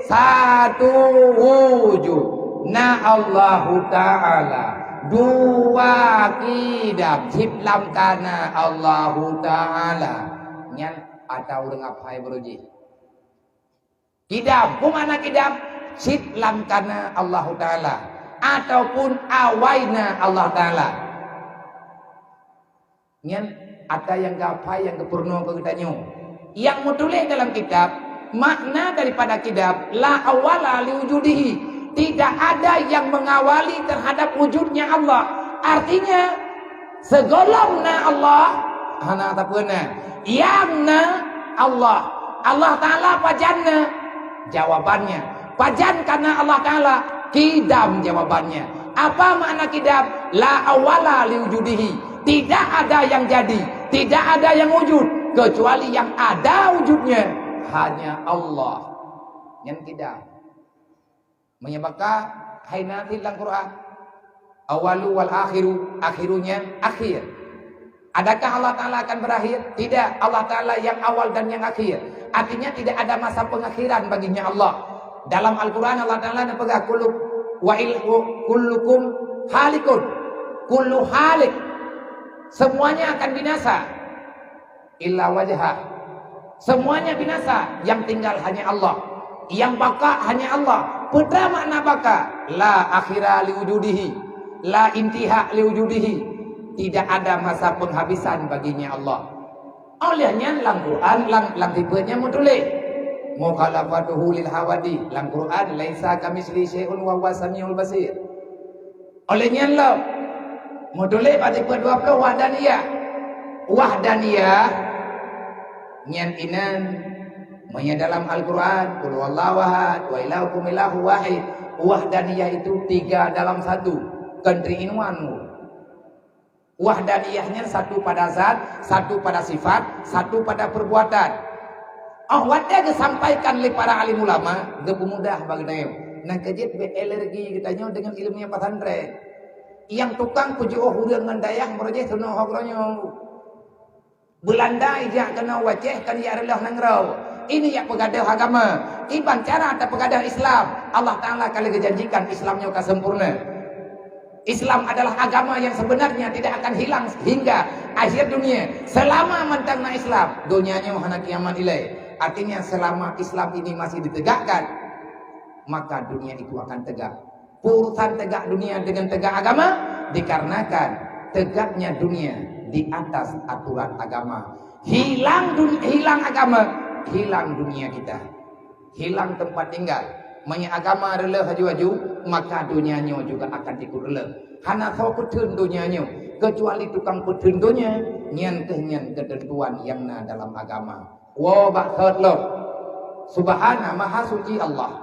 satu wujud na Allahu Ta'ala. Dua kidam ciplam kana Allahu Ta'ala. Nyan atau dengan apa beruji kidam, kumana kidam ciplam kana Allahu Ta'ala ataupun awaina Allah Ta'ala. Nyan ada yang gapai yang kepurno kegitanyo yang mutulis dalam kitab. Makna daripada kidam la awala liwujudihi. Tidak ada yang mengawali terhadap wujudnya Allah. Artinya segolongna Allah hana tapuna yangna Allah. Allah Ta'ala pajanna jawabannya. Pajan karena Allah Ta'ala kidam jawabannya. Apa makna kidam? La awala liwujudihi. Tidak ada yang jadi, tidak ada yang wujud kecuali yang ada wujudnya hanya Allah. Yang kidam menyebabkan hainati dalam Quran awalu wal akhiru, akhirunya akhir. Adakah Allah Ta'ala akan berakhir? Tidak. Allah Ta'ala yang awal dan yang akhir. Artinya tidak ada masa pengakhiran baginya Allah. Dalam Al-Quran Allah Ta'ala nepegah kullukum halikun, kullu halik, semuanya akan binasa illa wajhah. Semuanya binasa, yang tinggal hanya Allah. Yang baka hanya Allah. Pada makna baka la akhira liwujudihi, la intiha liwujudihi. Tidak ada masa penghabisan baginya Allah. Olehnya dalam Quran lang tipenya mutulis mukhalafatuhu lil hawadi. Dalam Quran laisa kamisli syai'un wa huwas samiul basir. Olehnya la mutulis pada tipe 20 wahdaniyah. Wahdaniyah nyan inan Manya dalam Al-Quran qul huwallahu ahad wa ilahukum ilahu wahid. Wahdaniyah itu 3 dalam 1. Kentri inwanmu. Wahdaniyahnya 1 pada zat, 1 pada sifat, 1 pada perbuatan. Wadah disampaikan oleh para alim ulama, gebu mudah bagi dayo. Nang kejit be alergi kitanya dengan ilmunya pesantren. Yang tukang puji hurang ngandayah merojeh sono hogronyo. Belanda ijak kena wajah kan ya Allah nang raw. Ini yang pegadah agama. Iban cara ada pegadah Islam. Allah Ta'ala kali kejanjikan Islamnya akan sempurna. Islam adalah agama yang sebenarnya tidak akan hilang hingga akhir dunia. Selama mentangna Islam, dunianya hana kiamat ilai. Artinya selama Islam ini masih ditegakkan, maka dunia itu akan tegak. Urusan tegak dunia dengan tegak agama dikarenakan tegaknya dunia di atas aturan agama. Hilang agama, hilang dunia kita, hilang tempat tinggal. Manya agama rela haju-haju, maka dunianya juga akan ikut rela. Hana kau petun dunianya, kecuali tukang petun dunia, nyan ketentuan yang na dalam agama. Wa ba'd lo, subhana maha suci Allah.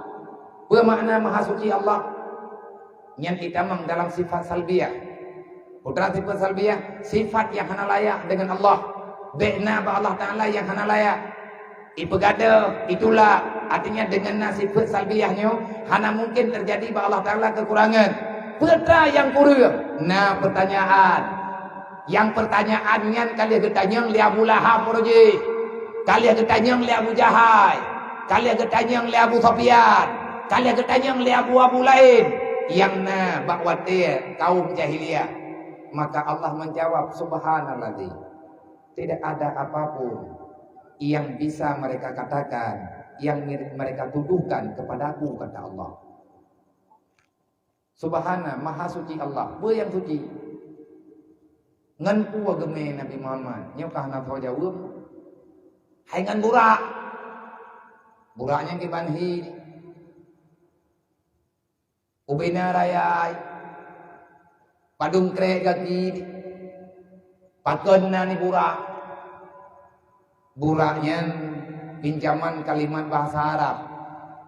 Bermakna maha suci Allah. Yang kita mang dalam sifat salbiyah. Putra sifat salbiyah, sifat yang hana layak dengan Allah. Be'na ba Allah Ta'ala yang hana layak. Ipegada, itulah artinya dengan sifat salbiyahnya hana mungkin terjadi ba Allah Ta'ala kekurangan. Putra yang kurang. Nah pertanyaan. Yang pertanyaannya kalian ketanyang li Abu Lahab proje. Kalian ketanyang li Abu Jahal. Kalian ketanyang li Abu Sufyan. Kalian ketanyang li Abu lain. Yang na bakwate kaum jahiliyah. Maka Allah menjawab, subhanalladzi, tidak ada apapun yang bisa mereka katakan, yang mereka tuduhkan kepadaku, kata Allah. Subhana, maha suci Allah, ber yang suci. Ngan pua geme Nabi Muhammad, nyokah nafau jawab. Hai ngan burak. Buraknya kibanhi. Ubina rayai. Padung krek kaki. Pakena ni burak. Buraknya pinjaman kalimat bahasa Arab.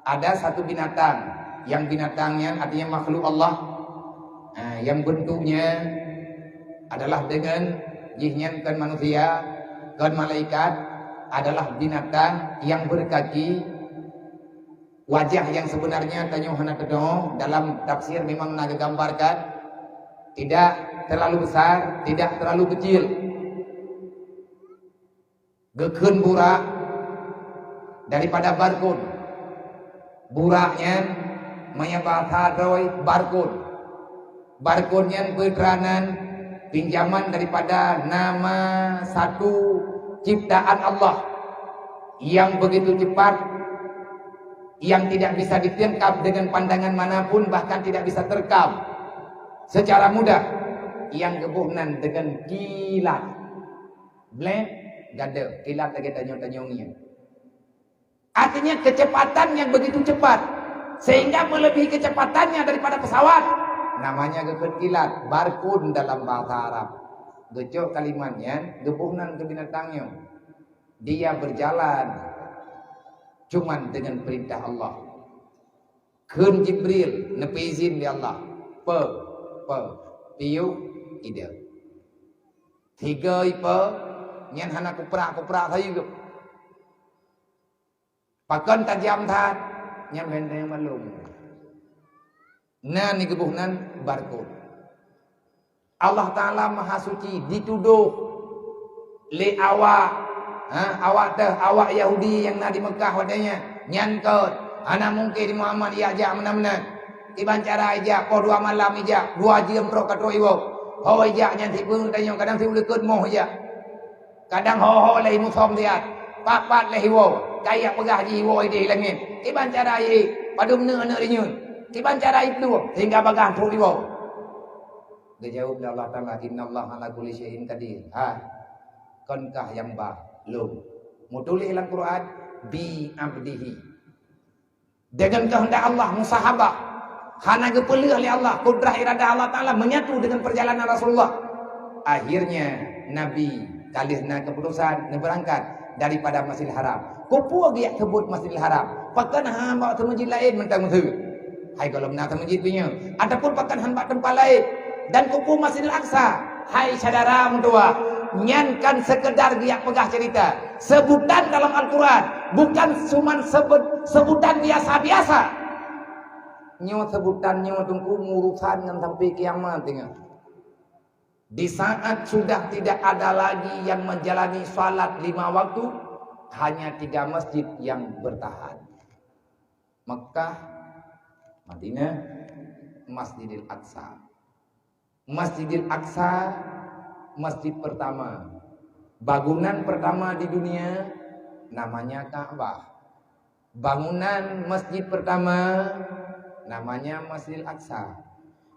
Ada satu binatang. Yang binatangnya artinya makhluk Allah. Yang bentuknya adalah dengan jihnyankan manusia, kan malaikat, adalah binatang yang berkaki. Wajah yang sebenarnya tanyo hana kedong dalam tafsir memang nak gambarkan tidak terlalu besar, tidak terlalu kecil. Gekeun burak daripada barkun. Buraknya menyebabkan roy barkun. Barkunnya berteranan pinjaman daripada nama satu ciptaan Allah yang begitu cepat, yang tidak bisa ditangkap dengan pandangan manapun, bahkan tidak bisa terekam secara mudah, yang gebuhnan dengan kilat. Blend gada kilat lagi tanyong-tanyongnya. Artinya kecepatan yang begitu cepat sehingga melebihi kecepatannya daripada pesawat. Namanya gekut kilat, barkun dalam bahasa Arab. Gecok kalimatnya, gebuhnan ke binatangnya. Dia berjalan cuman dengan perintah Allah. Kun Jibril nepi izin di Allah. Piu ide. Tiga ipa nyen hana kuprak sayu gep. Pakon tajam that nyen benteng malum. Nah ni gebuhnan barkun. Allah Ta'ala maha suci dituduh li awak awak Yahudi yang nak di Mekah wadanya nyankot ana mungkin di Muhammad ia mana-mana tiban cara ija ko 2 malam ija 2 jam pro katro iwo ho ija nyan tipung tanyo kadang si ulekut moh ija kadang ho lai musom dia papat lai wo kaya pegah ji wo ide langit tiban cara ye padum ne rinyun tiban cara itu sehingga bagah tu iwo. Dijawab oleh Allah Ta'ala, innallaha ala kulli syai'in qadir. Konkah yang belum. Mutulih dalam Quran bi abdihi. Dengan kehendak Allah musahabah. Hana gepelih oleh Allah, kudrah iradah Allah Ta'ala menyatu dengan perjalanan Rasulullah. Akhirnya Nabi kalihna keputusan berangkat daripada Masjidil Haram. Kupu dia sebut Masjidil Haram. Pakan hamba ke masjid lain mentang mentang. Hai kalau benar ke masjid punya. Ataupun pakan hamba tempat lain. Dan kupu Masjidil Aqsa. Hai saudara mentua, nyankan sekedar giak pegah cerita. Sebutan dalam Al-Quran bukan cuma sebutan biasa-biasa. Nyo sebutannya tunggu urusan yang sampai kiamat tengah. Di saat sudah tidak ada lagi yang menjalani salat 5 waktu, hanya 3 masjid yang bertahan. Mekah, Madinah, Masjidil Aqsa. Masjidil Aqsa, masjid pertama. Bangunan pertama di dunia namanya Ka'bah. Bangunan masjid pertama namanya Masjidil Aqsa.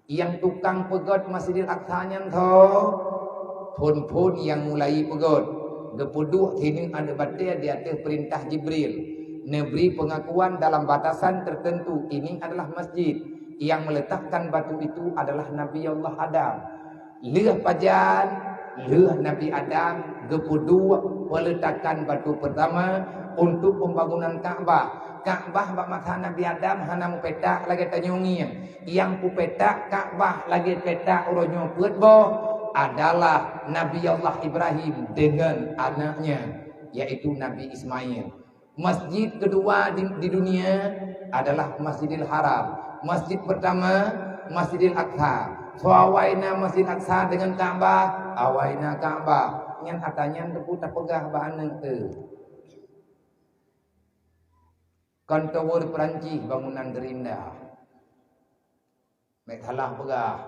Yang tukang pegot Masjidil Aqsa nya pun yang mulai pegot. Gepuduh sini ada batia di atas perintah Jibril. Neberi pengakuan dalam batasan tertentu. Ini adalah masjid. Yang meletakkan batu itu adalah Nabi Allah Adam. Leh pajan leh Nabi Adam gepudua peletakan batu pertama untuk pembangunan Ka'bah. Ka'bah bak masa Nabi Adam hana mu petak lagi tanyungi. Yang pu petak Ka'bah lagi petak uronyo putbo adalah Nabi Allah Ibrahim dengan anaknya yaitu Nabi Ismail. Masjid kedua di dunia adalah Masjidil Haram. Masjid pertama Masjidil Aqsa. So awaina Masjid Aqsa dengan Ka'bah, awaina Ka'bah. Yang katanya tepu tak pegah bahanang tu. Kontower Perancis bangunan Gerinda. Mek salah pegah.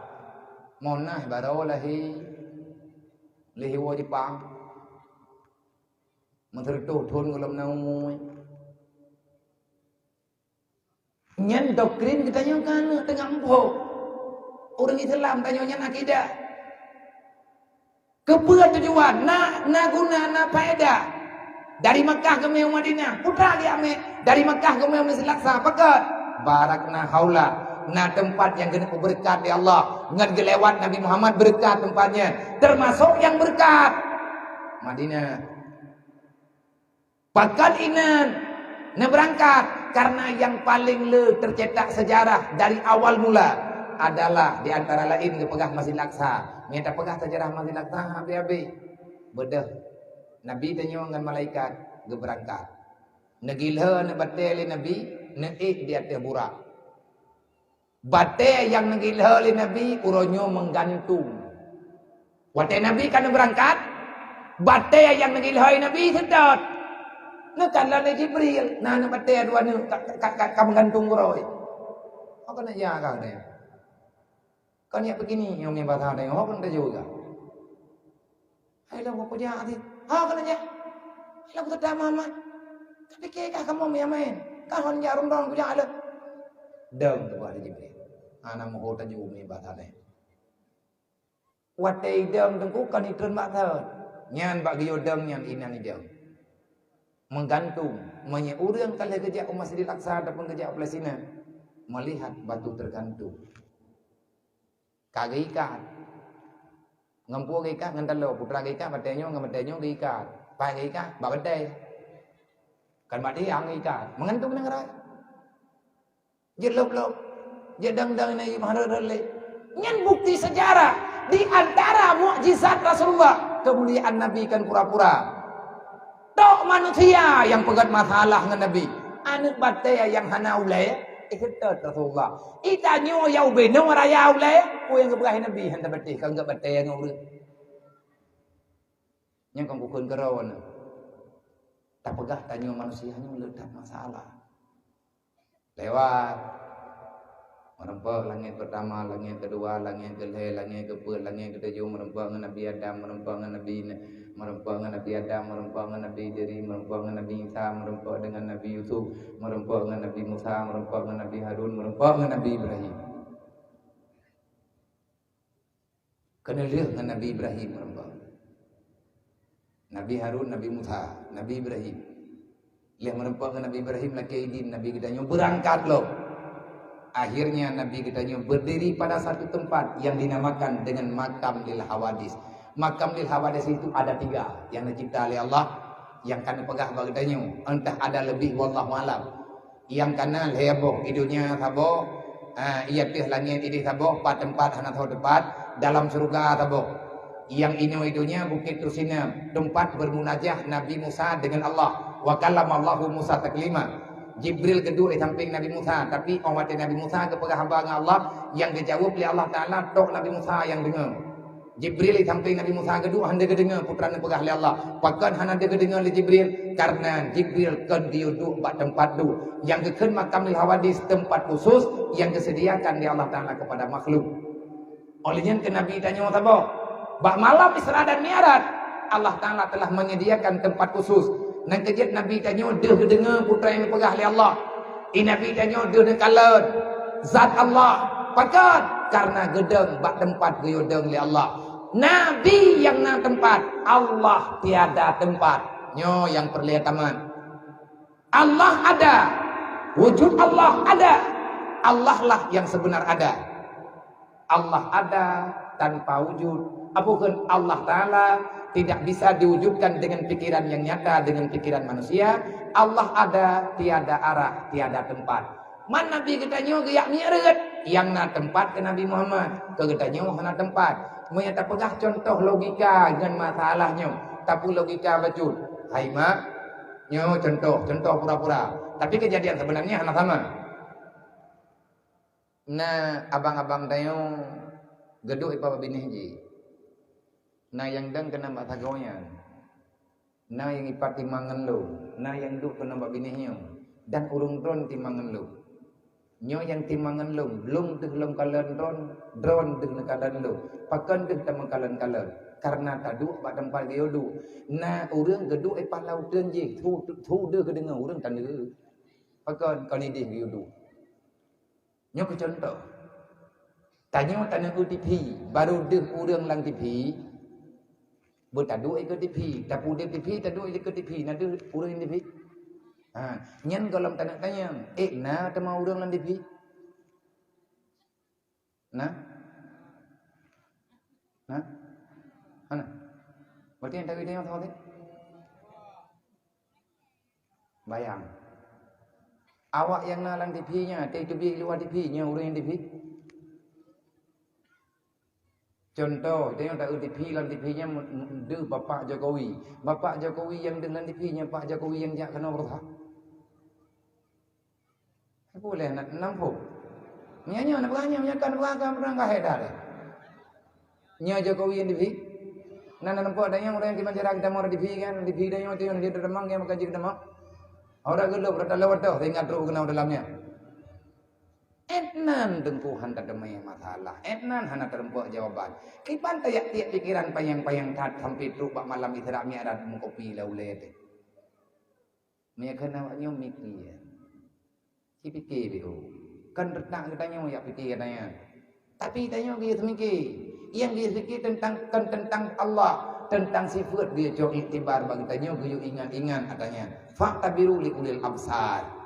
Monah baru lahi wo Jepang. Mentertuh thun dalam naumui. Nyan doktrin kita nyongkan tengah empuk. Orang Islam tanya nyan akidah. Kebuat tujuan, na guna na faedah. Dari Mekah ke Madinah, putra dia ambil. Dari Mekah ke Masjid Aqsa, pakat. Barakna haula. Nah tempat yang kena berkat di Allah. Ngan gelewat Nabi Muhammad berkat tempatnya. Termasuk yang berkat Madinah. Pakat inan. Nah berangkat. Karena yang paling tercetak sejarah dari awal mula adalah di antara lain kepegah Masjid Aqsa. Minta pegah sejarah Masjid Aqsa habis-habis. Bedah. Nabi tanya dengan malaikat berangkat. Negilha na batel Nabi, naik di atas burak. Batel yang negilha oleh Nabi, uronyo menggantung. Waktu Nabi kan berangkat, batel yang negilha oleh Nabi sedot. Nak kanlah ni Jibril, na batel dua ni ka menggantung uroi. Apa nak jaga dia? Kan ya begini yang ni bahasa dia, apa nak juga? Hai lah apa dia hati? Ha kan aja. Lah aku tak Muhammad. Tapi kekah kamu main. Kahon jarum dong punya ada. Deng tu ada Jibril. Anak mau tanya umi bahasa dia. Watai deng tengku kan itren bahasa. Nyan bagi yodeng nyan inan ideng. Menggantung. Urang kalau kerja Masjidil Aqsa ataupun kerja Palestina. Melihat batu tergantung. Kagak ikat. Ngampu ikat ngantalo putra ikat batenyo ngamatenyo ikat. Pai ikat ba badai. Kan badi ang ikat. Mengantung nang rai. Je lop-lop. Je dang-dang nai maharale. Nyan bukti sejarah di antara mukjizat Rasulullah. Kemuliaan Nabi kan pura-pura. Tok manusia yang pegat masalah dengan Nabi. Anak badai yang hana ulai. Ikut Rasulullah. Ita nyo yau beno raya ulai. Ku yang keberah Nabi hendak batih kau enggak batih yang urut. Yang kau kukun kerawan. Tak pegah tanya manusia hanya meledak masalah. Lewat. Merempah langit pertama, langit kedua, langit kelih, langit keempat, langit ketujuh. Merempah dengan Nabi Adam, merempah dengan Nabi merempah dengan Nabi Adam, merempah dengan Nabi Idris, merempah dengan Nabi Isa, merempah dengan Nabi Yusuf, merempah dengan Nabi Musa, merempah dengan Nabi Harun, merempah dengan Nabi Ibrahim. Kena lihat dengan Nabi Ibrahim merempah. Nabi Harun, Nabi Musa, Nabi Ibrahim. Lihat merempah dengan Nabi Ibrahim laki idin, Nabi kitanya berangkat loh. Akhirnya Nabi kitanya berdiri pada satu tempat yang dinamakan dengan Makam Lil Hawadis. Makam Lil Hawadis itu ada 3 yang dicipta oleh Allah, yang kana pegah bagdanya entah ada lebih wallahu alam. Yang kana heboh idunya sabo ia teh langit ini sabo tempat hana tahu tempat dalam surga sabo. Yang ini idunya bukit Tusina, tempat bermunajah Nabi Musa dengan Allah. Wa kallamallahu Musa taklima. Jibril kedua di samping Nabi Musa, tapi umat Nabi Musa kepada hamba Allah yang dijawab oleh Allah Taala tok Nabi Musa yang dengar. Jibril di samping Nabi Musa kedua hendak dengar putra nepegah oleh Allah. Pakan hana dengar oleh Jibril karena Jibril kan diuduk bak tempat tu yang keken Makam Lil Hawadis, tempat khusus yang disediakan di Allah Taala kepada makhluk. Olehnya ke Nabi tanya apa? Bak malam Isra dan Mi'raj Allah Taala telah menyediakan tempat khusus. Nang kejat Nabi tanya dah dengar putra yang pegah oleh Allah. Nabi tanya dah kalan zat Allah pakat karena gedeng bak tempat gedeng oleh Allah. Nabi yang nang tempat, Allah tiada tempat. Nyo yang perlihatkan. Allah ada. Wujud Allah ada. Allah lah yang sebenar ada. Allah ada tanpa wujud. Apapun Allah Ta'ala tidak bisa diwujudkan dengan pikiran yang nyata, dengan pikiran manusia. Allah ada, tiada arah, tiada tempat. Man Nabi kita nyo geyak mi'rat, yang na tempat ke Nabi Muhammad, ke kita nyo na tempat. Mereka tak pegah contoh logika dengan masalahnya, tapi logika betul. Hai mak, nyo contoh pura-pura. Tapi kejadian sebenarnya anak sama. Nah, abang-abang tayo geduk ipa binih ji. Nah yang dang kena mbak tagoyan. Nah yang ipat timangan lu. Nah yang duk kena mbak binihnya. Dan urung dron timangan lu. Nyo yang timangan lu. Lung tuh lung kalen dron tuh nekalan lu. Pakan tuh tamang kalen. Karena tadu pak tempat dia du. Nah urang geduk ipat lautan ji. Tu dia kedengar urang tanda. Pakan kali dia dia du. Nyo ke contoh. Tanya tanah UTP. Baru dia urang lang TV. Bertadu ikut TV, tapi dia TV tadu ikut TV, nada urang TV. Nyen kalau tak tanya, na tama urang lan TV. Nah. Ana. Berarti yang tahu dia tahu ni. Bayang. Awak yang nalang TV-nya, TV luar TV-nya urang TV. Contoh, tengok tak TV dalam TV-nya dia Bapak Jokowi. Bapak Jokowi yang dengan TV-nya Pak Jokowi yang jak kena berhak. Apa boleh nak nampak? Nyanya nak beranya menyakan berangkat hedar. Nya Jokowi yang TV. Nana nampak ada yang orang yang dimanjara kita mau TV kan, TV dia yang tengok dia demang yang makan jadi demang. Orang gelap berada lewat dah, tinggal teruk kena dalamnya. Etnan dengkuhan tak demai masalah. Etnan hana terempuk jawaban. Kipan tayak tiap pikiran payang-payang kat sampai teruk bak malam isra mi ada mengkopi laule te. Mi kena awaknya mikir. Si fikir biru. Kan retang katanya ya fikir katanya. Tapi tanya dia semikir. Yang dia fikir tentang Allah, tentang sifat dia jauh iktibar bagi tanya guyu ingat-ingat katanya. Fakta biru li ulil absar.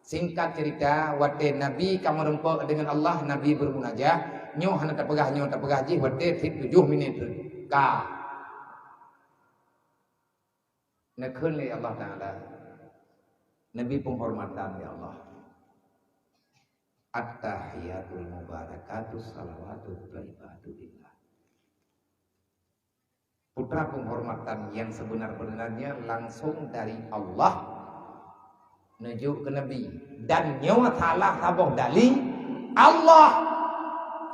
Singkat cerita, waktu Nabi kamu rempuk dengan Allah, Nabi bermunajah. Nyo hana tak pegah ji, waktu 7 minit ka. Nakun li Allah Ta'ala. Nabi penghormatan ya Allah. At-tahiyatul mubarakatus salawatu thayyibatu billah. Putra penghormatan yang sebenar-benarnya langsung dari Allah menuju ke Nabi. Dan nyawa ta'ala tabuh dali Allah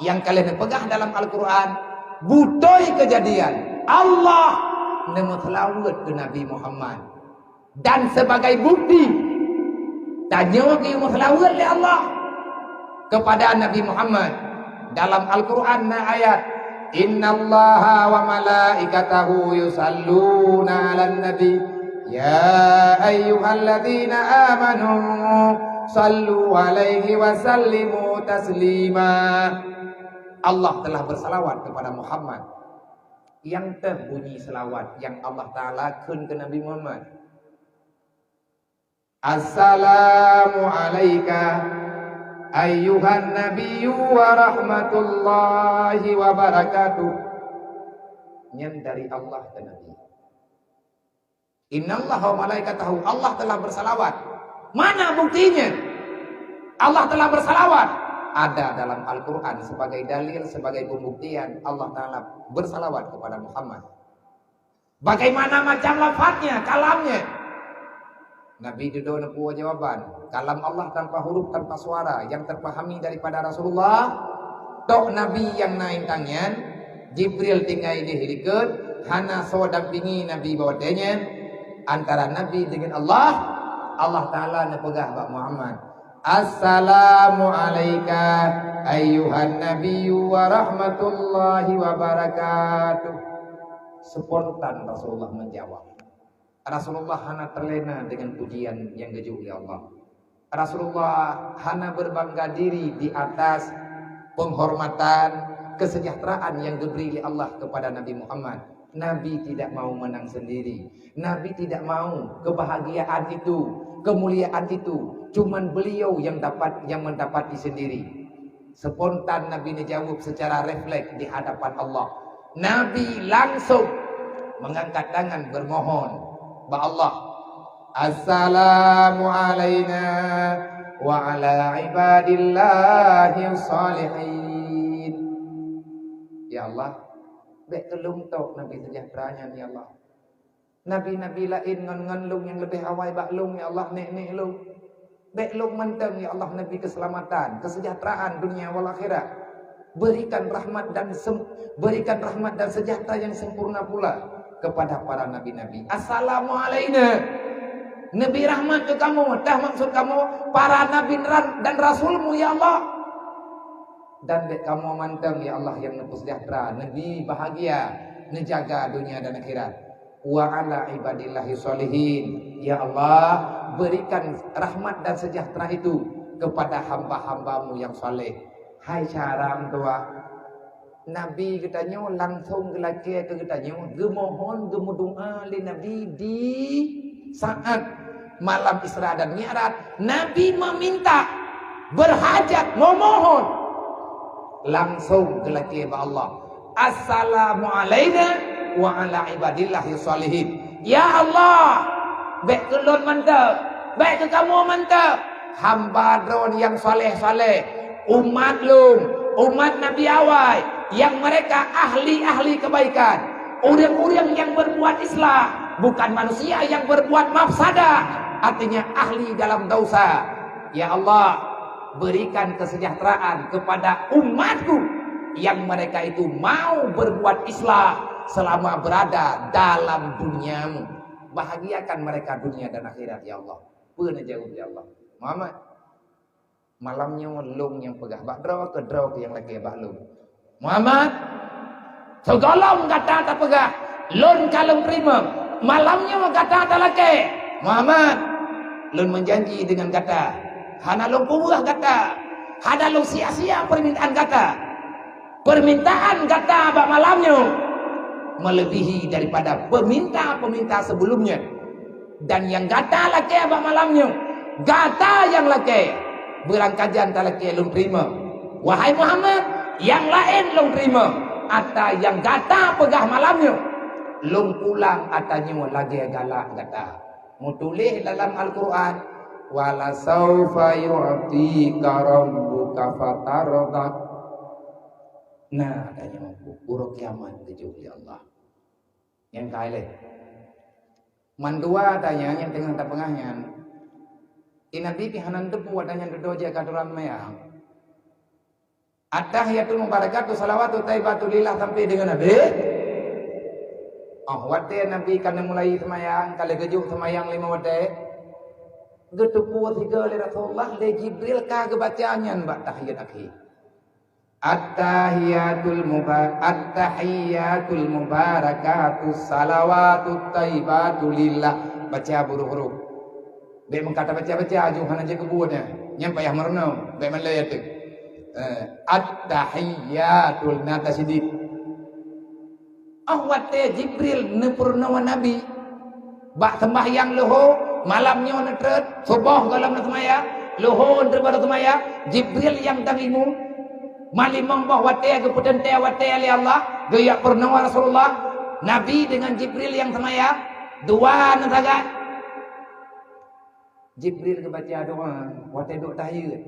yang kalian pegang dalam Al-Quran butoi kejadian Allah nemutlawat ke Nabi Muhammad. Dan sebagai bukti tanya ke mutlawat oleh Allah kepada Nabi Muhammad dalam Al-Quran ayat innallaha wa malaikatahu yusalluna 'alan nabi ya ayyuhalladzina amanu sallu alaihi wa sallimu taslima. Allah telah bersalawat kepada Muhammad. Yang terbunyi selawat yang Allah Ta'ala kun ke Nabi Muhammad. Assalamu alaika ayyuhan nabiyyu wa rahmatullahi wa barakatuh. Yang dari Allah ke Nabi. Innallaha wa malaikatahu, Allah telah bersalawat. Mana buktinya? Allah telah bersalawat. Ada dalam Al-Quran sebagai dalil, sebagai pembuktian Allah Ta'ala bersalawat kepada Muhammad. Bagaimana macam lafadznya, kalamnya? Nabi duduk nempuh jawaban. Kalam Allah tanpa huruf, tanpa suara, yang terpahami daripada Rasulullah. Tok Nabi yang naik tangan, Jibril tinggal dihirikan, hana so dampingi Nabi bawadanya. Antara Nabi dengan Allah, Allah Ta'ala nepegah Pak Muhammad. Assalamu alaika ayyuhan nabiyyu wa rahmatullahi wa barakatuh. Spontan Rasulullah menjawab. Rasulullah hana terlena dengan pujian yang geju oleh Allah. Rasulullah hana berbangga diri di atas penghormatan, kesejahteraan yang diberi oleh Allah kepada Nabi Muhammad. Nabi tidak mau menang sendiri. Nabi tidak mau kebahagiaan itu, kemuliaan itu cuman beliau yang mendapati sendiri. Spontan Nabi dijawab secara refleks di hadapan Allah. Nabi langsung mengangkat tangan bermohon ba Allah, assalamu alaina wa ala ibadillahi salihin. Ya Allah, bek kelung tok Nabi sejahteranya ya Allah. Nabi-nabi lain ngan lung yang lebih awal bak lung ya Allah, nek lung. Bek lung menteng ya Allah, Nabi keselamatan, kesejahteraan dunia wal akhirat. Berikan rahmat dan sejahtera yang sempurna pula kepada para nabi-nabi. Assalamu alaina. Nabi rahmat ke kamu, dah maksud kamu para nabi dan rasulmu ya Allah. Dan dek kamu manteng ya Allah yang nepu sejahtera, nabi bahagia, menjaga dunia dan akhirat. Wa ala ibadillahi sholihin. Ya Allah, berikan rahmat dan sejahtera itu kepada hamba-hambamu yang saleh. Hai cara tua Nabi katanya langsung gelake ke katanya gemohon gemudoa li Nabi di saat malam Isra dan Mi'raj. Nabi meminta berhajat memohon langsung gelake ba Allah, assalamu alaina wa ala ibadillahi sholihin. Ya Allah, baik kelon mantap, baik ke kamu mantap, hamba drone yang saleh-saleh, umat lum, umat Nabi awal yang mereka ahli-ahli kebaikan, orang-orang yang berbuat islah, bukan manusia yang berbuat mafsadah, artinya ahli dalam dosa. Ya Allah, berikan kesejahteraan kepada umatku yang mereka itu mau berbuat islah selama berada dalam duniamu. Bahagiakan mereka dunia dan akhirat ya Allah. Pernah jauh ya Allah. Muhammad malamnya lung yang pegah bak draw ke yang lagi bak lung. Muhammad segolong kata tak pegah lun kalung terima malamnya kata tak lagi. Muhammad lun menjanji dengan kata hana lung kubuah kata hana lung sia-sia permintaan kata bak malamnya melebihi daripada peminta sebelumnya. Dan yang kata lagi bak malamnya kata yang lagi berangkajan talaki lung terima. Wahai Muhammad, yang lain lung terima. Ata yang kata pegah malamnya lung pulang atanya lagi galak kata. Mutulis dalam Al-Quran, wala saufa yu'tika rabbuka fatardak. Nah, katanya uruk kiamat tujuh ya Allah. Yang kaya mandua tanya yang tengah tapengahnya inabi pihanan depu adanya doja kaduran mayang. At-tahiyatul mubarakatuh salawatu thayyibatu lillah sampai dengan Nabi. Wate Nabi kana mulai semayang kali kejuk semayang 5 wate. Getupu 3 li Rasulullah le Jibril ka kebacaannya mbak tahiyat akhir. At-tahiyatul mubarakatuh salawatu thayyibatu lillah. Baca huruf-huruf. Dia mengkata baca-baca ajuhan aja kebuatnya. Nyampai yang merenung. Dia melayat itu. At-tahiyyatul natasidid. Wate Jibril nepurnawa Nabi. Bak sembahyang leho. Malamnya netret. Subuh dalam semaya. Leho daripada semaya. Jibril yang tangimu. Malimang bahwa wate keputan te wate ali Allah. Gaya purnawa Rasulullah. Nabi dengan Jibril yang semaya. Dua netaga. Jibril kebaca doa, wate doa tahiyat.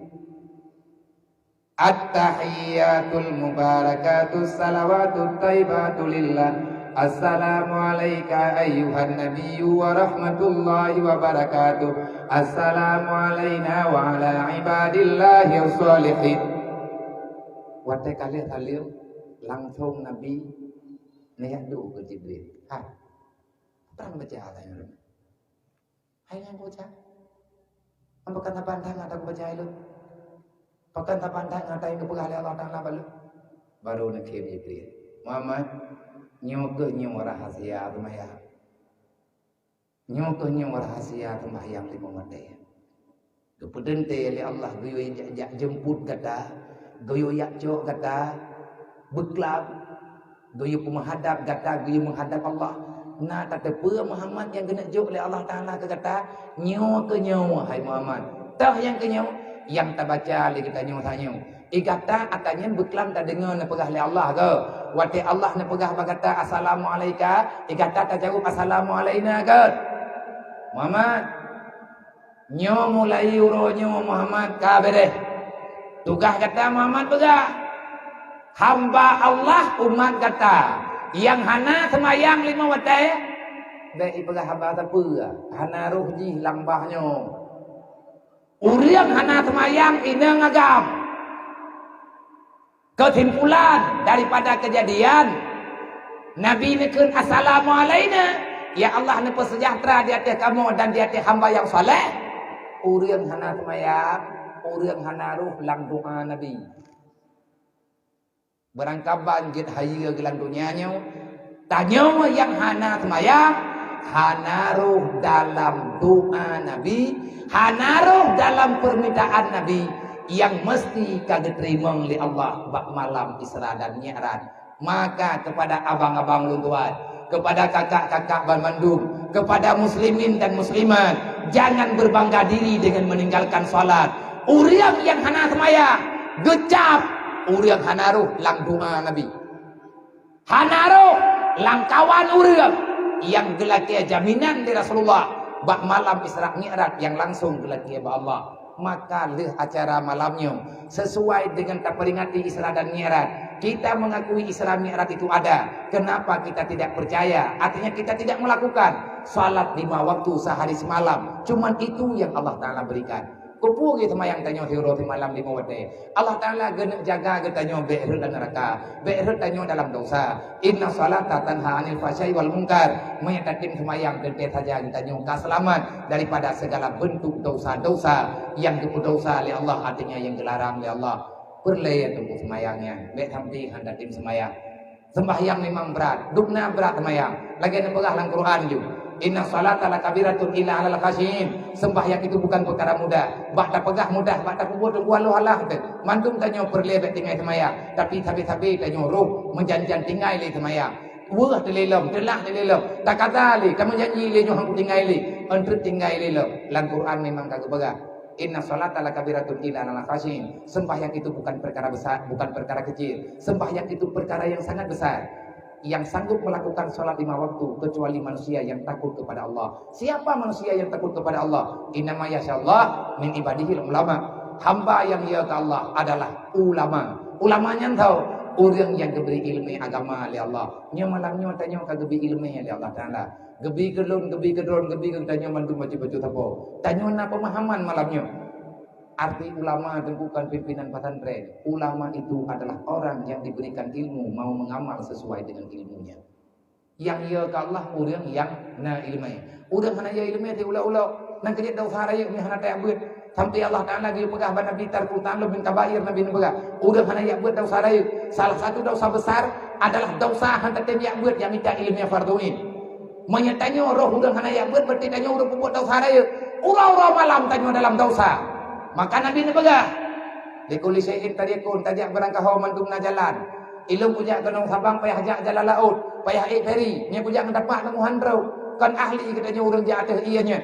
At-tahiyyatul mubarakatuh salawatu thayyibatu lillah. Assalamu alayka ayyuhan nabiyyu wa rahmatullahi wa barakatuh. Assalamu alayna wa ala ibadillahi sholihin. Wate kali langsung Nabi niat doa ke Jibril. Perang baca ayat. Ayat baca. Apakah tak pandang atau baca itu? Apakah tak pandang atau yang kepegali Allah Ta'ala baru nak Jibril. Muhammad nyoknya rahasia semaya. Nyoknya rahasia sembahyang 5 waktu. Kemudian oleh Allah goyo jemput kata, goyo yak cok kata, beklab, goyo menghadap kata, goyo menghadap Allah. Nah kata apa Muhammad yang kena jok oleh Allah Ta'ala kata nyawa ke nyawa hai Muhammad. Tahu yang ke nyawa yang tak baca lagi kita nyawa tanya Igata atanya beklam tak dengar nak pegah oleh Allah ke. Wati Allah nak pegah berkata assalamualaikum. Igata tak jawab assalamualaikum ke. Muhammad. Nyo mulai uronyo Muhammad kabeh. Tugas kata Muhammad pegah. Hamba Allah umat kata. Yang hana semayang 5 waktu. Baik pegah hamba siapa? Hana roh ji lambahnyo. Uriang hana semayang ina ngagam. Kesimpulan daripada kejadian Nabi nekun assalamualaikum. Ya Allah ne sejahtera di atas kamu dan di atas hamba yang soleh. Uriang hana semayang, uriang hana roh lang doa Nabi. Berangkaban git haya gelang dunianya. Tanya yang hana semayang, hana roh dalam doa Nabi, hana roh dalam permintaan Nabi yang mesti kagak terima oleh Allah bak malam Isra dan Mi'raj. Maka kepada abang-abang luntuan, kepada kakak-kakak Bandung, kepada muslimin dan muslimat, jangan berbangga diri dengan meninggalkan salat. Uriang yang hana semayang, gecap uriang hana roh lang doa Nabi. Hana roh lang kawan uriang yang gelaki jaminan di Rasulullah bak malam Isra Mi'raj yang langsung gelaki ba Allah. Maka leh acara malamnya sesuai dengan tak peringati Isra dan Mi'raj. Kita mengakui Isra Mi'raj itu ada. Kenapa kita tidak percaya? Artinya kita tidak melakukan salat 5 waktu sehari semalam. Cuman itu yang Allah Ta'ala berikan. Kupu gitu yang tanya hero di malam 5 waktu. Allah Ta'ala genek jaga getanya be'rut dan neraka. Be'rut tanya dalam dosa. Inna salata tanha anil fasyai wal munkar. Menyatakan semayang gede saja getanya selamat daripada segala bentuk dosa-dosa yang dosa oleh Allah, artinya yang dilarang oleh Allah. Perlayan untuk semayangnya. Baik sampai hendak tim semayang. Sembahyang memang berat. Dukna berat semayang. Lagi nak pegang dalam Quran juga. Inna salata lakabiratun illa alal khasyin. Sembahyang itu bukan perkara mudah. Bak tak pegah mudah, bak tak kubur walau halah. Mantum tanya perlebet tinggal semayang. Tapi sabi-sabi tanya roh menjanjian tinggal le semayang. Wah telelom, telah telelom. Tak kata le, kamu janji le nyoh tinggal le. Entret tinggal le lo. Dalam Quran memang kagak pegah. Inna salata lakabiratun illa alal khasyin. Sembahyang itu bukan perkara besar, bukan perkara kecil. Sembahyang itu perkara yang sangat besar. Yang sanggup melakukan sholat 5 waktu kecuali manusia yang takut kepada Allah. Siapa manusia yang takut kepada Allah? Innama yasyallah min ibadihil ulama. Hamba yang ya ke Allah adalah ulama. Ulamanya tahu orang yang diberi ilmu agama oleh Allah. Nya malamnya tanya ka gebi ilmu oleh Allah Taala. Gebi gelun, gebi gedron, gebi tanya mandu baju-baju tapo. Tanya na pemahaman malamnya. Arti ulama itu bukan pimpinan pesantren. Ulama itu adalah orang yang diberikan ilmu mau mengamal sesuai dengan ilmunya. Yang ya ke Allah orang yang na ilmu. Orang hana ya ilmu ti ulah-ulah nang kejat dosa raya ni hana tak buat. Sampai Allah Taala dia pegah ban Nabi tarku ta'allum bin kabair Nabi pegah. Orang hana ya buat dosa raya. Salah satu dosa besar adalah dosa hana tak ya buat yang minta ilmu farduin. Menyatanya roh orang hana ya buat berarti tanya orang buat dosa raya. Urau-urau malam tanya dalam dosa. Maka Nabi ni pegah. Likuli syai'in tariqun tajak berangkah hawa mandumna jalan. Ilmu pujak kenong sabang payah jak jalan laut, payah feri, nya pujak mendapat nemuhan rau. Kan ahli katanya orang di atas ianya.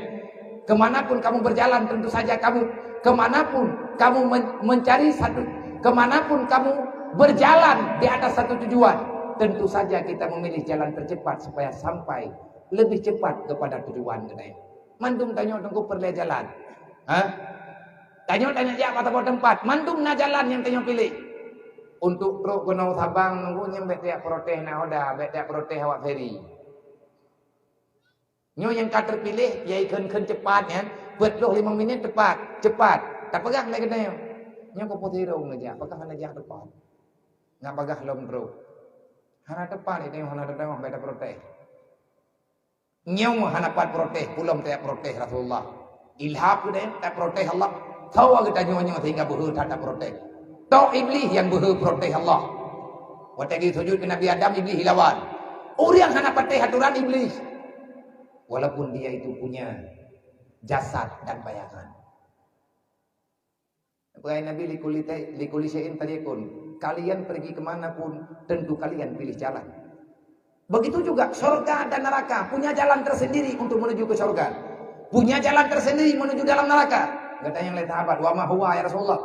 Kemanapun kamu berjalan tentu saja kamu kemanapun kamu mencari satu, kemanapun kamu berjalan di atas satu tujuan, tentu saja kita memilih jalan tercepat supaya sampai lebih cepat kepada tujuan kita. Mandum tanya tunggu perle jalan. Hah? Tanya dia kata buat tempat. Mandum na jalan yang tanya pilih. Untuk truk gunung Sabang nunggu nyembek tiap proteh na oda, bet tiap proteh awak feri. Nyo yang kata terpilih yai ken cepat ya. Buat 5 minit cepat. Tak pegang lagi katanya. Nyo ko putih rong aja. Apakah hana jak tepat? Ngap bagah lom truk. Hana tepat itu hana tetang bet proteh. Nyo hana pat proteh, pulang tiap proteh Rasulullah. Ilham tu deh, tak proteh Allah. Tahu kita nyonya sehingga berhut tak protek. Tahu iblis yang berhut protek Allah. Waktu sujud ke Nabi Adam iblis hilawan. Orang hana patih aturan iblis. Walaupun dia itu punya jasad dan bayangan. Pegawai Nabi likuli syai'in tariqun. Kalian pergi kemanapun tentu kalian pilih jalan. Begitu juga surga dan neraka punya jalan tersendiri untuk menuju ke surga. Punya jalan tersendiri menuju dalam neraka. Katanya oleh sahabat, wa ma huwa ya Rasulullah.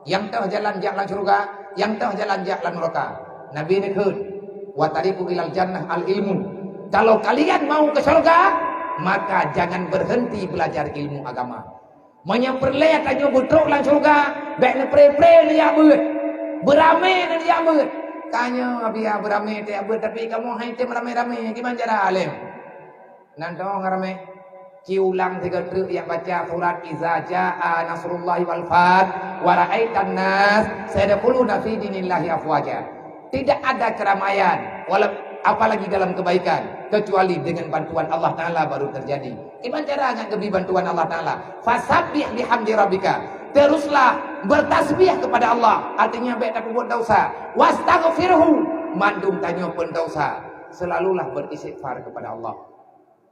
yang tengah jalan jalan syurga, yang tengah jalan jalan neraka. Nabi ni khut, wa tariqu ilal jannah al ilmu. Kalau kalian mau ke syurga, maka jangan berhenti belajar ilmu agama. Menyemperlihat aja butruk lang syurga, baik ni pre-pre ni ya beut. Beramai ni ya beut. Tanya biar beramai dia beut, tapi kamu hai tem ramai-ramai gimana cara alim? Nantong ramai. Ulang 3 truk yang baca surat Iza Jaa Nasrullahi wal Fath wa ra'aitan nas sayadkhuluna fi dinillahi afwaja. Tidak ada keramaian apalagi dalam kebaikan kecuali dengan bantuan Allah Taala baru terjadi. Gimana cara ngagebi bantuan Allah Taala? Fasabbih bihamdi rabbika. Teruslah bertasbih kepada Allah. Artinya baik tak buat dosa. Wastaghfirhu. Mandum tanya pun dosa. Selalulah beristighfar kepada Allah.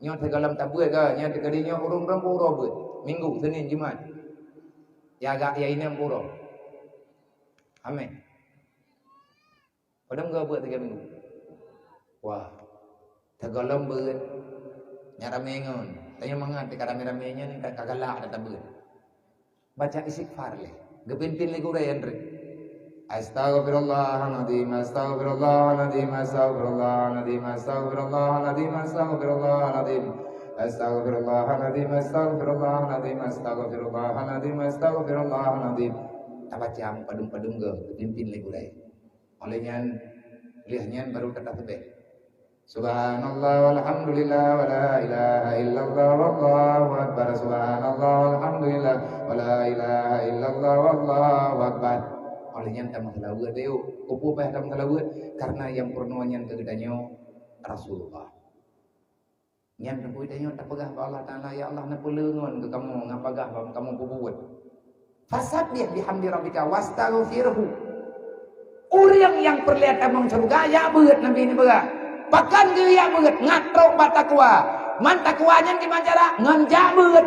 Nyo tegalam tak buat ke, nyo tegadinya urung pura buat. Minggu, Senin, Jumaat. Ya agak ya ini pura. Amin. Padam ke buat 3 minggu. Wah. Tegalam buat. Nya rame ngon. Tanya mangat dekat rame-ramenya ni tak galak tak buat. Baca istighfar leh. Gepintin lagi urai andre. Astaghfirullahaladzim, astaghfirullahaladzim, astaghfirullahaladzim, astaghfirullahaladzim, astaghfirullahaladzim, astaghfirullahaladzim, astaghfirullahaladzim, astaghfirullahaladzim, astaghfirullahaladzim. Tak baca padung-padung ke, pimpin lagi urai. Olehnya lihatnya baru kata tebek. Subhanallah walhamdulillah wa la ilaha illallah wallahu akbar. Subhanallah walhamdulillah wa la ilaha illallah wallahu akbar. Olehnya tak masalah buat dia. Kupu payah tak masalah buat. Karena yang pernahnya kegedannya Rasulullah. Yang kegedannya tak pegah Allah Ta'ala. Ya Allah nak pulengon ke kamu. Ngapagah kamu buat. Fasabbih bihamdi rabbika wastaghfirhu. Orang yang perlihat abang surga ya beut Nabi ni berat. Bahkan dia beut ngatrok batakwa. Man takwanya gimana cara? Nganjak beut.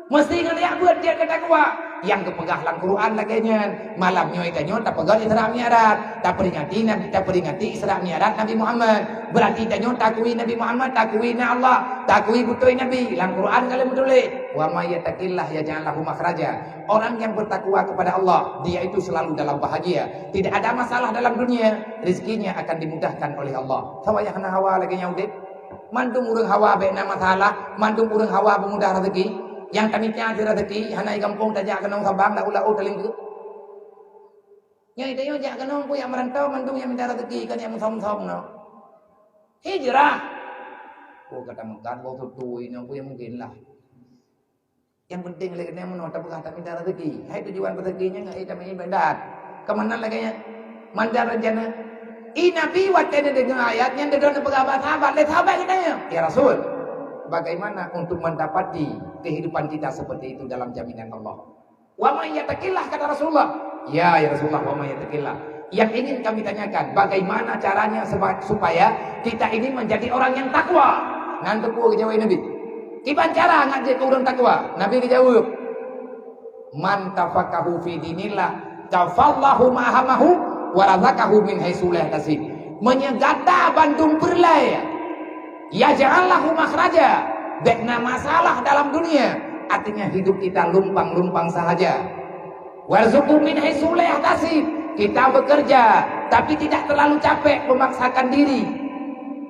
Mesti ngeliat beut dia ke takwa. Yang kepegah lang Quran laganya malamnya itanyo tak pegah Isra Mi'raj, tak peringati Isra Mi'raj Nabi Muhammad. Berarti itanyo takwi Nabi Muhammad, takwi na Allah, takwi putui Nabi. Lang Quran kalau menulis wa may yattaqillah yaj'al lahu makhraja. Orang yang bertakwa kepada Allah, dia itu selalu dalam bahagia. Tidak ada masalah dalam dunia, rezekinya akan dimudahkan oleh Allah. Sawaya kena hawa laganya udip. Mandung urang hawa bae na masalah, mandung urang hawa bermudah rezeki. Yang kami tiada rezeki, hanai kampung tajak kenong Sabang dah ulah teling tu. Yang itu jak kenong pu yang merantau mandung yang minta rezeki kan yang som-som no. Hijrah. Oh kata makan bau tutu ini aku yang mungkin lah. Yang penting lagi ni menolak tak minta rezeki. Hai tujuan rezekinya enggak itu ibadat. Kemana lagi nya? Mandar rencana. Nabi watene dengan ayatnya dengan pegabat sahabat, le sahabat katanya. Ya Rasul. Bagaimana untuk mendapati kehidupan kita seperti itu dalam jaminan Allah? Wa may yattaqillah kata Rasulullah. Ya Rasulullah, wa may yattaqillah. Yang ingin kami tanyakan, bagaimana caranya supaya kita ini menjadi orang yang takwa? Ngantuk ku jawab Nabi. Gimana cara ngajak ke orang takwa? Nabi dijawab. Man tafaqahu fi dinillah, tafallahu ma'ahamahu wa razaqahu min haitsu la yahtasib. Menyegada bandung berlaya. Ya ja'allahu makhraja. Dekna masalah dalam dunia. Artinya hidup kita lumpang-lumpang sahaja. Warzuqhu min haitsu la yahtasib. Kita bekerja tapi tidak terlalu capek memaksakan diri.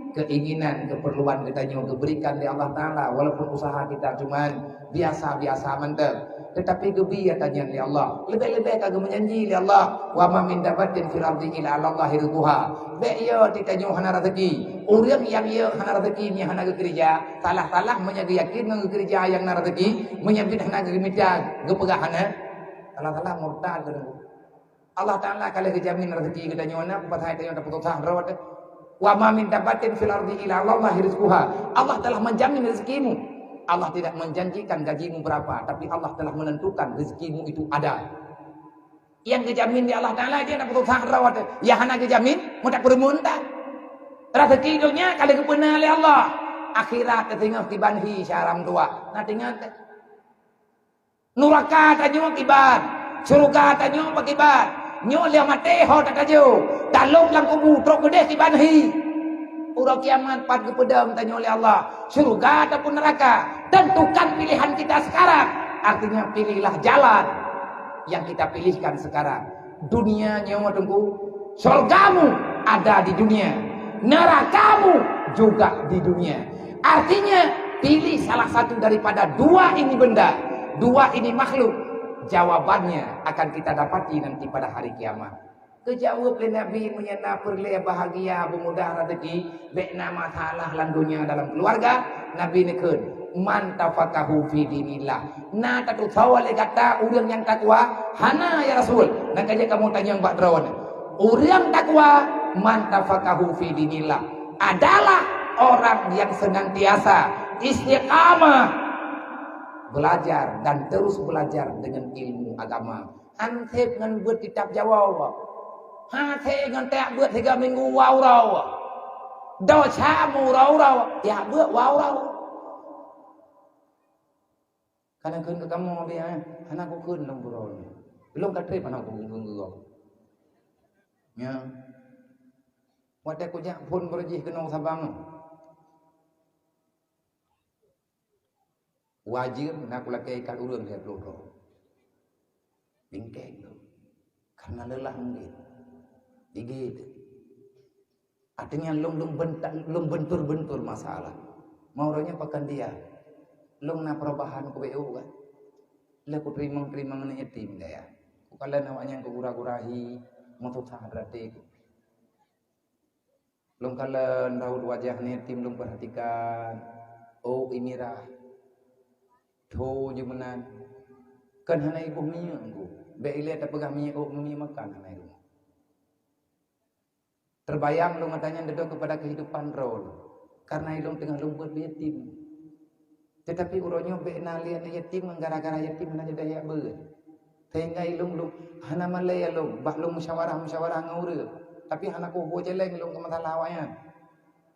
Keinginan, keperluan kita juga diberikan di Allah Ta'ala. Walaupun usaha kita cuman biasa-biasa mantap. Tetapi gebi tanya di Allah. Lebih-lebih kagak menjanji di Allah. Wa ma min dabatin fil ardi illa 'ala Allahi rizquha. Be yo ditanya hana rezeki. Orang yang yo hana rezeki ni hana gereja, salah-salah menyagiyakin nang gereja yang hana rezeki, menyebut hana gereja, gepegah hana. Salah-salah murtad tu. Allah Ta'ala kalau kejamin rezeki kita nyona, pas hai tanya dapat usaha rawat. Wa ma min dabatin fil ardi illa 'ala Allahi rizquha. Allah telah menjamin rezekimu. Allah tidak menjanjikan gajimu berapa, tapi Allah telah menentukan rezekimu itu ada. Yang dijamin di Allah Ta'ala dia dapat usaha rawat. Ya hana dijamin, mau tak bermuntah. Rezeki dunia kalau kebenar oleh Allah. Akhirat tengah tibanhi syaram tua. Nah tinggal neraka tanyo kibat, surga tanyo pakibat. Nyo liang mate ho tak tajo. Dalok lang kubu trok gede tibanhi. Urang kiamat pad kepedam tanya oleh Allah, surga ataupun neraka. Tentukan pilihan kita sekarang. Artinya pilihlah jalan. yang kita pilihkan sekarang. Dunianya tunggu, surgamu ada di dunia, nerakamu juga di dunia. Artinya pilih salah satu daripada dua ini benda, dua ini makhluk. Jawabannya akan kita dapati nanti pada hari kiamat. Kejawab oleh Nabi menyana perleh bahagia bermudah rezeki bekna masalah lan dunia dalam keluarga. Nabi nekun man tafaqahu fi dinillah. Na tatu sawale kata urang yang takwa hana ya Rasul. Nak kaje kamu tanya Mbak Dron. Urang takwa man tafaqahu fi dinillah adalah orang yang senantiasa istiqamah belajar dan terus belajar dengan ilmu agama. Antep ngan buat kitab Jawa. Hate ngan tak buat 3 minggu wow rau. Do chamu rau ya buat wow rau. Kadang kun ke kamu dia, anak aku kun long burol. Belum katrip anak aku gunggung. Ya. Wadah aku jak pun berjih ke Nong Sabang. Wajib nak lakai kat urang dia peluru. Bingkeng tu. Karena lelah mungkin. Digit. Artinya long bentur masalah. Mauranya pakan dia. Long na perubahan ku BU kan. Le ku terima ngene yatim dia. Ku kala nawanya ku gurah-gurahi motot hadrate ku. Long kala raut wajahnya yatim long perhatikan. Oh imirah. Tho jumenan. Kan hana ibu minya ku. Be ile tak pegang minya oh mimi makan hana ibu. Terbayang long matanya dedok kepada kehidupan rol. Karena ilung tengah lumpuh yatim. Tetapi uronyo be'na lian yatim gara-gara yatim na daya ber. Sehingga ilung hana malaya long bah long musyawarah ngaure. Tapi hana ko ho jeleng long ke masalah wayan.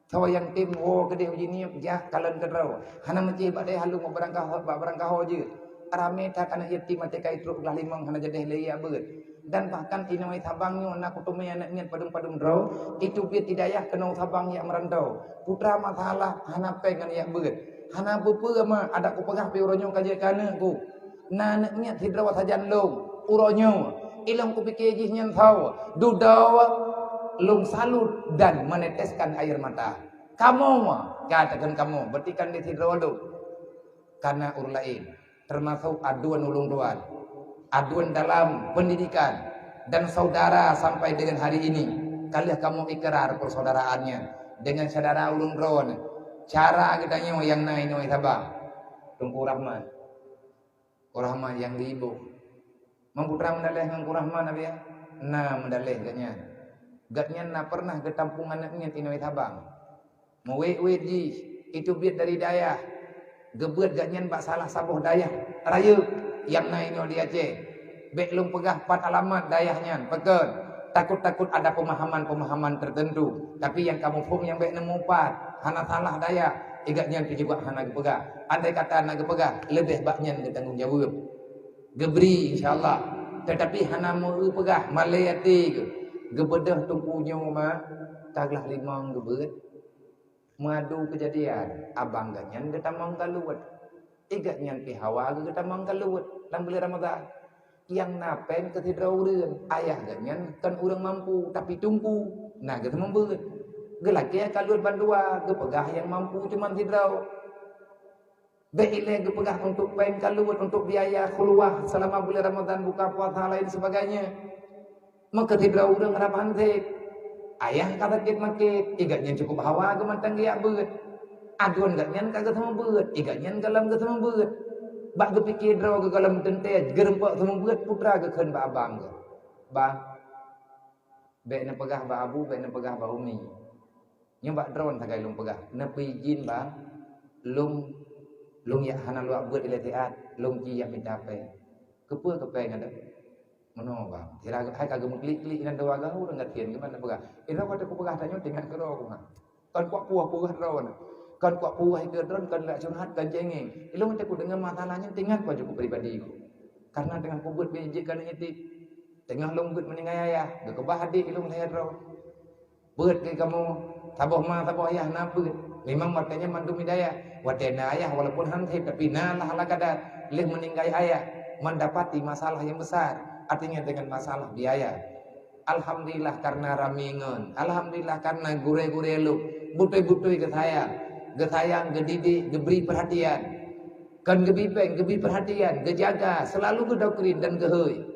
Sawa yang tim ho kedeh ujini jah kalan kedrau. Hana meci badai halung berangkah ho je. Arame tak anak yatim mate kai truk lah limang hana jedeh leya ber. Dan bahkan inoi Sabangnya nak kutumai anak niat padung-padung draw itu biar tidayah kenau Sabang yang merantau putra masalah hana pengen yang ber hana bupa mah ada ku pegah pi uronyo kaje kana ku na nak niat hidraw sajan long uronyo ilang ku pikir jihnya tahu dudau lung salut dan meneteskan air mata kamu mah katakan kamu bertikan di hidraw lu karena ur lain termasuk aduan ulung duan aduan dalam pendidikan dan saudara sampai dengan hari ini kalian kamu ikrar persaudaraannya dengan saudara ulun ron cara kita yang naik noi Sabang Tungku Rahman yang di ibu memputra mendalih dengan Rahman abi ya nah mendalih gatnya na pernah ke tampungan anaknya tinoi Sabang mewe ji itu biar dari daya gebet gatnya mbak salah sabuh daya raya yang naik di Aceh beklung pegah 4 alamat dayahnya pekan takut ada pemahaman tertentu tapi yang kamu faham yang baik nemu 4 hana salah daya igatnya juga hana pegah andai kata hana pegah lebih baknya bertanggung jawab gebri insyaallah tetapi hana mau pegah malayati gebedah tungkunya mah taglah limang gebet madu kejadian abang ganyan detamang kaluwat igatnya pi hawa kita mangkalut dalam bulan Ramadan yang napen ke hidrau reun ayah ganyan kan urang mampu tapi tungku nah kita membeut gelaki kalut bandua gepegah yang mampu cuman hidrau beile gepegah untuk pen kalut untuk biaya keluar selama bulan Ramadan buka puasa lain sebagainya maka hidrau urang harapan ayah kata kit makit igatnya cukup hawa gemantang dia beut aduan gatnyan kagak sama beut igatnyan galam ke sama beut bak gepikir draw ke galam tente gerempak sama beut putra ke keun ba abang ke bang bek na pegah ba abu bek na pegah ba umi nya bak drone tagai lung pegah na pijin bang lung ya hana lu beut ilatiat lung ji ya mintape kepe ngada mano bang tira hai kagak meklik-klik nan dawaga urang ngatieun gimana pegah ira kata ku pegah tanyo dengan kero ku kan kuat puah draw kan kuat puah ke drone kan lak curhat kan cengeng ilmu aku dengan masalahnya tinggal ku cukup pribadi ku karena dengan kubut bejek kan nyetik tengah lunggut meninggal ayah ge kebah adik ilmu saya draw beut ke kamu saboh ayah na beut memang makanya mandu midaya wadena ayah walaupun hantip tapi nalah kadar leh meninggal ayah mendapati masalah yang besar. Artinya dengan masalah biaya. Alhamdulillah karena ramingan. Alhamdulillah karena gure-gure lu. Butui-butui ke saya. Gesayang, gedidik, geberi perhatian. Kan gebipeng, gebi perhatian, gejaga, selalu gedokrin dan gehui.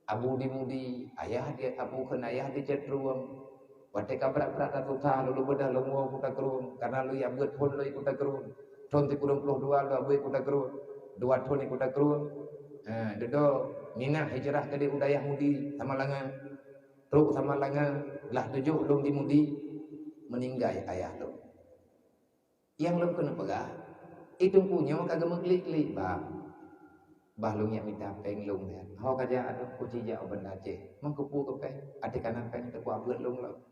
Abu dimudi, ayah dia, abu kan ayah dia cetruam. Wate kabrak-brak atau tah, lalu bedah lu mau kuda kerum. Karena lu ya buat pun lu kuda kerum. Tonti kurang puluh dua, lu abu kuda kerum. Dua ton kuda kerum. Dedo, minah hijrah ke di udayah mudi, sama langan. Truk sama langan, lah tujuh lu dimudi. Meninggal ayah tu. Yang lu kena pegah. Itu punya maka agak mengklik-klik bah lu yang minta penglung ya ho kaja ada kunci jauh benda cek mengkupu ke peng ada kanan peng te kuah buat lung lo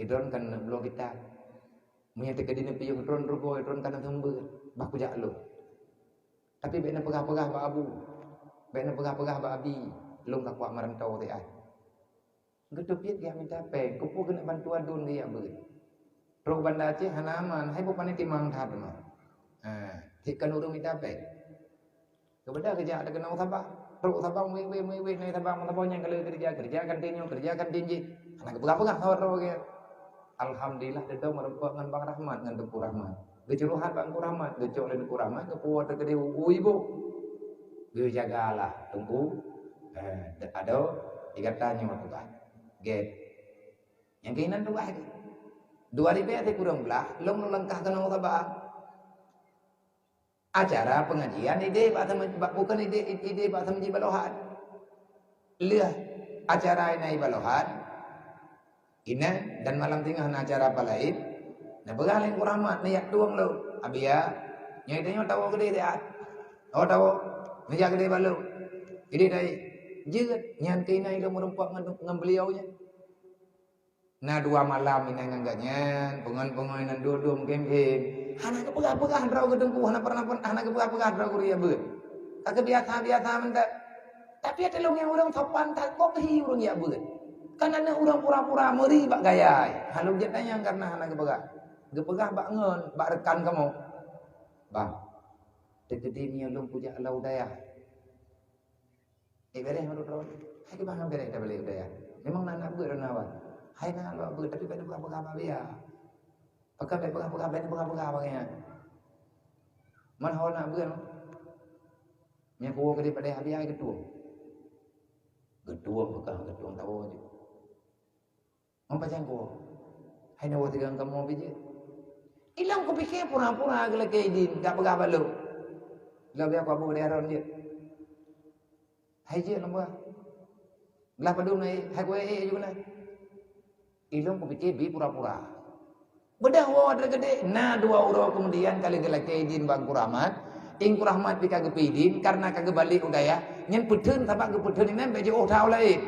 idron kan belum kita menyata ke dina piyu idron rugo idron kanan hembe bah kujak lu tapi bena pegah-pegah ba abu bena pegah-pegah ba abi lung ka kuah marantau te ai gedu piet dia minta peng kupu kena bantuan dun dia ber ro benda cek hanaman hai bu pani timang thap no thikan urung minta peng. Kemudian kerja ada kena sabah, teruk sabah, wih, naik sabah, yang kalau kerjakan tinggi, anak berapa sahur ke? Alhamdulillah itu merupakan dengan Bang Rahmat, dengan Tuku Rahmat. Gecuruhan Bang Rahmat, gecok oleh Tuku Rahmat, kepuat terkede ibu, gue jagalah, tunggu, ada, dikatanya apa kan? Get, yang keinginan tu bah, 2000 ada kurang belah, long langkah kena sabah. Acara pengajian ide bukan ide bahasa menji balohan. Lihat acara ini balohan. Ina dan malam tengah acara apa lain. Nah begaling kurahmat niat tuang lo. Abia yang itu tahu gede dia. Oh tahu niat gede balu. Ide dai jeut nyan kina ilo merumpak ngam beliaunya. Nah 2 malam ini ngangganya pengon-pengonan dua game. Anak kepegah-pegah draw gedengku, anak kepegah-pegah draw kuria ber. Kagak biasa-biasa mendak. Tapi ada long yang orang sopan tak kok hi orang ya ber. Karena orang pura-pura meri bak gaya. Halu jet tanya karena anak kepegah. Kepegah bak ngon, bak rekan kamu. Bang. Tegedi long puja lau daya. Bereh menurut lawan. Hai bang bereh dah balik daya. Memang nak ber nawan. Hai nak lo ber tapi pada pegah-pegah apa dia. Pegah bagainya. Man hawa nak ber. Nya kuo ke daripada habis ai ketua. Ketua tahu aja. Mampacang kuo. Hai nawa tegang kamu biji. Ilang ko pikir pura-pura gala kaidin, tak pegah balu. Labi aku abu daron je. Hai je lamba. Belah padu nai, hai kowe juga na. Ilang ko pikir bi pura-pura. Bedah wadah gede. Nah 2 euro kemudian kali gala kaidin bang kurahmat. Ing kurahmat pika gepidin karena kagak balik udaya. Nyen putun tabak geputun ini beje tahu lain.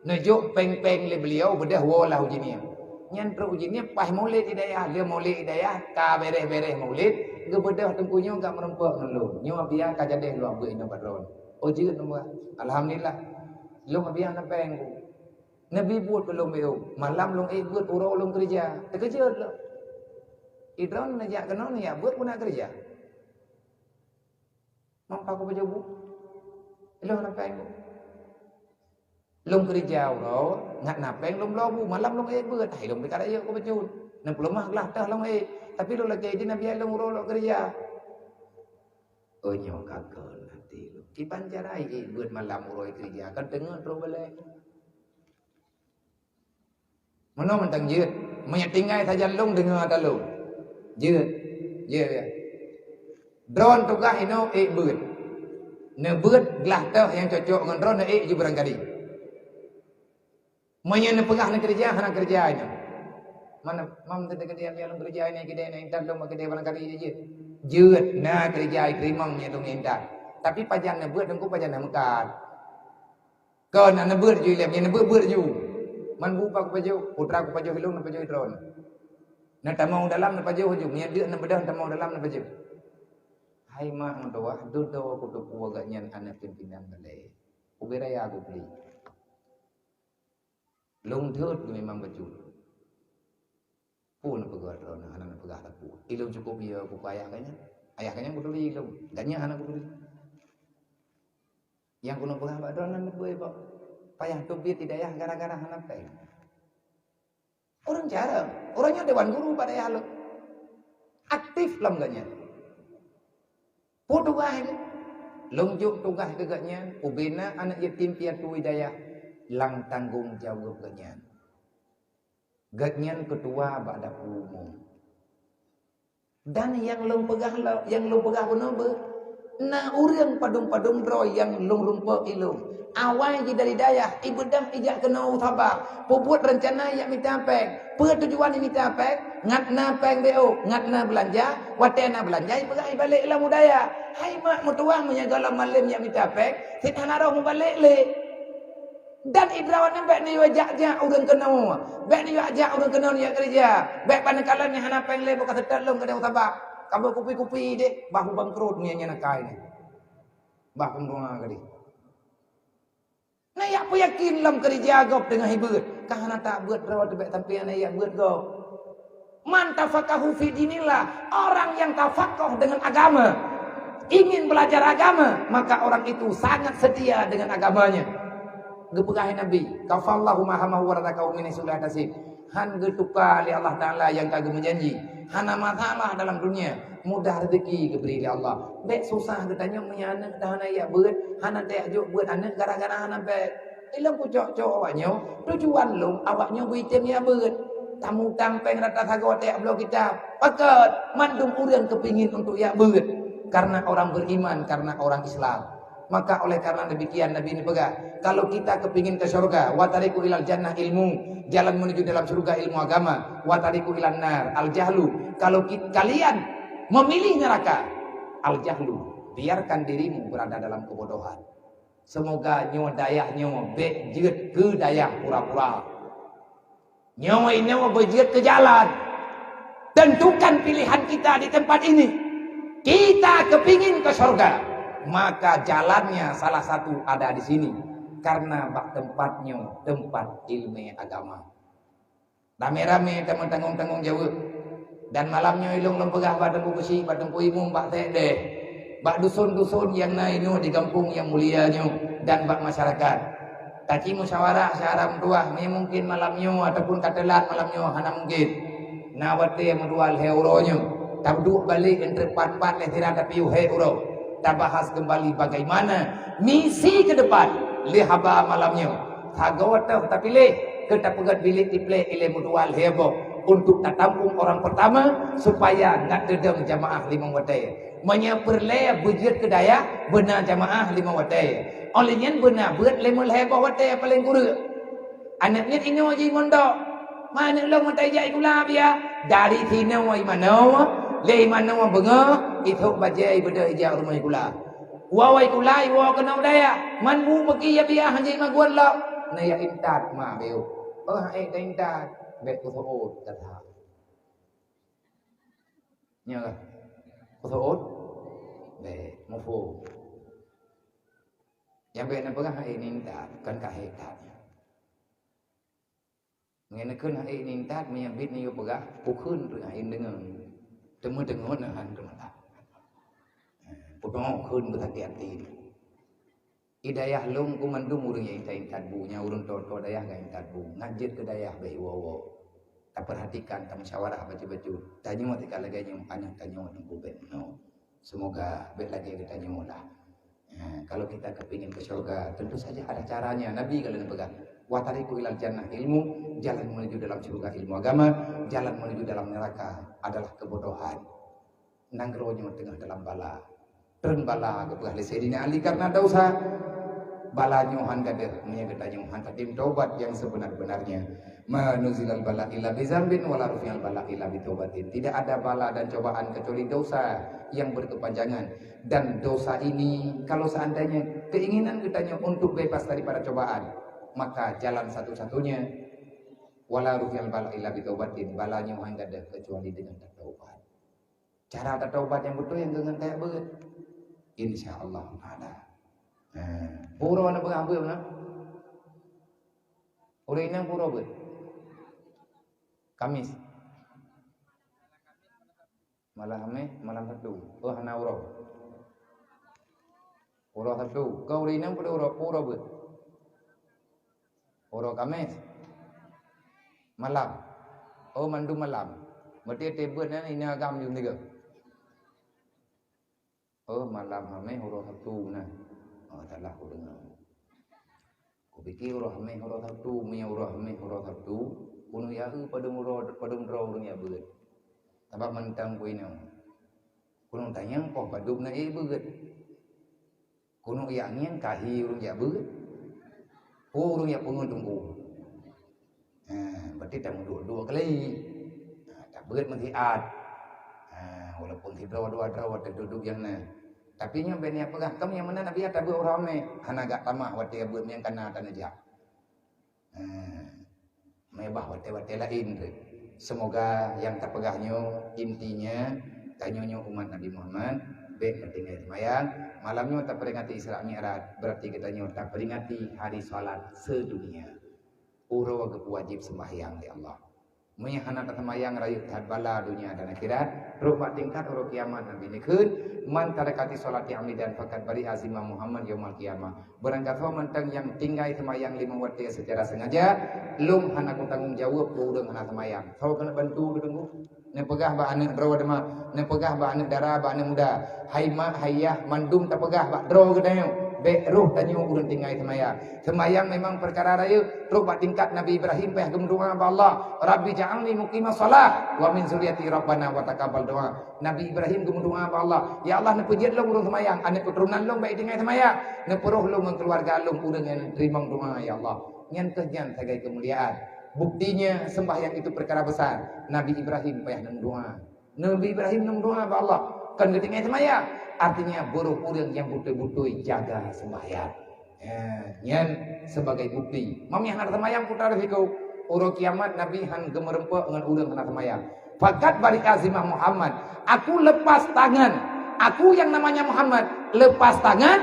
Nejuk peng-peng le beliau bedah walah ujinya. Nyen pro ujinya pah maulid hidayah, dia maulid hidayah, ka bereh-bereh maulid, gebedah tengkunya enggak merempok nelu. Nyu abia ka jadeh lu ambe ina badron. Oh jeut nambah. Alhamdulillah. Lu abia na peng. Nabi buat belum itu. Malam long buat uro long kerja. Terkerja lo. Idron najak kenal ya buat pun nak kerja. Mampu aku baca buku. Long napeng. Long kerja uro ngat napeng long lobu malam long buat. Hai long dekat ayo aku baca. 60 mah lah dah long tapi lo lagi di nabi long uro lo kerja. Oh nyo kagak nanti lo. Di pancarai buat malam uro kerja kan dengar terus balik. Mana mentang jeut, menyetinggai saja long dengar ada long. Jeut. Ya. Drone tukah ino beut. Ne beut gelah teh yang cocok dengan drone je barangkali. Menyen pegah ne kerja hana kerjanya. Mana mam teh kerja dia long kerja ini gede ne intan long gede barangkali je. Jeut na kerja rimang nya long intan. Tapi pajan ne beut dengku pajan ne mekat. Kau nak ne beut ju lem nya ne beut ju. Man bupa ku paju, putra ku paju hilung na paju drone. Na tamau dalam na paju hujung, nya dia na bedah tamau dalam na paju. Hai mah doa, doa ku tu agak nyan anak pimpinan balai. Ubiraya aku beli. Long thut memang betul. Pun pegar drone, anak pegah aku. Ilung cukup dia ku payah kanya. Ayah kanya ku beli ilung, ganya anak ku beli. Yang kuno pegah badonan betul pak. Payah tubit hidayah gara-gara hanapai. Orang jarang. Orangnya dewan guru pada ya lo. Aktif lamganya. Putu gah itu. Longjuk tugah kegaknya. Ubina anak yatim piatu hidayah. Lang tanggung jawab gaknya. Gaknya ketua pada umum. Dan yang long pegah benar ber. Na urang padung-padung dro yang long rumpa ilung. Awal je dari dayah, ibedam ijak kena uthabah. Pubuat rencana yang minta peng. Pertujuan yang minta peng, ngatna peng beo, ngatna belanja, watena belanja, ibagai balik lah mudaya. Hai mak mutuang menyagala malam yang minta peng, sitana roh balik le. Dan idrawan nembek ni wajak-jak urang kena. Bek ni wajak urang kena ni kerja. Bek panakalan ni hana peng le buka setat long kena uthabah. Kamu kupi-kupi dek, bahu bangkrut ni yang nakai ni. Bahu doa kali. Nah, apa yakin lam kerja agop dengan hibut. Kahana tak buat rawat tebek tampian ayat buat gop. Man tafaqahu fi dinillah. Orang yang tafakoh dengan agama. Ingin belajar agama. Maka orang itu sangat setia dengan agamanya. Gepegahin Nabi. Kafallahu mahamahu waradakau minai sudah tasib. Han getuka li Allah Ta'ala yang kagum menjanji. Hana masalah dalam dunia. Mudah rezeki keberi oleh Allah. Bek susah katanya punya anak dah anak ya buat, hana tak juk buat anak gara-gara hana bek. Ilang ku cok awaknya, tujuan lu awaknya buitem ya buat. Tamu tampeng rata sago tak blok kita. Pakat mandum urang kepingin untuk ya buat. Karena orang beriman, karena orang Islam. Maka oleh karena demikian Nabi ini pegang. Kalau kita kepingin ke surga, watariku ilal jannah ilmu, jalan menuju dalam surga ilmu agama, watariku ilan nar al jahlu. Kalau kalian memilih neraka, al jahlu, biarkan dirimu berada dalam kebodohan. Semoga nyawa dayah nyawa bejit ke dayah pura-pura. Nyawa ini bejit ke jalan. Tentukan pilihan kita di tempat ini. Kita kepingin ke surga. Maka jalannya salah satu ada di sini. Karena tempatnya tempat ilmu agama. Rame-rame teman tanggung-tanggung jawab. Dan malamnya ilung lempegah badan bukusi, badan puimum, bak tedeh. Bak dusun-dusun yang nainu di kampung yang mulianya. Dan bak masyarakat. Taci musyawarah searah mentua. Ini mungkin malamnya ataupun katelat malamnya. Hana mungkin. Nawate mendual heuronya. Tabduk balik entre pat-pat lehtiran tapi heuro. Kita bahas kembali bagaimana misi ke depan lihaba malamnya. Thagawata tapi leh kita pegat bilik diplay ile mutual hebo untuk tampung orang pertama supaya nak dedeng jamaah 5 watai. Menyeperle bujut kedaya benar jamaah 5 watai. Olehnya benar buat lemul hebo watai paling kurang. Anaknya ino je mondok. Mana lo watai jai kula dia dari sini wai mana le mana wa benga itu bajai beda ija rumah kula. Wawai kulai wa kena daya. Man bu bagi ya biah hanjai maguan la. Na ya intat ma beu. Hai intat bet kuthut kata. Nya ka. Kuthut be mufu. Yang bet na pegang hai intat kan ka hetat. Ngenekeun hai intat menyabit ni yo pegah pukeun tu hai dengan temu dengon han kemana. Potong kun berhati-hati. Hidayah long kumandum urang yang tadbu nya urang toto dayah ga tadbu. Ngajit ke dayah bae wowo. Tak perhatikan tak musyawarah baca-baca. Tanya mo tika lagi yang anak tanya mo tunggu bet no. Semoga bet lagi kita tanya lah. Kalau kita kepingin ke surga, tentu saja ada caranya. Nabi kalian pegang. Watariku ilal jannah ilmu, jalan menuju dalam surga ilmu agama, jalan menuju dalam neraka adalah kebodohan. Nanggronya tengah dalam bala. Dan bala kebah Sayyidina Ali karena dosa. Bala nyuhan gadir, menyegeta nyuhan tadim taubat yang sebenar-benarnya. Manuzilal bala illa bizambin wala rufi'al bala illa bitaubatin. Tidak ada bala dan cobaan kecuali dosa yang berkepanjangan. Dan dosa ini kalau seandainya keinginan kitanya untuk bebas daripada cobaan, maka jalan satu-satunya wala rufi'al bala illa bitaubatin. Bala nyuhan gadir kecuali dengan taubat. Cara taubat yang betul yang dengan kayak begitu. InsyaAllah ada. Pura mana pengambil mana? Orang ini pura ber. Kamis. Malam Sabtu. Oh hana uro. Urah Sabtu. Kau rinang pada urah ber. Urah Kamis. Malam. Oh mandu malam. Berarti tebet ni agam jum tiga. Oh malam Hamis urah Sabtu nah. Oh salah aku dengar. Aku fikir urah Hamis urah Sabtu, punya urah Hamis urah Sabtu. Kuno ya pada murah dunia ber. Sebab mentang kuino. Kuno tanya kau paduk na ber. Kuno yang ni kahi urang ya ber. Urang ya pungun tunggu. Berarti tak dua kali. Tak ber mesti ad. Walaupun hidro dua duduk yang na. Tapi nya ben apa kah? Kamu yang mana Nabi tak ber urang me. Hana gak tamak wate ber yang kana tanah jak. Mebah wate lain. Semoga yang terpegahnya intinya tanyanya umat Nabi Muhammad baik ketinggalan semayang malamnya tak peringati Isra Mi'raj berarti kita tak peringati hari salat sedunia uro wajib sembahyang di Allah menyahana semayang rayu tahat bala dunia dan akhirat rupa tingkat uro kiamat Nabi nikun man tarakati salat amidan fakat bari azimah Muhammad yaumul kiamah barangkali mentang yang tinggal semayang 5 waktu secara sengaja lum hana ku tanggung jawab ku urang hana semayang kau kena bantu dulu ne pegah ba anak draw dema ne pegah ba anak dara ba anak muda hai mak hayah mandum tak pegah ba draw gedeu be ruh tanyo urang tinggal semayang memang perkara raya ruh ba tingkat Nabi Ibrahim payah gemdoa ba Allah rabbi ja'alni muqimas shalah wa min zurriyyati rabbana wa taqabbal doa Nabi Ibrahim gemdoa ba Allah ya Allah ne pejiat long urang semayang anak keturunan long baik tinggal semayang ne peruh long keluarga long urang yang terima doa ya Allah nyan kejan sebagai kemuliaan. Buktinya sembahyang itu perkara besar. Nabi Ibrahim payah nang doa. Nabi Ibrahim nang doa ba Allah. Kan ketinggal sembahyang. Artinya buruh urang yang betul-betul jaga sembahyang. Nyan sebagai bukti. Mami hana sembahyang putar risiko. Urang kiamat Nabi han gemerempe dengan urang hana sembahyang. Fakat bari azimah Muhammad. Aku lepas tangan. Aku yang namanya Muhammad lepas tangan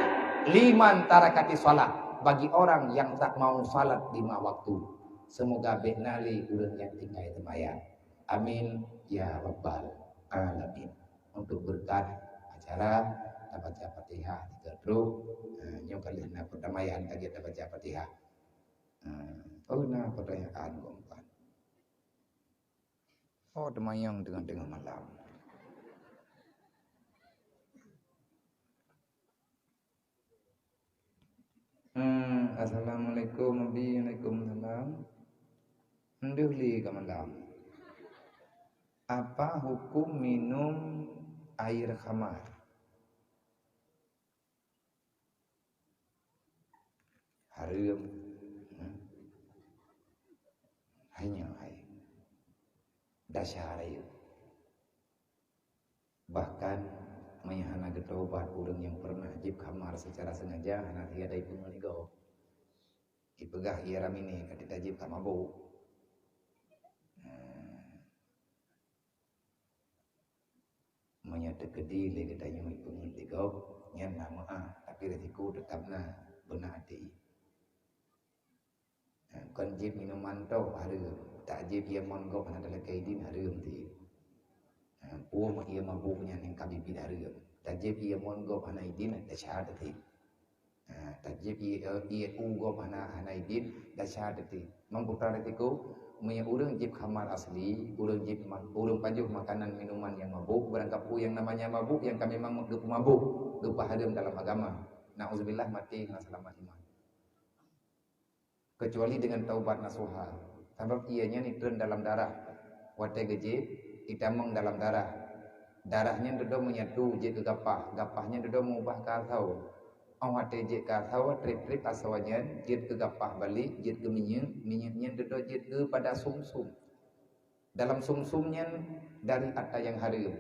liman tarakati salat. Bagi orang yang tak mau salat 5 waktu. Semoga benali urang yang tinggal semayang. Amin ya rabbal alamin. Untuk berkat acara baca Fatihah 3 truk nyo kalian perdamaian tadi baca Fatihah. Pertanyaan gompan. Oh demayang dengan malam. Assalamualaikum Waalaikumsalam. Nduli ka malam. Apa hukum minum air khamar? Haram. Hanya air. Dasyar air. Bahkan mayahana getobat urang yang pernah jib khamar secara sengaja hana tiada pengeligau. Ipegah ia ramine ketika jib kamabuk. Menyata kedi le kita nyui pengeligau nyan nama tapi resiko tetapna benar hati. Kon jib minuman tau haram. Tak jib ia monggok hana dalam kaidin haram ti. Puang ia mabuknya yang kami haram. Tak jib ia monggok hana idin tak syahadati. Tajib ia unggop hana idin dah syahadati memputar resiko punya urang jib khamar asli urang jib urang panjuh makanan minuman yang mabuk barangkapu yang namanya mabuk yang kami memang gep mabuk gep haram dalam agama nauzubillah mati dengan selamat iman kecuali dengan taubat nasuha sebab ianya nitren dalam darah wate gejib itamang dalam darahnya dedo menyatu je ke gapahnya dedo mengubah kasau awak tejek ka sawa trip asawanya jid ke gapah balik jid ke minyaknya dedo jid ke pada sumsum dalam sumsumnya dari atas yang haram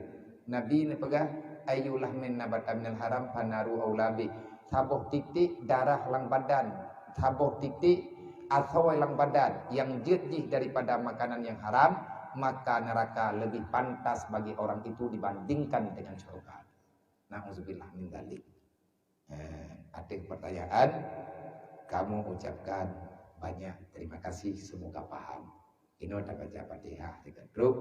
Nabi ni pegah ayyulah min nabata minal haram fanaru aulabi sabuh titik darah lang badan sabuh titik asawa lang badan yang jid daripada makanan yang haram maka neraka lebih pantas bagi orang itu dibandingkan dengan syurga na'udzubillah min dzalik. Ada pertanyaan kamu ucapkan banyak terima kasih semoga paham ini udah baca Fatihah 3 truk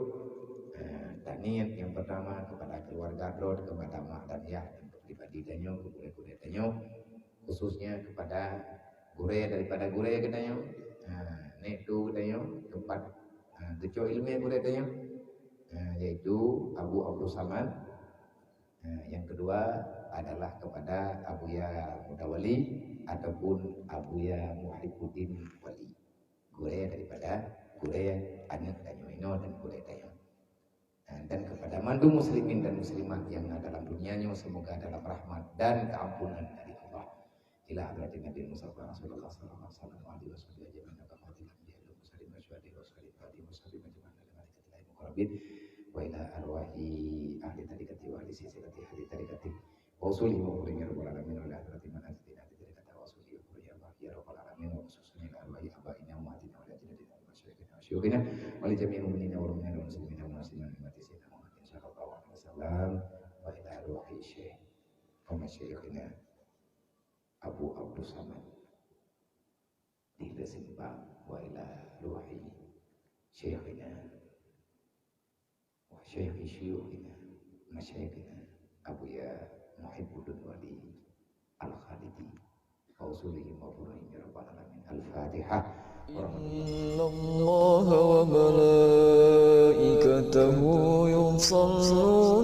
tanian yang pertama kepada keluarga Drod kepada mak dan ya untuk pribadi danyo ke gure danyo, khususnya kepada gure daripada gure ke danyo. Nek tu danyo tempat geco ilmu gure danyo, yaitu Abu Abdul Samad. Yang kedua adalah kepada Abuya Mutawali ataupun Abuya Muhibbuddin Wali. Gure daripada gure anak danyo ino dan gure danyo. Dan kepada mandu muslimin dan muslimat yang ada dalam dunianya, semoga dalam rahmat dan keampunan dari Allah. Ila hadratin Nabi Mustafa Rasulullah sallallahu alaihi wasallam ajmain kafatilan bi'ilmu muslim masyhadi wa sallim fadi muslim ajmain ala malaikatil muqarrabin wa ila arwahi ahli tariqati wa ahli silsilati ahli tariqati wa usuli wa qulin ya rabbal alamin wa ila hadratin man azdina tariqata wa usuli wa qulin ya rabbal alamin wa khususnya ila arwahi abaina wa atina wa jadidina wa masyayikhina wa syuyukhina wa li jami'il mu'minina wal mu'minat wal muslimina wal muslimat ummati sayyidina Muhammad sallallahu alaihi wasallam wa ila arwahi syekh wa masyayikhina Abu Abdul Samad di Lesimbang wa ila ruhi syekhina wa syekhi syuyukhina masyayikhina Abuya Muhibbuddin Wali Al-Khalidi wa usulihim wa furihim ya rabbal alamin. Al-Fatihah. Innallaha wa malaikatahu yusalluna